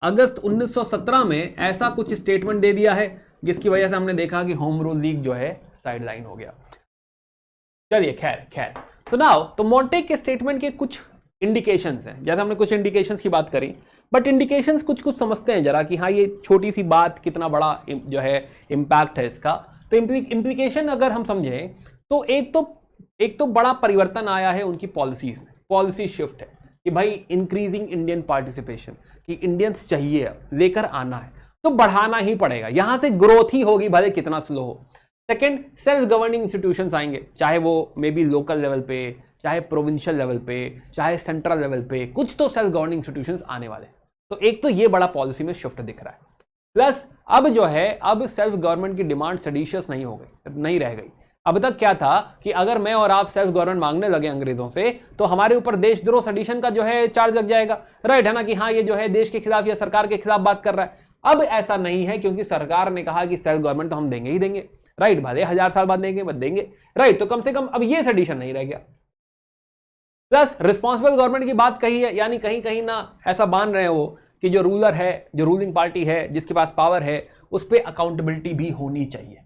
अगस्त 1917 में ऐसा कुछ स्टेटमेंट दे दिया है जिसकी वजह से हमने देखा कि होम रूल लीग जो है साइड लाइन हो गया। चलिए खैर तो नाउ तो मॉन्टेग के स्टेटमेंट के कुछ इंडिकेशंस हैं, जैसे हमने कुछ इंडिकेशंस की बात करी, बट इंडिकेशंस कुछ समझते हैं जरा कि हाँ ये छोटी सी बात कितना बड़ा जो है इम्पैक्ट है इसका। तो इम्प्लीकेशन अगर हम समझें तो एक तो बड़ा परिवर्तन आया है उनकी पॉलिसीज में, पॉलिसी शिफ्ट है कि भाई इंक्रीजिंग इंडियन पार्टिसिपेशन, कि इंडियंस चाहिए, लेकर आना है तो बढ़ाना ही पड़ेगा, यहां से ग्रोथ ही होगी भले कितना स्लो हो। सेकेंड, सेल्फ गवर्निंग इंस्टीट्यूशंस आएंगे, चाहे वो मे बी लोकल लेवल पे, चाहे प्रोविंशियल लेवल पे, चाहे सेंट्रल लेवल पे, कुछ तो सेल्फ गवर्निंग इंस्टीट्यूशंस आने वाले। तो एक तो ये बड़ा पॉलिसी में शिफ्ट दिख रहा है। प्लस अब जो है अब सेल्फ गवर्नमेंट की डिमांड सेडिशियस नहीं रह गई। अब तक क्या था कि अगर मैं और आप सेल्फ गवर्नमेंट मांगने लगे अंग्रेजों से तो हमारे ऊपर देशद्रोह सेडिशन का जो है चार्ज लग जाएगा, राइट, है ना, कि हाँ ये जो है देश के खिलाफ या सरकार के खिलाफ बात कर रहा है। अब ऐसा नहीं है, क्योंकि सरकार ने कहा कि सेल्फ गवर्नमेंट तो हम देंगे ही देंगे, राइट, भले 1000 साल बाद देंगे, मत देंगे, राइट, तो कम से कम अब ये सेडिशन नहीं रह गया। प्लस रिस्पॉन्सिबल गवर्नमेंट की बात कही है, यानी कहीं कहीं ना ऐसा मान रहे हैं वो कि जो रूलर है, जो रूलिंग पार्टी है, जिसके पास पावर है, उस पर अकाउंटेबिलिटी भी होनी चाहिए,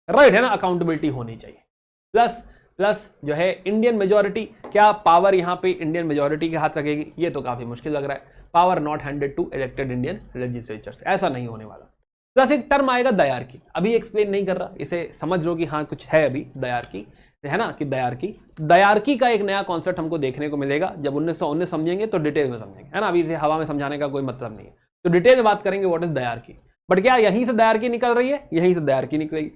राइट, है ना, अकाउंटेबिलिटी होनी चाहिए। प्लस जो है इंडियन मेजॉरिटी, क्या पावर यहां पे इंडियन मेजॉरिटी के हाथ रखेगी, ये तो काफी मुश्किल लग रहा है। Power not handed to elected Indian legislatures, ऐसा नहीं होने वाला। प्लस एक टर्म आएगा दयारकी, अभी एक्सप्लेन नहीं कर रहा, इसे समझ लो कि हाँ कुछ है अभी दयारकी, है ना, कि दयारकी का एक नया कॉन्सेप्ट हमको देखने को मिलेगा। जब 1919 समझेंगे तो डिटेल में समझेंगे, है ना, अभी इसे हवा में समझाने का कोई मतलब नहीं है, तो डिटेल में बात करेंगे व्हाट इज दयारकी। बट क्या यहीं से दयारकी निकल रही है, यहीं से दयारकी निकलेगी।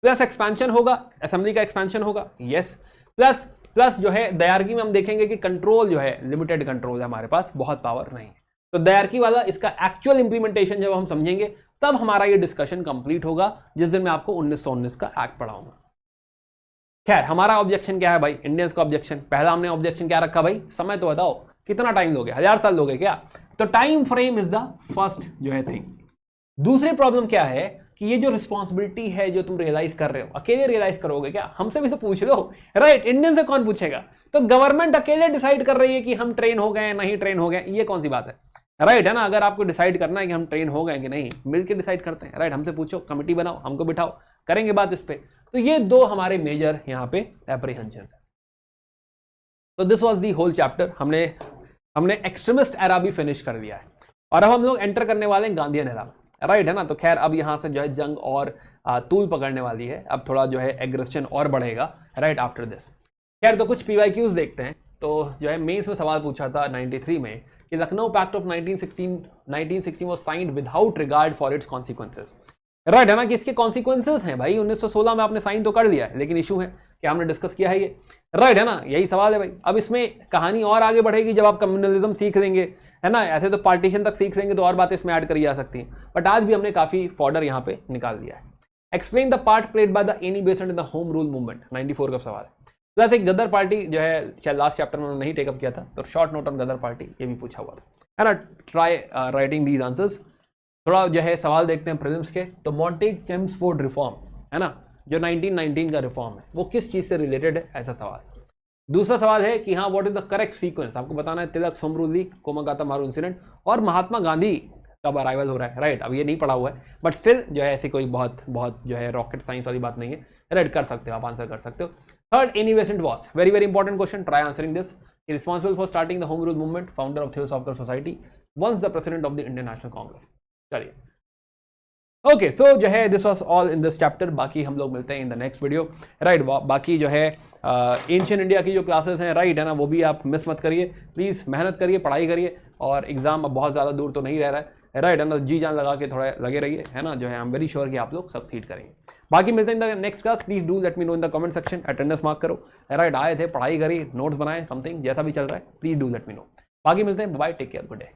प्लस एक्सपेंशन होगा, असेंबली का एक्सपेंशन होगा, यस। प्लस जो है दयारकी में हम देखेंगे कि कंट्रोल जो है लिमिटेड कंट्रोल है हमारे पास, बहुत पावर नहीं है। तो दयारकी वाला इसका एक्चुअल इंप्लीमेंटेशन जब हम समझेंगे तब हमारा ये डिस्कशन कंप्लीट होगा, जिस दिन मैं आपको 1919 का एक्ट पढ़ाऊंगा। खैर हमारा ऑब्जेक्शन क्या है भाई, इंडियंस का ऑब्जेक्शन, पहला हमने ऑब्जेक्शन क्या रखा भाई, समय तो बताओ कितना टाइम लोगे, 1000 साल लोगे क्या, तो time frame is the first जो है थिंग। दूसरी प्रॉब्लम क्या है कि ये जो रिस्पॉन्सिबिलिटी है जो तुम रियलाइज कर रहे हो, अकेले रियलाइज करोगे क्या, हमसे भी तो पूछ लो, राइट, इंडियन से कौन पूछेगा। तो गवर्नमेंट अकेले डिसाइड कर रही है कि हम ट्रेन हो गए नहीं ट्रेन हो गए, ये कौन सी बात है, राइट, है ना। अगर आपको डिसाइड करना है कि हम ट्रेन हो गए कि नहीं, मिलकर डिसाइड करते हैं, राइट, हमसे पूछो, कमिटी बनाओ, हमको बिठाओ, करेंगे बात इस पे। तो ये दो हमारे मेजर यहाँ पे एप्रीहेंशन है। तो this was the whole chapter, हमने एक्सट्रीमिस्ट एरा भी फिनिश कर दिया है और अब हम लोग एंटर करने वाले हैं गांधीयन एरा में, राइट, है ना। तो खैर अब यहाँ से जो है जंग और तूल पकड़ने वाली है, अब थोड़ा जो है एग्रेशन और बढ़ेगा, राइट, आफ्टर दिस। खैर तो कुछ PYQs देखते हैं। तो जो है मेंस में सवाल पूछा था 93 में कि Lucknow pact of 1916 was signed without regard for its consequences, right, है ना, कि इसके कॉन्सिक्वेंसेज हैं भाई। 1916 में आपने साइन तो कर लिया है, लेकिन इशू है कि हमने डिस्कस किया है ये, राइट, है ना, यही सवाल है भाई। अब इसमें कहानी और आगे बढ़ेगी जब आप कम्युनलिज्म सीख लेंगे, है ना, ऐसे तो पार्टीशन तक सीख लेंगे तो और बातें इसमें ऐड करी जा सकती हैं, बट आज भी हमने काफी फॉर्डर यहाँ पे निकाल दिया है। Explain the part played by the any based in the home rule movement, 94 का सवाल है। प्लस एक गदर पार्टी जो है शायद लास्ट चैप्टर में उन्होंने नहीं टेकअप किया था, तो short note on Ghadar Party ये भी पूछा हुआ था, है ना। Try writing these answers. थोड़ा जो है सवाल देखते हैं प्रीलिम्स के। तो मॉन्टेग चेम्सफोर्ड रिफॉर्म, है ना, जो 1919 का रिफॉर्म है वो किस चीज से रिलेटेड है, ऐसा सवाल। दूसरा सवाल है कि हाँ what is the correct sequence, आपको बताना है तिलक होम रूल लीग, कोमागाता मारू इंसिडेंट और महात्मा गांधी कब अराइवल हो रहा है, राइट। अब ये नहीं पढ़ा हुआ है बट स्टिल जो है ऐसी कोई बहुत जो है रॉकेट साइंस वाली बात नहीं है, राइट, कर सकते हो आप, आंसर कर सकते हो। Third, Annie Besant was very very important question, try answering this. Responsible for starting the home rule movement, founder of theosophical society, once the president of the Indian National Congress. चलिए ओके, सो जो है this was all in this chapter. बाकी हम लोग मिलते हैं in the next video, right. बाकी जो है एंशिएंट इंडिया की जो क्लासेस हैं, राइट है ना, वो भी आप मिस मत करिए प्लीज़। मेहनत करिए, पढ़ाई करिए, और एग्जाम अब बहुत ज़्यादा दूर तो नहीं रह रहा है, राइट है ना। जी जान लगा के थोड़ा लगे रहिए, है ना, जो है आई एम वेरी श्योर कि आप लोग सक्सीड करेंगे। बाकी मिलते हैं in the next class. Please do let me no in the comment section, attendance mark करो, राइट। आए थे, पढ़ाई करी, नोट्स बनाए, समथिंग जैसा भी चल रहा है, please do let me know. बाकी मिलते हैं, bye, take care, good day.